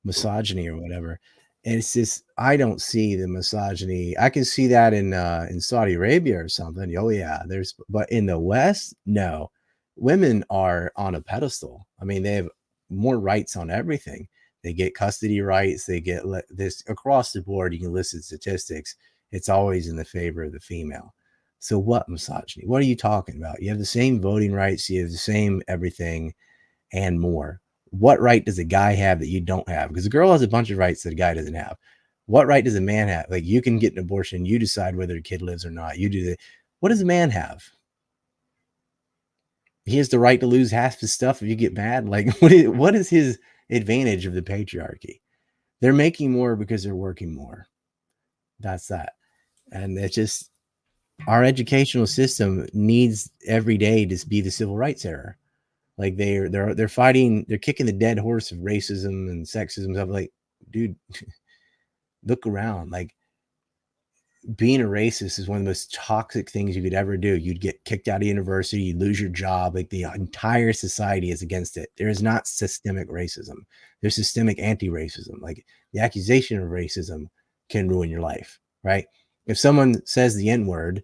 misogyny or whatever. And it's just, I don't see the misogyny. I can see that in Saudi Arabia or something. Oh yeah, but in the West, no. Women are on a pedestal. I mean, they have more rights on everything. They get custody rights. They get this across the board. You can listen to statistics. It's always in the favor of the female. So what misogyny? What are you talking about? You have the same voting rights. You have the same everything and more. What right does a guy have that you don't have? Because a girl has a bunch of rights that a guy doesn't have. What right does a man have? Like, you can get an abortion. You decide whether a kid lives or not. You do that. What does a man have? He has the right to lose half his stuff if you get mad. Like, what is his advantage of the patriarchy? They're making more because they're working more. That's that. And it's just, our educational system needs every day to be the civil rights era. Like they're fighting, they're kicking the dead horse of racism and sexism. I'm like, dude, look around. Like, being a racist is one of the most toxic things you could ever do. You'd get kicked out of university, you'd lose your job. Like, the entire society is against it. There is not systemic racism. There's systemic anti-racism. Like, the accusation of racism can ruin your life, right? If someone says the N-word,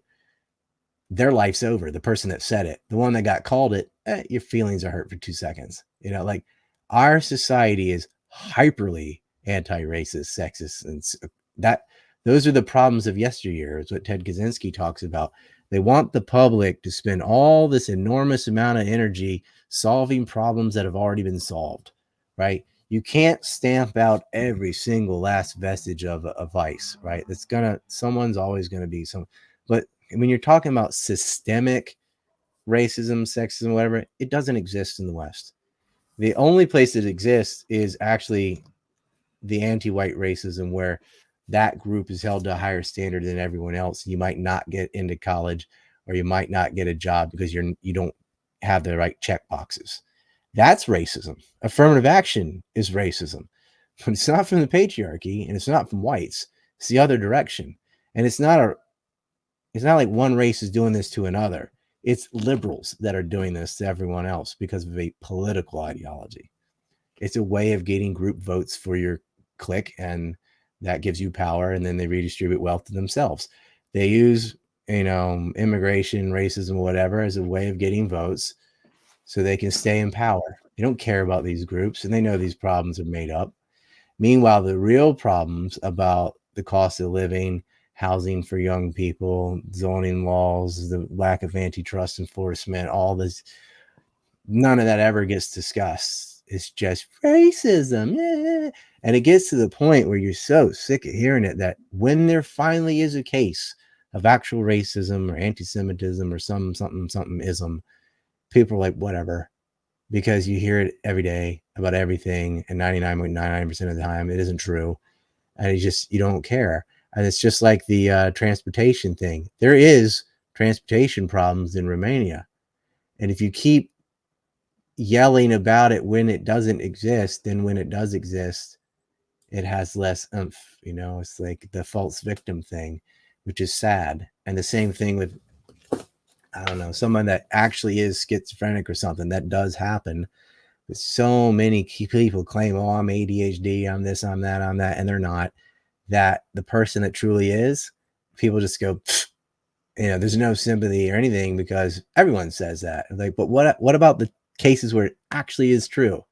their life's over. The person that said it, the one that got called it, your feelings are hurt for 2 seconds. Like, our society is hyperly anti-racist, sexist, and that those are the problems of yesteryear. Is what Ted Kaczynski talks about. They want the public to spend all this enormous amount of energy solving problems that have already been solved, right? You can't stamp out every single last vestige of a vice, right? Someone's always going to be some, but when you're talking about systemic racism, sexism, whatever, it doesn't exist in the West. The only place that exists is actually the anti-white racism, where that group is held to a higher standard than everyone else. You might not get into college, or you might not get a job because you don't have the right check boxes. That's racism. Affirmative action is racism. But it's not from the patriarchy, and it's not from whites. It's the other direction. And it's not like one race is doing this to another. It's liberals that are doing this to everyone else because of a political ideology. It's a way of getting group votes for your clique, and that gives you power, and then they redistribute wealth to themselves. They use, immigration, racism, whatever, as a way of getting votes so they can stay in power. They don't care about these groups, and they know these problems are made up. Meanwhile, the real problems about the cost of living, housing for young people, zoning laws, the lack of antitrust enforcement, all this, none of that ever gets discussed. It's just racism. Yeah. And it gets to the point where you're so sick of hearing it that when there finally is a case of actual racism or anti-Semitism or something-ism, people are like, whatever, because you hear it every day about everything, and 99.99% of the time it isn't true, and you don't care. And it's just like the transportation thing. There is transportation problems in Romania, and if you keep yelling about it when it doesn't exist, then when it does exist, it has less oomph. It's like the false victim thing, which is sad. And the same thing with, I don't know, someone that actually is schizophrenic or something. That does happen. But so many people claim, oh, I'm ADHD, I'm this, I'm that, and they're not. That the person that truly is, people just go, there's no sympathy or anything because everyone says that. Like, but what about the cases where it actually is true?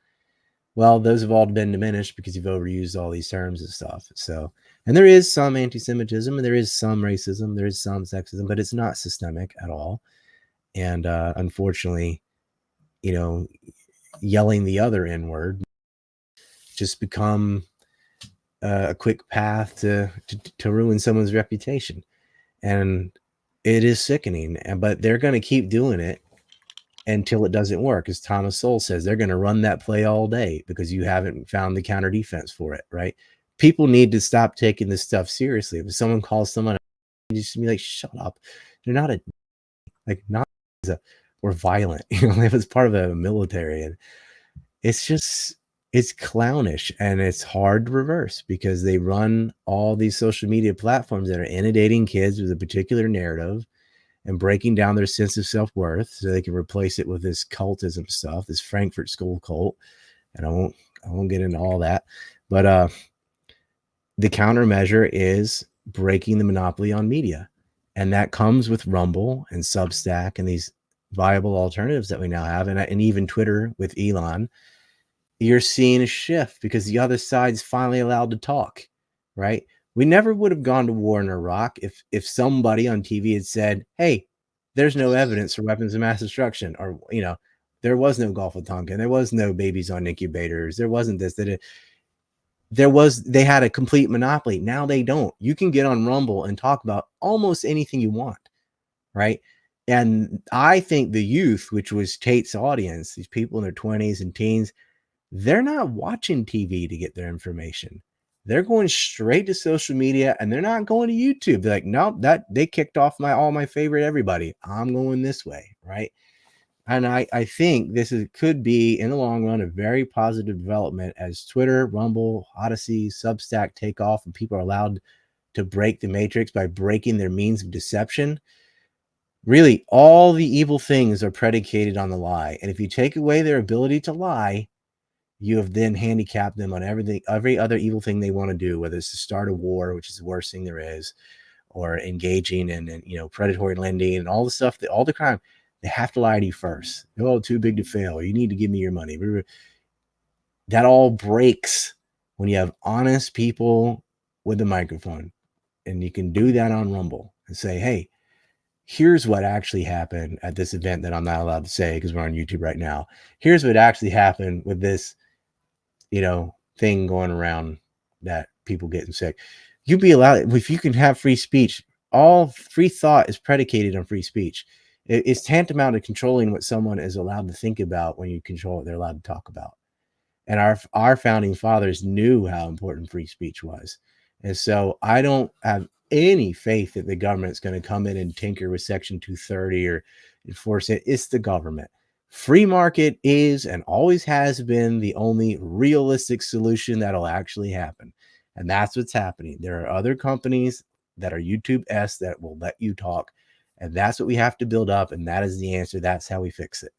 Well, those have all been diminished because you've overused all these terms and stuff. So, and there is some anti-Semitism, and there is some racism, there is some sexism, but it's not systemic at all. And unfortunately, yelling the other N-word just become a quick path to ruin someone's reputation. And it is sickening, but they're going to keep doing it until it doesn't work. As Thomas Sowell says, they're going to run that play all day because you haven't found the counter defense for it, right? People need to stop taking this stuff seriously. If someone calls someone, you just be like, shut up. They're not or violent. If it's part of a military, and it's clownish, and it's hard to reverse because they run all these social media platforms that are inundating kids with a particular narrative and breaking down their sense of self-worth so they can replace it with this cultism stuff, this Frankfurt School cult. And I won't get into all that, but the countermeasure is breaking the monopoly on media. And that comes with Rumble and Substack and these viable alternatives that we now have. And even Twitter with Elon, you're seeing a shift because the other side's finally allowed to talk, right? We never would have gone to war in Iraq if somebody on TV had said, hey, there's no evidence for weapons of mass destruction, or, there was no Gulf of Tonkin, there was no babies on incubators, there wasn't this, they had a complete monopoly. Now they don't. You can get on Rumble and talk about almost anything you want, right? And I think the youth, which was Tate's audience, these people in their 20s and teens, they're not watching TV to get their information. They're going straight to social media, and they're not going to YouTube. They're like, nope, they kicked off all my favorite everybody. I'm going this way, right? And I think could be, in the long run, a very positive development as Twitter, Rumble, Odyssey, Substack take off, and people are allowed to break the matrix by breaking their means of deception. Really, all the evil things are predicated on the lie. And if you take away their ability to lie, you have then handicapped them on every other evil thing they want to do, whether it's to start a war, which is the worst thing there is, or engaging in predatory lending and all the stuff, all the crime. They have to lie to you first. Oh, too big to fail. You need to give me your money. That all breaks when you have honest people with a microphone, and you can do that on Rumble and say, hey, here's what actually happened at this event that I'm not allowed to say because we're on YouTube right now. Here's what actually happened with this thing going around that people getting sick. You'd be allowed, if you can have free speech. All free thought is predicated on free speech. It's tantamount to controlling what someone is allowed to think about when you control what they're allowed to talk about. And our founding fathers knew how important free speech was. And so I don't have any faith that the government's going to come in and tinker with Section 230 or enforce it. It's the government. Free market is and always has been the only realistic solution that'll actually happen. And that's what's happening. There are other companies that are YouTube-esque that will let you talk. And that's what we have to build up. And that is the answer. That's how we fix it.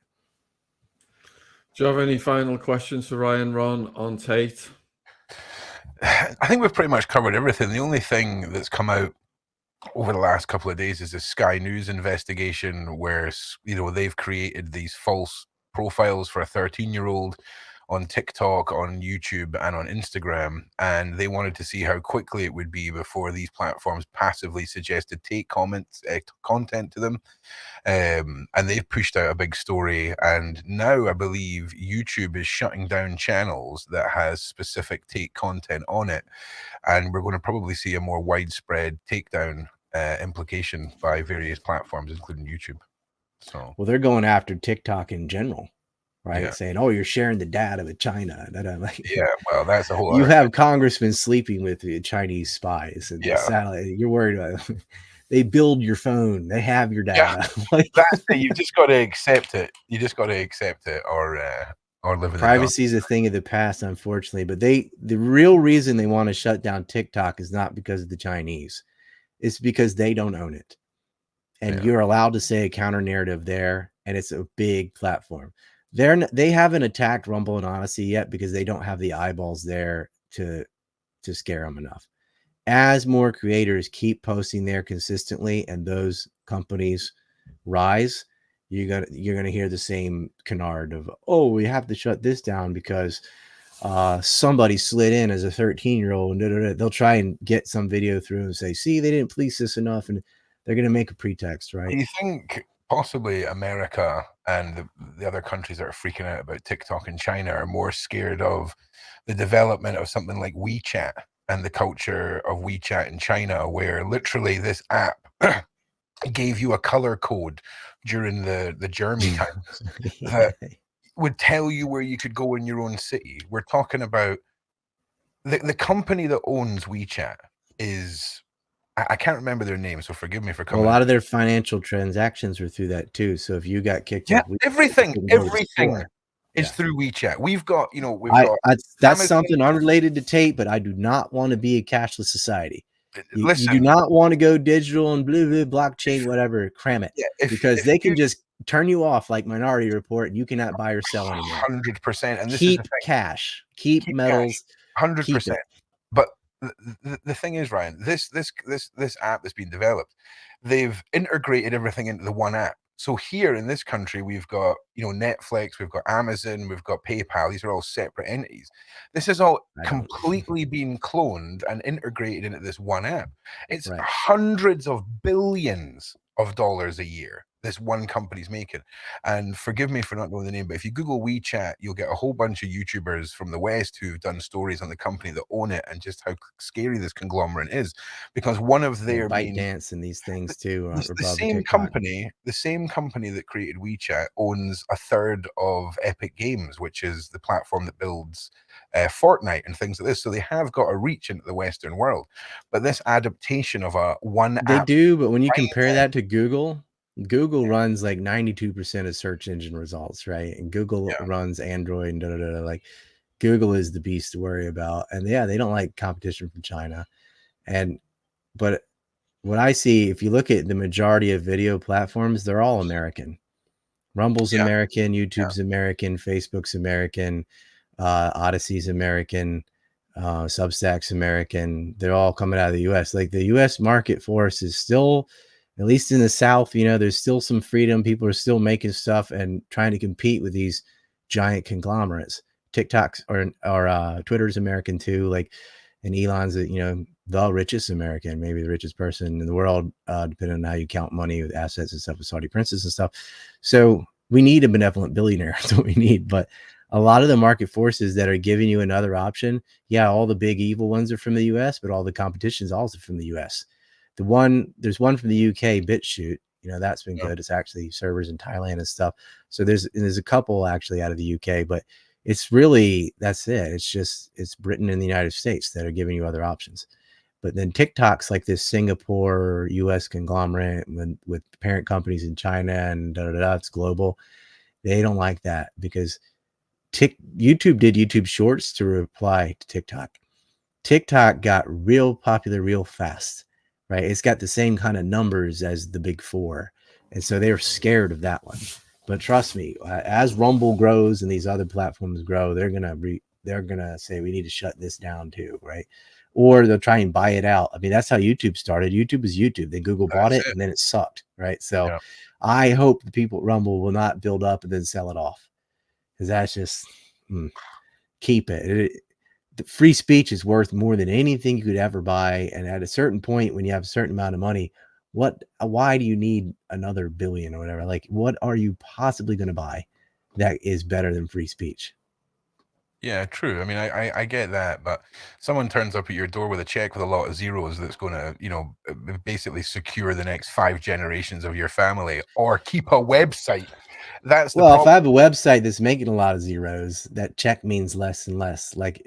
Do you have any final questions for Ryan, Ron, on Tate? I think we've pretty much covered everything. The only thing that's come out over the last couple of days is the Sky News investigation, where they've created these false profiles for a 13-year-old on TikTok, on YouTube, and on Instagram, and they wanted to see how quickly it would be before these platforms passively suggested content to them. And they've pushed out a big story, and now I believe YouTube is shutting down channels that has specific take content on it, and we're going to probably see a more widespread takedown implication by various platforms, including YouTube. So, well, they're going after TikTok in general, right? Yeah. Saying, "Oh, you're sharing the data with China." Yeah, well, that's a whole. You have congressmen sleeping with the Chinese spies and Yeah. the satellite. You're worried about. They build your phone. They have your data. You just got to accept it. You just got to accept it, or live in privacy is a thing of the past, unfortunately. But the real reason they want to shut down TikTok is not because of the Chinese. It's because they don't own it, and you're allowed to say a counter narrative there, and it's a big platform. They haven't attacked Rumble and Odyssey yet because they don't have the eyeballs there to scare them enough. As more creators keep posting there consistently and those companies rise, you're gonna hear the same canard of, oh, we have to shut this down because somebody slid in as a 13-year-old, and they'll try and get some video through and say, see, they didn't police this enough, and they're gonna make a pretext, right? Do you think possibly America and the other countries that are freaking out about TikTok in China are more scared of the development of something like WeChat and the culture of WeChat in China, where literally this app gave you a color code during the Jeremy times that would tell you where you could go in your own city? We're talking about the company that owns WeChat is, I can't remember their name, so forgive me for coming. Well, a lot of their financial transactions were through that too. So if you got kicked off, everything is through WeChat. We've got, that's something unrelated to Tate, but I do not want to be a cashless society. You do not want to go digital and blockchain, whatever, cram it, because they can just turn you off like Minority Report, and you cannot buy or sell anymore. 100%. And keep cash, keep metals, 100%. But the thing is, Ryan, this app that's been developed, they've integrated everything into the one app. So here in this country, we've got, Netflix, we've got Amazon, we've got PayPal. These are all separate entities. This is all completely being cloned and integrated into this one app. It's hundreds of billions of dollars a year this one company's making. And forgive me for not knowing the name, but if you Google WeChat, you'll get a whole bunch of YouTubers from the West who've done stories on the company that own it and just how scary this conglomerate is. Because one of their ByteDance and these things too. The same company that created WeChat owns a third of Epic Games, which is the platform that builds Fortnite and things like this. So they have got a reach into the Western world. But this adaptation of a one they app, do, but when you compare that to Google runs like 92% of search engine results, right? And Google runs Android and like Google is the beast to worry about. And they don't like competition from China. But what I see, if you look at the majority of video platforms, they're all American. Rumble's American, YouTube's American, Facebook's American, Odyssey's American, Substack's American. They're all coming out of the US. Like the US market force is still, at least in the South, there's still some freedom. People are still making stuff and trying to compete with these giant conglomerates. TikTok's or Twitter's American too. Like, and Elon's, the richest American, maybe the richest person in the world, depending on how you count money with assets and stuff with Saudi princes and stuff. So we need a benevolent billionaire. That's what we need. But a lot of the market forces that are giving you another option, all the big evil ones are from the US, but all the competition is also from the US. There's one from the UK, BitChute. That's been good. It's actually servers in Thailand and stuff. So there's a couple actually out of the UK, but it's really, that's it. It's Britain and the United States that are giving you other options. But then TikTok's like this Singapore US conglomerate with parent companies in China and it's global. They don't like that because YouTube did YouTube Shorts to reply to TikTok. TikTok got real popular real fast, right? It's got the same kind of numbers as the big four. And so they're scared of that one. But trust me, as Rumble grows and these other platforms grow, they're gonna say we need to shut this down too, right? Or they'll try and buy it out. I mean, that's how YouTube started. YouTube is YouTube. Then Google bought it, and then it sucked, right? So Yeah. I hope the people at Rumble will not build up and then sell it off, because that's just keep it. The free speech is worth more than anything you could ever buy. And at a certain point, when you have a certain amount of money, why do you need another billion or whatever? Like, what are you possibly going to buy that is better than free speech? Yeah, true. I mean, I get that, but someone turns up at your door with a check with a lot of zeros that's going to, basically secure the next 5 generations of your family or keep a website. That's the Well, if problem. I have a website that's making a lot of zeros, that check means less and less. Like,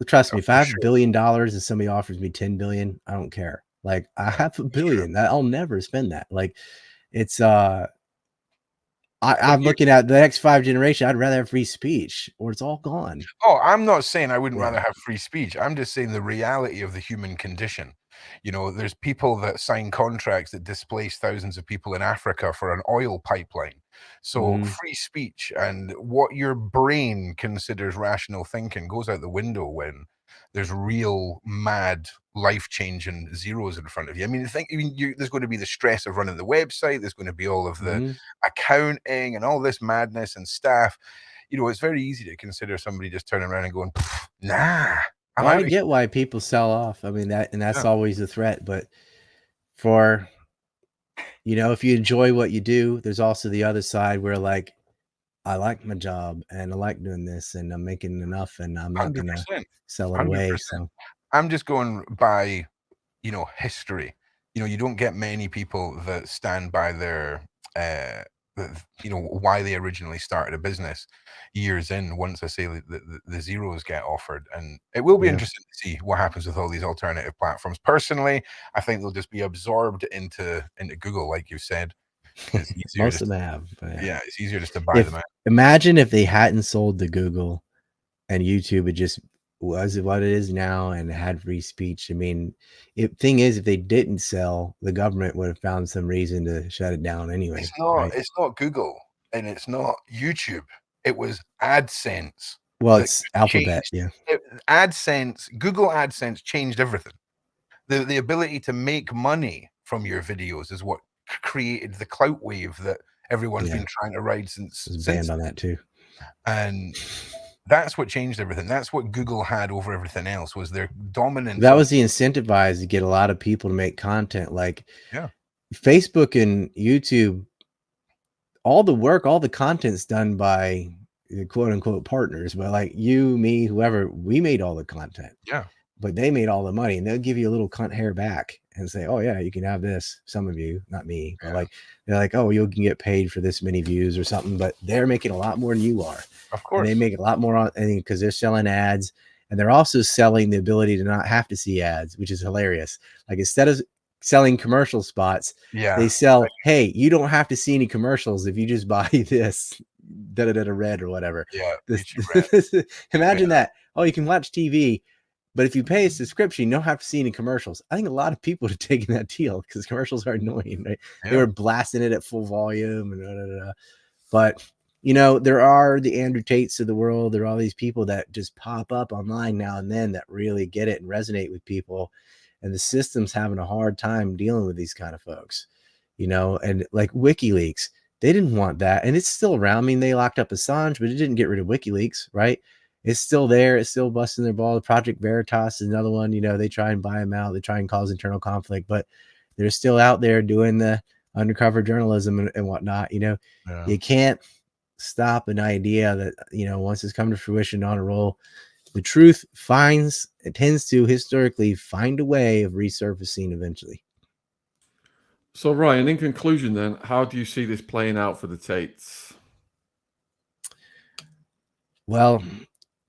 trust me, if I have $1 billion and somebody offers me 10 billion, I don't care. Like, I have $1 billion. I'll never spend that. Like, it's I'm looking at the next 5 generation. I'd rather have free speech, or it's all gone. Oh, I'm not saying I wouldn't Yeah. rather have free speech. I'm just saying the reality of the human condition. There's people that sign contracts that displace thousands of people in Africa for an oil pipeline. So free speech and what your brain considers rational thinking goes out the window when there's real mad life-changing zeros in front of you. I mean, there's going to be the stress of running the website. There's going to be all of the accounting and all this madness and staff. It's very easy to consider somebody just turning around and going, nah. Well, I get why people sell off. I mean, that's always a threat. But if you enjoy what you do, there's also the other side where, like, I like my job and I like doing this and I'm making enough and I'm not 100%, gonna sell it away. So I'm just going by, history. You don't get many people that stand by their, why they originally started a business years in. Once I say the zeros get offered, and it will be interesting to see what happens with all these alternative platforms. Personally, I think they'll just be absorbed into Google, like you said. It's easier. Most of them have. Yeah, it's easier just to buy them out. Imagine if they hadn't sold to Google and YouTube had just was what it is now and had free speech. I mean, thing is, if they didn't sell, the government would have found some reason to shut it down anyway. It's not Google and it's not YouTube. It was AdSense. Well, it's Alphabet, Google AdSense changed everything. The ability to make money from your videos is what created the clout wave that everyone's been trying to ride since. It was banned on that too. And that's what changed everything. That's what Google had over everything else, was their dominance. That was the incentivized to get a lot of people to make content. Like Facebook and YouTube, all the work, all the content's done by the quote unquote partners, but like you, me, whoever, we made all the content. Yeah. But they made all the money, and they'll give you a little cunt hair back and say, oh yeah, you can have this. Some of you, not me, but like, they're like, oh, you can get paid for this many views or something, but they're making a lot more than you are. Of course. And they make a lot more on, because they're selling ads, and they're also selling the ability to not have to see ads, which is hilarious. Like, instead of selling commercial spots, they sell, hey, you don't have to see any commercials if you just buy this red or whatever. Imagine that. Oh, you can watch TV, but if you pay a subscription, you don't have to see any commercials. I think a lot of people have taken that deal because commercials are annoying, right? They were blasting it at full volume and But there are the Andrew Tates of the world. There are all these people that just pop up online now and then that really get it and resonate with people. And the system's having a hard time dealing with these kind of folks, and like WikiLeaks, they didn't want that. And it's still around. I mean, they locked up Assange, but it didn't get rid of WikiLeaks, right? It's still there. It's still busting their balls. Project Veritas is another one. They try and buy them out. They try and cause internal conflict, but they're still out there doing the undercover journalism and whatnot. You can't stop an idea that, once it's come to fruition on a roll, the truth tends to historically find a way of resurfacing eventually. So, Ryan, in conclusion, then, how do you see this playing out for the Tates? Well,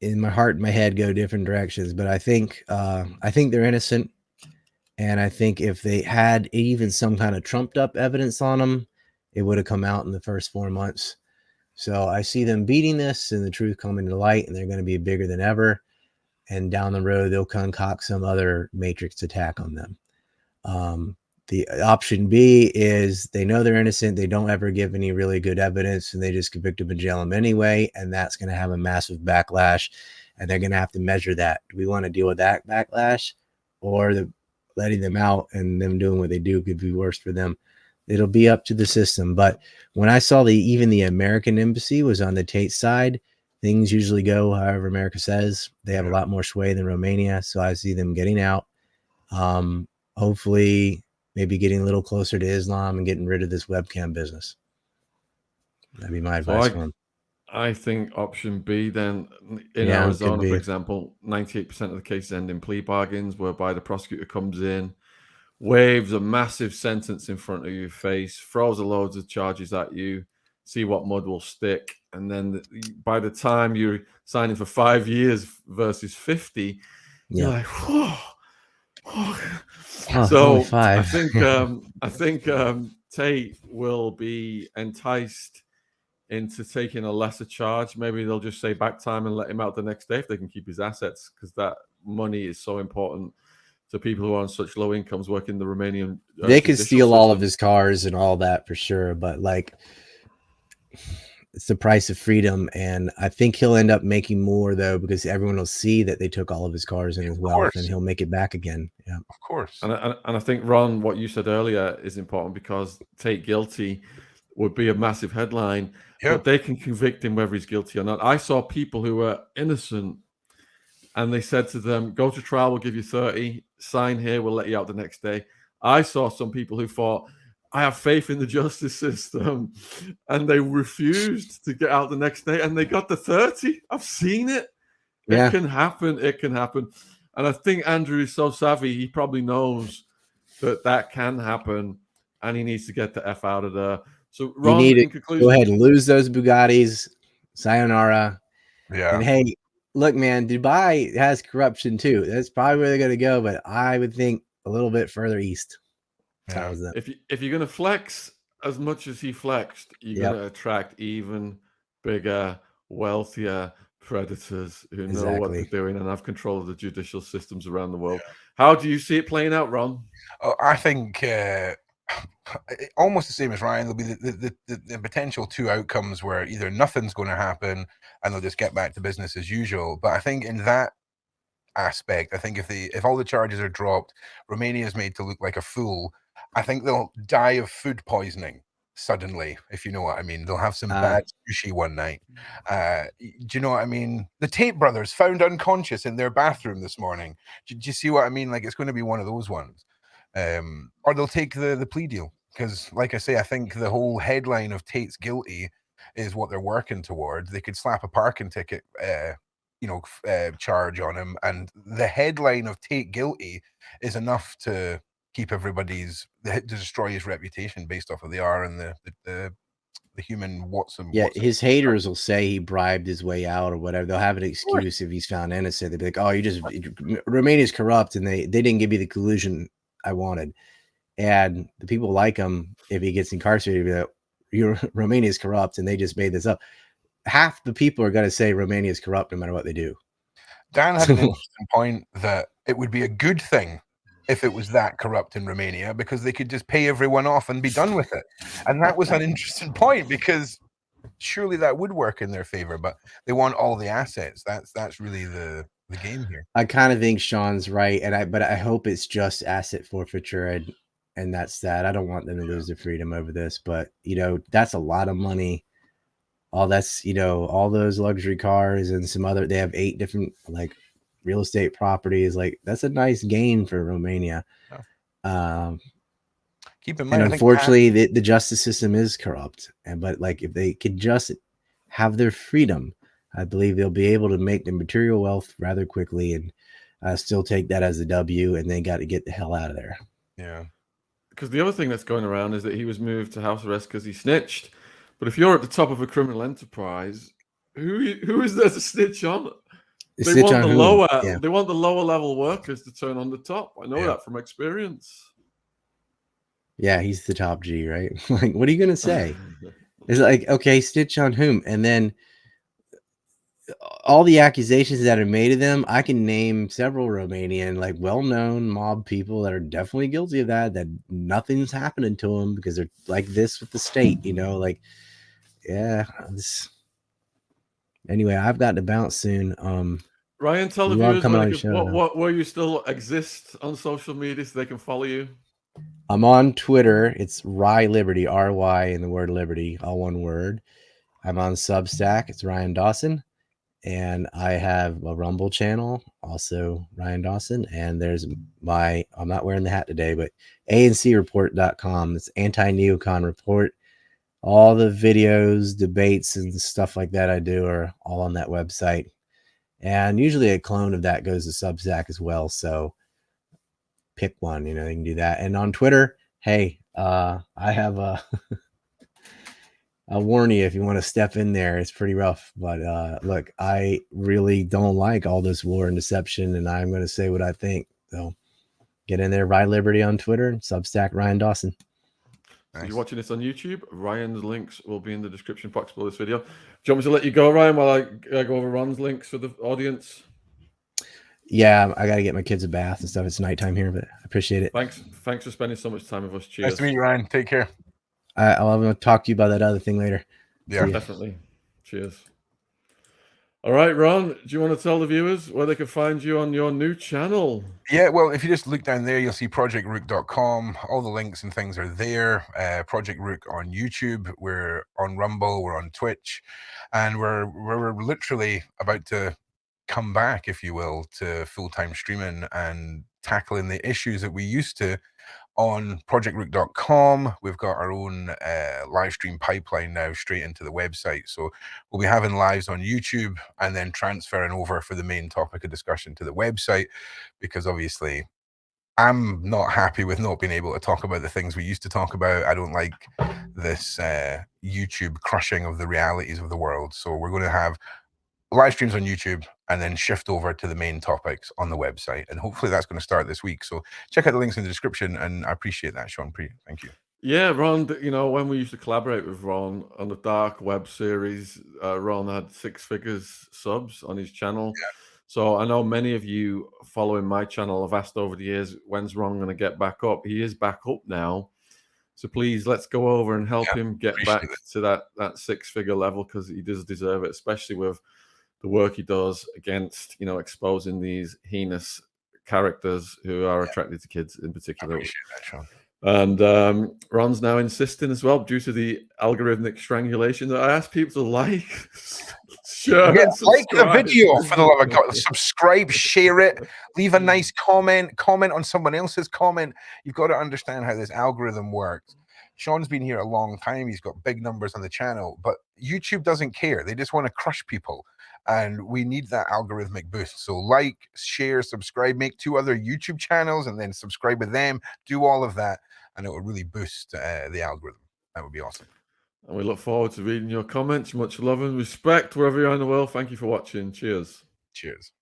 in my heart and my head go different directions, but I think they're innocent. And I think if they had even some kind of trumped up evidence on them, it would have come out in the first 4 months. So I see them beating this and the truth coming to light, and they're going to be bigger than ever. And down the road, they'll concoct some other matrix attack on them. The option B is they know they're innocent. They don't ever give any really good evidence, and they just convict them and jail them anyway. And that's going to have a massive backlash, and they're going to have to measure that. Do we want to deal with that backlash, or letting them out and them doing what they do could be worse for them? It'll be up to the system. But when I saw even the American embassy was on the Tate side, things usually go however America says. They have a lot more sway than Romania, so I see them getting out. Hopefully, maybe getting a little closer to Islam and getting rid of this webcam business. That'd be my advice for them. I think option B then in Arizona, for example, 98% of the cases end in plea bargains, whereby the prosecutor comes in, waves a massive sentence in front of your face, throws a loads of charges at you, see what mud will stick, and then by the time you're signing for 5 years versus 50, you're like, whoa. So I think Tate will be enticed into taking a lesser charge. Maybe they'll just say back time and let him out the next day if they can keep his assets, because that money is so important to people who are on such low incomes working the Romanian. They could steal all of his cars and all that for sure, but like, it's the price of freedom. And I think he'll end up making more though, because everyone will see that they took all of his cars and his wealth, and he'll make it back again. Yeah, of course. And I think, Ron, what you said earlier is important, because Tate guilty would be a massive headline, but they can convict him whether he's guilty or not. I saw people who were innocent, and they said to them, go to trial, we'll give you 30, sign here, we'll let you out the next day. I saw some people who thought, I have faith in the justice system, and they refused to get out the next day, and they got the 30. I've seen it. Yeah. It can happen. It can happen. And I think Andrew is so savvy, he probably knows that can happen, and he needs to get the F out of there. So, Ron, in conclusion, go ahead and lose those Bugattis. Sayonara. Yeah. And hey, look, man, Dubai has corruption too. That's probably where they're going to go, but I would think a little bit further east. Yeah. If you're going to flex as much as he flexed, you're going to attract even bigger, wealthier predators who know what they're doing and have control of the judicial systems around the world. Yeah. How do you see it playing out, Ron? Oh, I think almost the same as Ryan. There'll be the potential two outcomes where either nothing's going to happen and they'll just get back to business as usual. But I think in that aspect, I think if all the charges are dropped, Romania is made to look like a fool. I think they'll die of food poisoning suddenly, if you know what I mean. They'll have some bad sushi one night. Do you know what I mean? The Tate brothers found unconscious in their bathroom this morning. Do you see what I mean? Like, it's going to be one of those ones. Or they'll take the plea deal. Because, like I say, I think the whole headline of Tate's guilty is what they're working towards. They could slap a parking ticket charge on him, and the headline of Tate guilty is enough to keep to destroy his reputation based off of the R and the human Watson. Yeah, his haters will say he bribed his way out or whatever. They'll have an excuse if he's found innocent. They'll be like, "Oh, Romania's corrupt, and they didn't give you the collusion I wanted." And the people like him, if he gets incarcerated, be like, Romania's corrupt, and they just made this up. Half the people are going to say Romania is corrupt no matter what they do. Dan had an interesting point that it would be a good thing if it was that corrupt in Romania, because they could just pay everyone off and be done with it. And that was an interesting point, because surely that would work in their favor, but they want all the assets. That's really the game here. I kind of think Sean's right, but I hope it's just asset forfeiture, and that's that. I don't want them to lose their freedom over this, but that's a lot of money. All that's all those luxury cars and some other. They have 8 different real estate properties. Like, that's a nice gain for Romania. Yeah. Keep in mind, and unfortunately, the justice system is corrupt. But if they could just have their freedom, I believe they'll be able to make the material wealth rather quickly and still take that as a W. And they got to get the hell out of there. Yeah. Because the other thing that's going around is that he was moved to house arrest because he snitched. But if you're at the top of a criminal enterprise, who is there to snitch on? They want the lower level workers to turn on the top. I know that from experience. Yeah, he's the top G, right? What are you gonna say? It's like, okay, snitch on whom? And then all the accusations that are made of them, I can name several Romanian, like well-known mob people that are definitely guilty of that nothing's happening to them because they're like this with the state, like, yeah. Anyway, I've got to bounce soon. Ryan, tell the you are viewers coming where, on they the can, show where you still exist on social media so they can follow you. I'm on Twitter. It's Rye Liberty, RY in the word Liberty, all one word. I'm on Substack. It's Ryan Dawson. And I have a Rumble channel, also Ryan Dawson. And there's I'm not wearing the hat today, but ancreport.com. It's anti-neocon report. All the videos, debates, and stuff like that I do are all on that website. And usually a clone of that goes to Substack as well. So pick one, you can do that. And on Twitter, hey, I have I'll warn you if you want to step in there, it's pretty rough. But look, I really don't like all this war and deception, and I'm going to say what I think. So get in there, Rye Liberty on Twitter, and Substack Ryan Dawson. So you're watching this on YouTube. Ryan's links will be in the description box below this video. Do you want me to let you go, Ryan, while I go over Ron's links for the audience? Yeah, I got to get my kids a bath and stuff. It's nighttime here, but I appreciate it. Thanks for spending so much time with us. Cheers. Nice to meet you, Ryan. Take care. I'll talk to you about that other thing later. Yeah, definitely. Cheers. All right, Ron, do you want to tell the viewers where they can find you on your new channel? Yeah, well, if you just look down there, you'll see projectrook.com. All the links and things are there. Project Rook on YouTube. We're on Rumble. We're on Twitch. And we're literally about to come back, if you will, to full-time streaming and tackling the issues that we used to on projectrook.com. We've got our own live stream pipeline now straight into the website. So we'll be having lives on YouTube and then transferring over for the main topic of discussion to the website, because obviously I'm not happy with not being able to talk about the things we used to talk about. I don't like this YouTube crushing of the realities of the world. So we're going to have live streams on YouTube and then shift over to the main topics on the website. And hopefully that's going to start this week. So check out the links in the description, and I appreciate that, Sean. Thank you. Yeah, Ron, when we used to collaborate with Ron on the Dark Web series, Ron had 6 figures subs on his channel. Yeah. So I know many of you following my channel have asked over the years, when's Ron going to get back up? He is back up now. So please, let's go over and help him get back to that 6-figure level, because he does deserve it, especially with the work he does against, exposing these heinous characters who are attracted to kids in particular. I appreciate that, Sean. And Ron's now insisting as well, due to the algorithmic strangulation, that I ask people to like, share, like the video, for the love of God. Subscribe, share it, leave a nice comment on someone else's comment. You've got to understand how this algorithm works. Sean's been here a long time. He's got big numbers on the channel, but YouTube doesn't care. They just want to crush people. And we need that algorithmic boost. So like, share, subscribe, make 2 other YouTube channels and then subscribe with them. Do all of that, and it will really boost the algorithm. That would be awesome. And we look forward to reading your comments. Much love and respect wherever you are in the world. Thank you for watching. Cheers. Cheers.